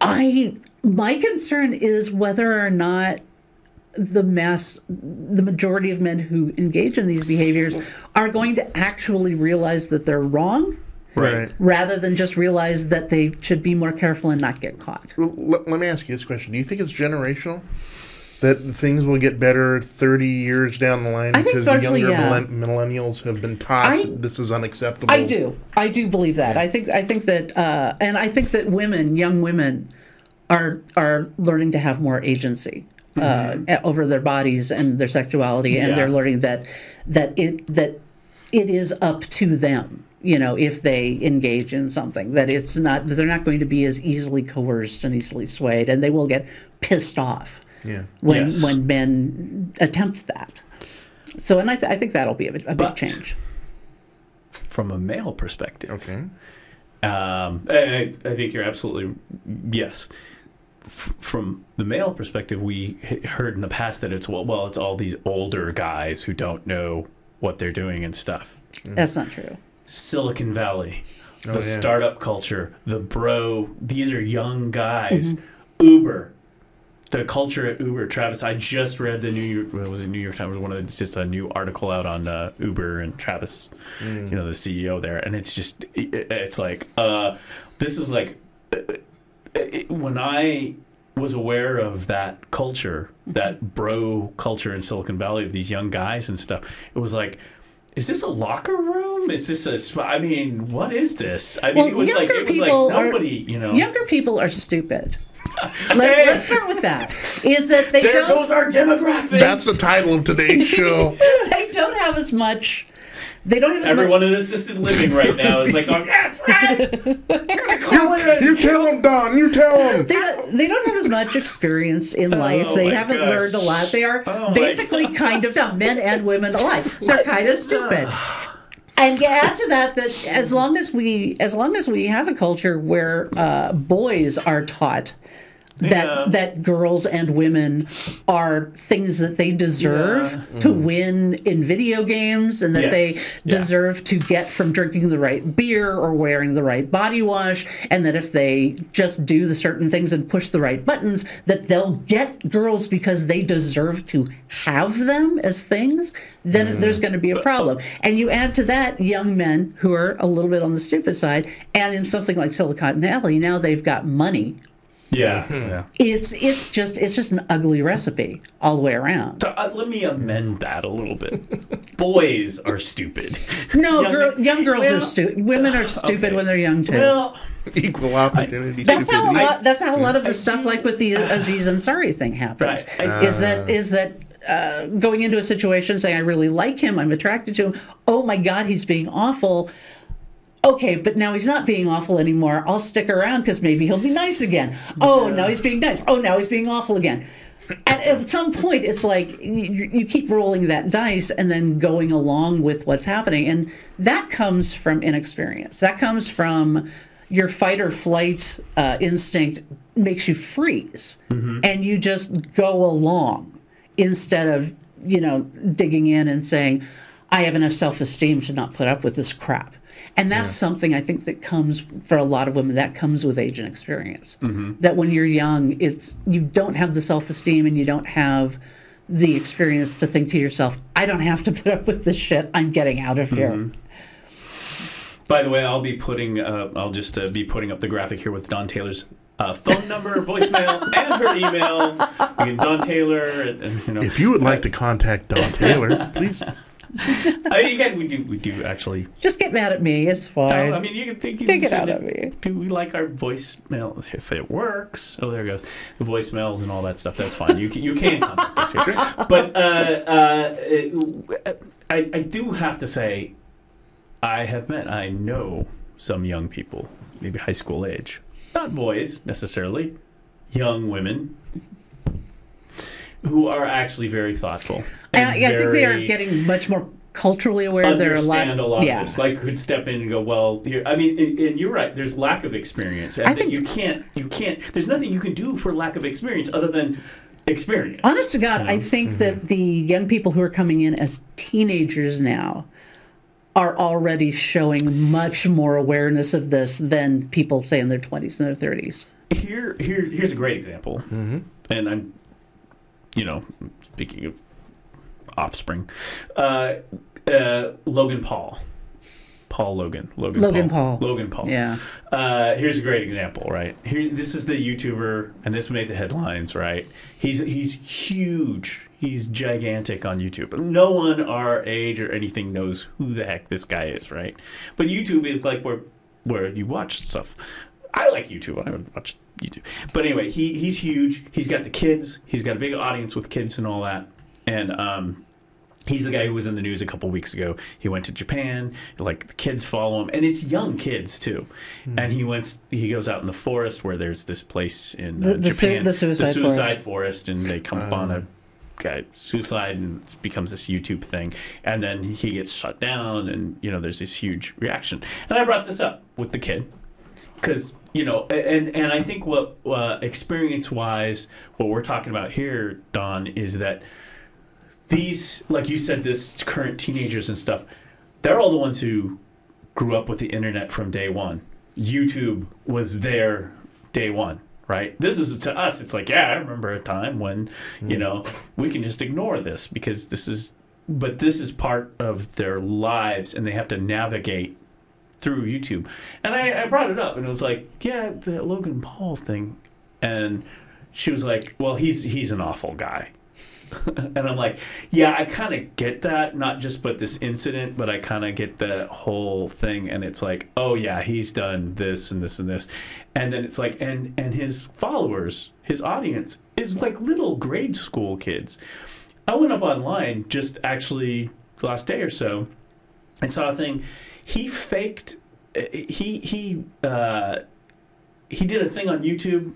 My concern is whether or not the majority of men who engage in these behaviors are going to actually realize that they're wrong, Right. rather than just realize that they should be more careful and not get caught. Well, let me ask you this question. Do you think it's generational? That things will get better 30 years down the line I think because the partially, younger yeah. millennials have been taught that this is unacceptable? I do believe that. I think that, and I think that young women, are learning to have more agency over their bodies and their sexuality, and they're learning that it is up to them. If they engage in something, that they're not going to be as easily coerced and easily swayed, and they will get pissed off when men attempt that. So, and I think that'll be a big change. From a male perspective, Okay. I think you're absolutely yes. From the male perspective, we heard in the past that it's all these older guys who don't know what they're doing and stuff. That's not true. Silicon Valley, the startup culture, these are young guys. Uber, the culture at Uber. Travis, I just read the New York Times, just a new article out on Uber and Travis, the CEO there, and it's just it's like this is like when I was aware of that culture, that bro culture in Silicon Valley of these young guys and stuff, it was like, is this a locker room? Is this I mean, what is this? I mean, it was like nobody, Younger people are stupid. Let's start with that. Is that they there goes our demographic. That's the title of today's show. They don't have as much. They don't have as Everyone in assisted living right now is like, oh, that's right. You tell them, Don. You tell them. They don't have as much experience in life. They haven't learned a lot. They are basically kind of dumb, men and women alike. They're kind of stupid. And you add to that as long as we have a culture where boys are taught that girls and women are things that they deserve to win in video games, and that they deserve to get from drinking the right beer or wearing the right body wash, and that if they just do the certain things and push the right buttons, that they'll get girls because they deserve to have them as things, then there's going to be a problem. And you add to that young men who are a little bit on the stupid side, and in something like Silicon Valley, now they've got money. Yeah. It's just an ugly recipe all the way around. So, let me amend that a little bit. Boys are stupid. No, young girls are stupid. Women are stupid when they're young too. Well, equal opportunity. That's how a lot of the stuff like with the Aziz Ansari thing happens. Is that going into a situation saying, I really like him, I'm attracted to him, oh my God, he's being awful. Okay, but now he's not being awful anymore. I'll stick around because maybe he'll be nice again. Oh, now he's being nice. Oh, now he's being awful again. At some point, it's like you keep rolling that dice and then going along with what's happening. And that comes from inexperience. That comes from your fight or flight instinct makes you freeze. And you just go along instead of, digging in and saying, I have enough self-esteem to not put up with this crap. And that's something I think that comes for a lot of women. That comes with age and experience. That when you're young, you don't have the self-esteem and you don't have the experience to think to yourself, I don't have to put up with this shit. I'm getting out of here. By the way, I'll be putting I'll just be putting up the graphic here with Dawn Taylor's phone number, voicemail, and her email. You can Dawn Taylor, and you know. If you would like to contact Dawn Taylor, please. Again, we do actually. Just get mad at me. It's fine. No, I mean, you can take it out of me. We like our voicemail if it works. Oh, there it goes. The voicemails and all that stuff. That's fine. You can contact us here. But I do have to say, I know some young people, maybe high school age, not boys necessarily, young women, who are actually very thoughtful. I think they are getting much more culturally aware. They're a lot of this. Like, could step in and go, well, here. I mean, and you're right. There's lack of experience, and that you can't. There's nothing you can do for lack of experience other than experience. Honest to God, I think that the young people who are coming in as teenagers now are already showing much more awareness of this than people, say, in their 20s and their 30s. Here's a great example, and I'm, speaking of offspring, Logan Paul. Logan Paul. Yeah. Here's a great example, right? This is the YouTuber, and this made the headlines, right? He's huge. He's gigantic on YouTube. No one our age or anything knows who the heck this guy is, right? But YouTube is like where you watch stuff. I like YouTube. I would watch YouTube. But anyway, he's huge. He's got the kids. He's got a big audience with kids and all that. And he's the guy who was in the news a couple weeks ago. He went to Japan. Like, the kids follow him, and it's young kids too. And he goes out in the forest where there's this place in Japan, the suicide forest, and they come upon a guy suicide, and it becomes this YouTube thing. And then he gets shut down, and there's this huge reaction. And I brought this up with the kid because and I think what experience-wise, what we're talking about here, Don, is that these, like you said, this current teenagers and stuff, they're all the ones who grew up with the internet from day one. YouTube was their day one, right? This is, to us, it's like, yeah, I remember a time when, we can just ignore this because this is part of their lives, and they have to navigate through YouTube. And I brought it up, and it was like, yeah, the Logan Paul thing. And she was like, well, he's an awful guy. And I'm like, yeah, I kind of get that, not just but this incident, but I kind of get the whole thing. And it's like, oh yeah, he's done this and this and this. And then it's like, and his followers, his audience is like little grade school kids. I went up online just actually last day or so and saw a thing. He faked, he did a thing on YouTube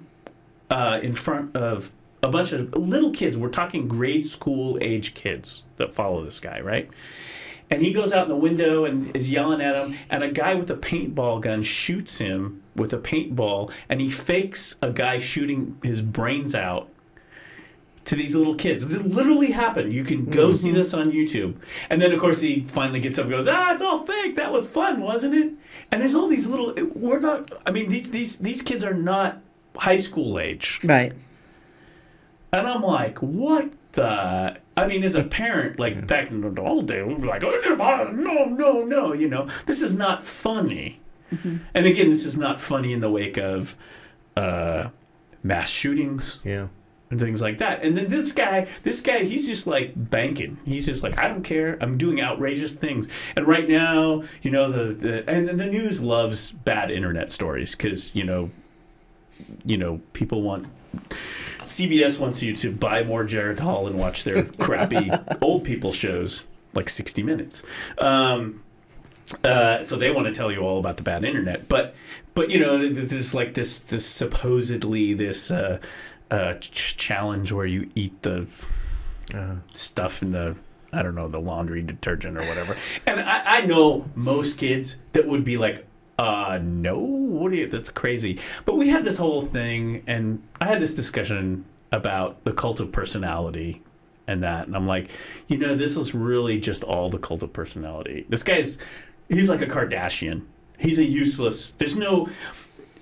in front of a bunch of little kids. We're talking grade school age kids that follow this guy, right? And he goes out in the window and is yelling at him, and a guy with a paintball gun shoots him with a paintball, and he fakes a guy shooting his brains out to these little kids. This literally happened. You can go see this on YouTube. And then, of course, he finally gets up and goes, it's all fake. That was fun, wasn't it? And there's all these little, these kids are not high school age. Right. And I'm like, what the? I mean, as a parent, like back in the old day, we'd be like, no, this is not funny. And again, this is not funny in the wake of mass shootings. Yeah. And things like that. And then this guy, he's just like banking. He's just like, I don't care. I'm doing outrageous things. And right now, the news loves bad internet stories because, people want, CBS wants you to buy more Geritol and watch their crappy old people shows like 60 Minutes. So they want to tell you all about the bad internet. But there's like this supposedly this challenge where you eat the stuff in the, I don't know, the laundry detergent or whatever. And I know most kids that would be like, no, that's crazy. But we had this whole thing, and I had this discussion about the cult of personality and that. And I'm like, this is really just all the cult of personality. This guy's, he's like a Kardashian. He's a useless, there's no,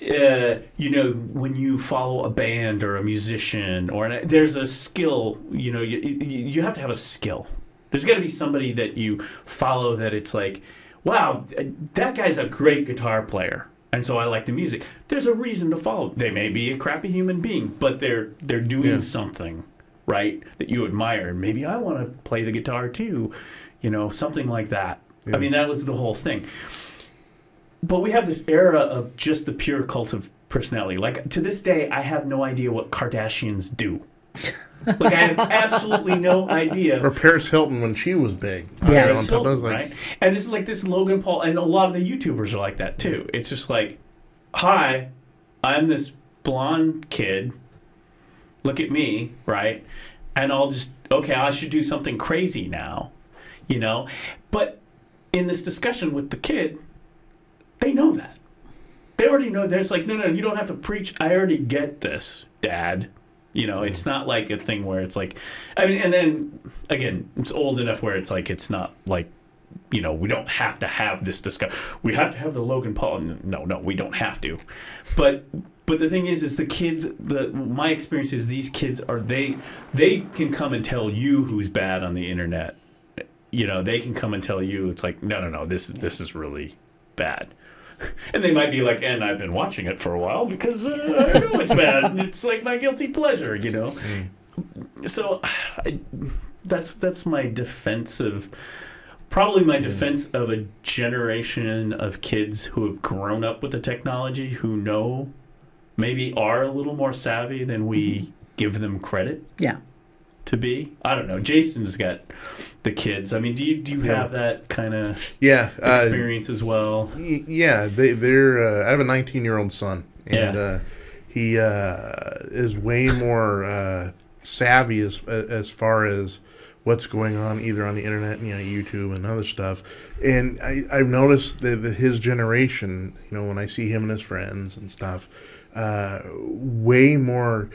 when you follow a band or a musician there's a skill, you have to have a skill. There's got to be somebody that you follow that it's like, wow, that guy's a great guitar player. And so I like the music. There's a reason to follow. They may be a crappy human being, but they're doing something, right, that you admire. And maybe I want to play the guitar too, something like that. Yeah. I mean, that was the whole thing. But we have this era of just the pure cult of personality. Like, to this day, I have no idea what Kardashians do. Like, I have absolutely no idea. Or Paris Hilton when she was big. Yeah, Paris Hilton, right? And this is like this Logan Paul, and a lot of the YouTubers are like that too. It's just like, hi, I'm this blonde kid. Look at me, right? And I should do something crazy now, But in this discussion with the kid, they know that. They already know. There's like, no, you don't have to preach. I already get this, Dad. It's not like a thing where it's like, I mean, and then, again, it's old enough where it's like, it's not like, we don't have to have this discussion. We have to have the Logan Paul. No, we don't have to. But the thing is the kids, my experience is these kids they can come and tell you who's bad on the internet. They can come and tell you, it's like, no, this is really bad. And they might be like, and I've been watching it for a while because I know it's bad. And it's like my guilty pleasure, So that's my defense of a generation of kids who have grown up with the technology, who maybe are a little more savvy than we give them credit. Yeah. To be. I don't know. Jason's got the kids. I mean, do you have that kind of experience as well? Yeah, they're. I have a 19-year-old son, and he is way more savvy as far as what's going on either on the internet, YouTube and other stuff. And I've noticed that his generation, when I see him and his friends and stuff, way more,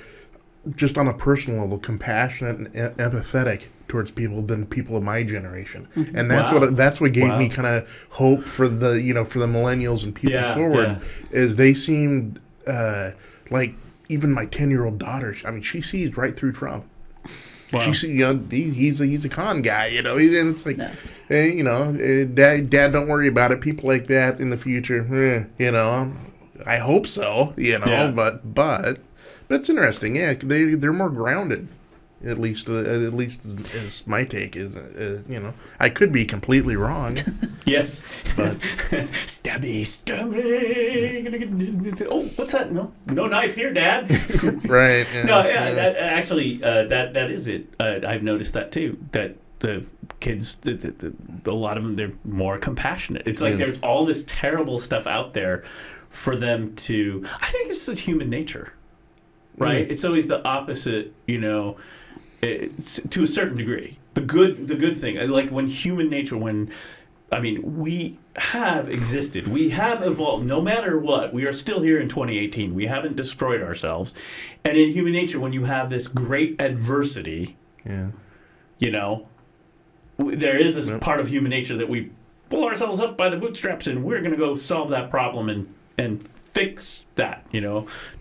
just on a personal level, compassionate and empathetic towards people than people of my generation. Mm-hmm. And that's what gave me kind of hope for the for the millennials and people forward, is they seemed like, even my 10-year-old daughter, I mean, she sees right through Trump. Wow. She sees, he's a con guy, and it's like, hey, Dad, don't worry about it. People like that in the future, I hope so, but it's interesting. Yeah, they're more grounded. At least is my take is. I could be completely wrong. Yes. But stabby. Oh, what's that? No knife here, Dad. Right. Yeah, no, actually, that is it. I've noticed that too. That the kids, a lot of them, they're more compassionate. It's like there's all this terrible stuff out there for them to. I think it's just human nature. Right, it's always the opposite, it's, to a certain degree. The good thing, like when human nature, we have existed, we have evolved. No matter what, we are still here in 2018. We haven't destroyed ourselves, and in human nature, when you have this great adversity, there is this part of human nature that we pull ourselves up by the bootstraps, and we're going to go solve that problem and fix that.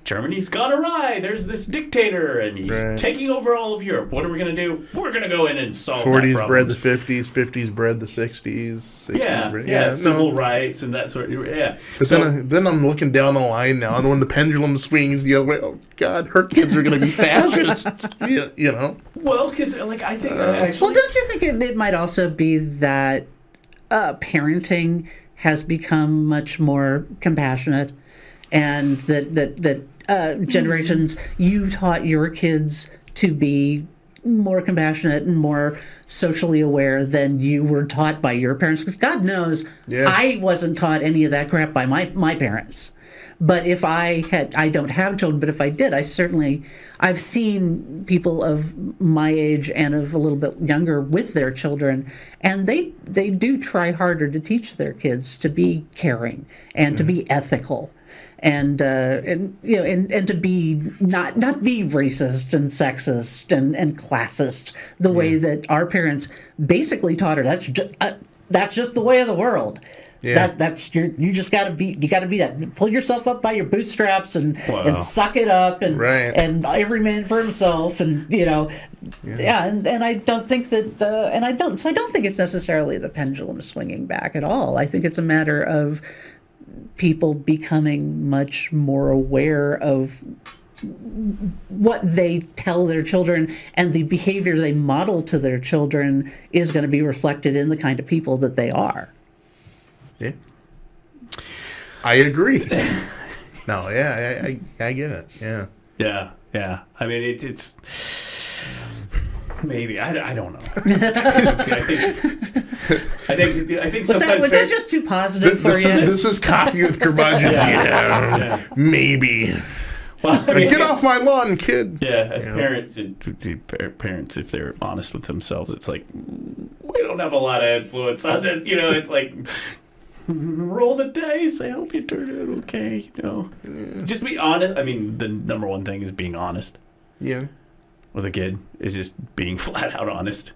Germany's gone awry. There's this dictator, and he's taking over all of Europe. What are we going to do? We're going to go in and solve 40s that problem. 40s bred the 50s, 50s bred the 60s, 60s civil rights and that sort of, But then I'm looking down the line now, and when the pendulum swings the other way, oh, God, her kids are going to be fascists, Well, because, I think, actually... Well, don't you think it might also be that parenting has become much more compassionate, and that generations, you taught your kids to be more compassionate and more socially aware than you were taught by your parents? Because God knows, I wasn't taught any of that crap by my parents. But if I don't have children, but if I did, I've seen people of my age and of a little bit younger with their children, and they do try harder to teach their kids to be caring and to be ethical, and to be not be racist and sexist and classist the way that our parents basically taught her. That's just the way of the world. Yeah. You just gotta be that. Pull yourself up by your bootstraps and suck it up and every man for himself and and I don't think that I don't think it's necessarily the pendulum swinging back at all. I think it's a matter of people becoming much more aware of what they tell their children, and the behavior they model to their children is going to be reflected in the kind of people that they are. Yeah, I agree. No, yeah, I get it. Yeah, yeah. I mean, it's maybe I don't know. I think sometimes was that just too positive for you? This is coffee with curmudgeons. Yeah, maybe. Well, I mean, get off my lawn, kid. Yeah, as parents, if they're honest with themselves, it's like we don't have a lot of influence on that. It's like roll the dice. I hope you turn out okay. Just be honest. I mean, the number one thing is being honest. Yeah. With a kid is just being flat out honest,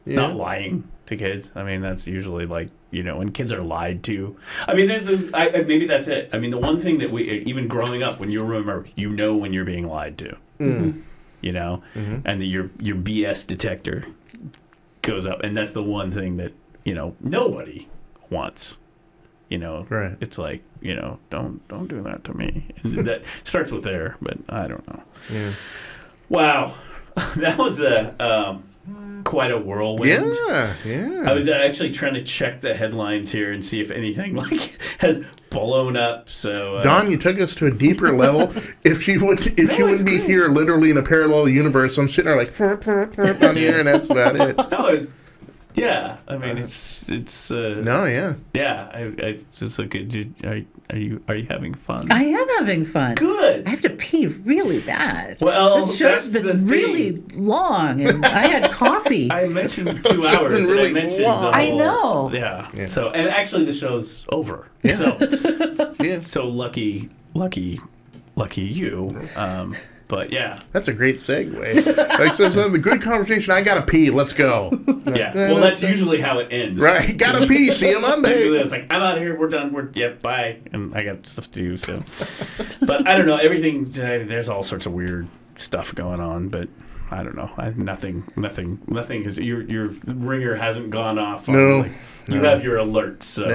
not lying to kids. I mean, that's usually like when kids are lied to. I mean, maybe that's it. I mean, the one thing that even growing up, when you remember, when you're being lied to, and your BS detector goes up, and that's the one thing that nobody wants. Right. It's like don't do that to me. And that starts with there, but I don't know. Yeah. Wow, that was quite a whirlwind. Yeah. I was actually trying to check the headlines here and see if anything has blown up. So Don, you took us to a deeper level. If she wouldn't be here, literally in a parallel universe, I'm sitting there like on here, and that's about it. Yeah, I mean it's no, yeah, it's just a good. Are you having fun? I am having fun. Good. I have to pee really bad. Well, this show's been really long, and I had coffee. I mentioned 2 hours. Really I mentioned long. I know. Yeah. So, and actually, the show's over. Yeah. So, so lucky you. But yeah, that's a great segue. Like, so the good conversation. I gotta pee. Let's go. Yeah. Well, that's usually how it ends. Right. Gotta pee. See you Monday. Usually it's like, I'm out of here. We're done. Bye. And I got stuff to do. So, but I don't know. Everything. There's all sorts of weird stuff going on. But I don't know. Nothing is. Your ringer hasn't gone off. No. You have your alerts. So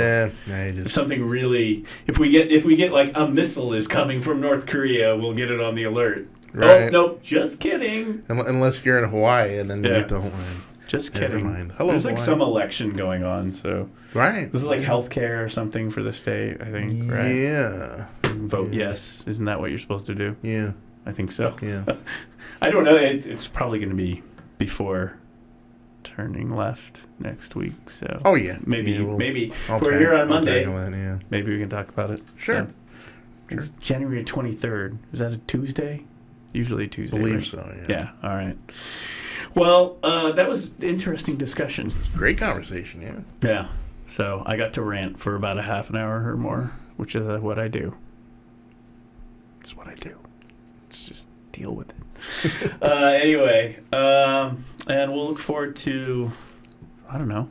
if something really, if we get like a missile is coming from North Korea, we'll get it on the alert. Right. Oh, nope, just kidding. Unless you're in Hawaii and then you get the whole line. Just kidding. Never mind. Hello, There's like Hawaii. some election going on, so. Right. This is like healthcare or something for the state, I think, right? Yeah. Vote yes. Isn't that what you're supposed to do? Yeah. I think so. Yeah. I don't know. It's probably going to be before turning left next week, so. Oh, yeah. Maybe I'll we're here on Monday. Yeah. Maybe we can talk about it. Sure. So, it's January 23rd. Is that a Tuesday? Usually a Tuesday. I believe right? so, yeah. Yeah, all right. Well, that was an interesting discussion. Great conversation, yeah. Yeah. So I got to rant for about a half an hour or more, which is what I do. It's what I do. It's just deal with it. Anyway, and we'll look forward to, I don't know,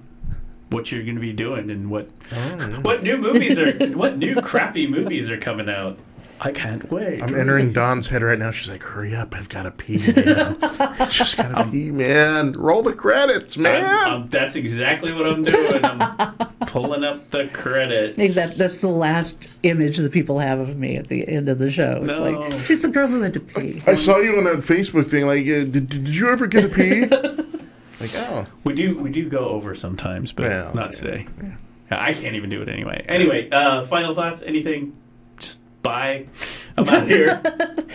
what you're going to be doing and what new crappy movies are coming out. I can't wait. I'm entering Dawn's head right now. She's like, hurry up. I've got to pee, man. Just got to pee, man. Roll the credits, man. That's exactly what I'm doing. I'm pulling up the credits. That's the last image that people have of me at the end of the show. It's like, she's the girl who went to pee. I saw you on that Facebook thing. Like, did you ever get to pee? Like, oh. We do go over sometimes, but not today. Yeah. I can't even do it anyway. Anyway, final thoughts? Anything? Just bye. I'm out here.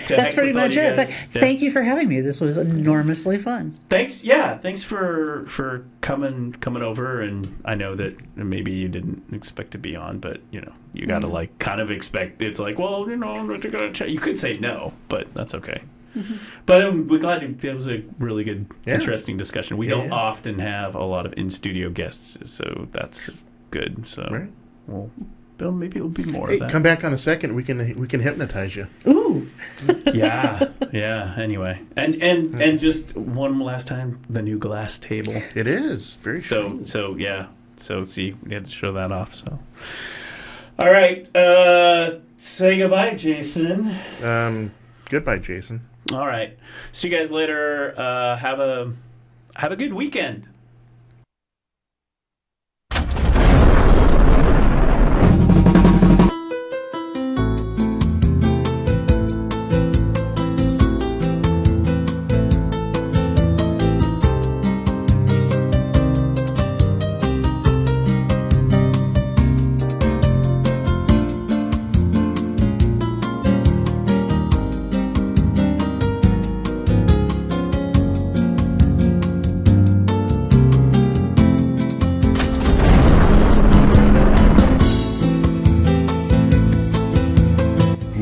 That's pretty much it. Thank you for having me. This was enormously fun. Thanks. Yeah, thanks for coming over. And I know that maybe you didn't expect to be on, but you got to like kind of expect. It's like, well, you could say no, but that's okay. Mm-hmm. But we're glad it was a really good, interesting discussion. We don't often have a lot of in-studio guests, so that's good. So, well, Bill, maybe it'll be more of that. Come back on a second. We can hypnotize you. Ooh. Yeah. Anyway, and just one last time, the new glass table. It is very shiny. So yeah. So see, we had to show that off. So, all right, say goodbye, Jason. Goodbye, Jason. All right, see you guys later. Have a good weekend.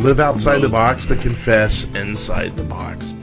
Live outside the box, but confess inside the box.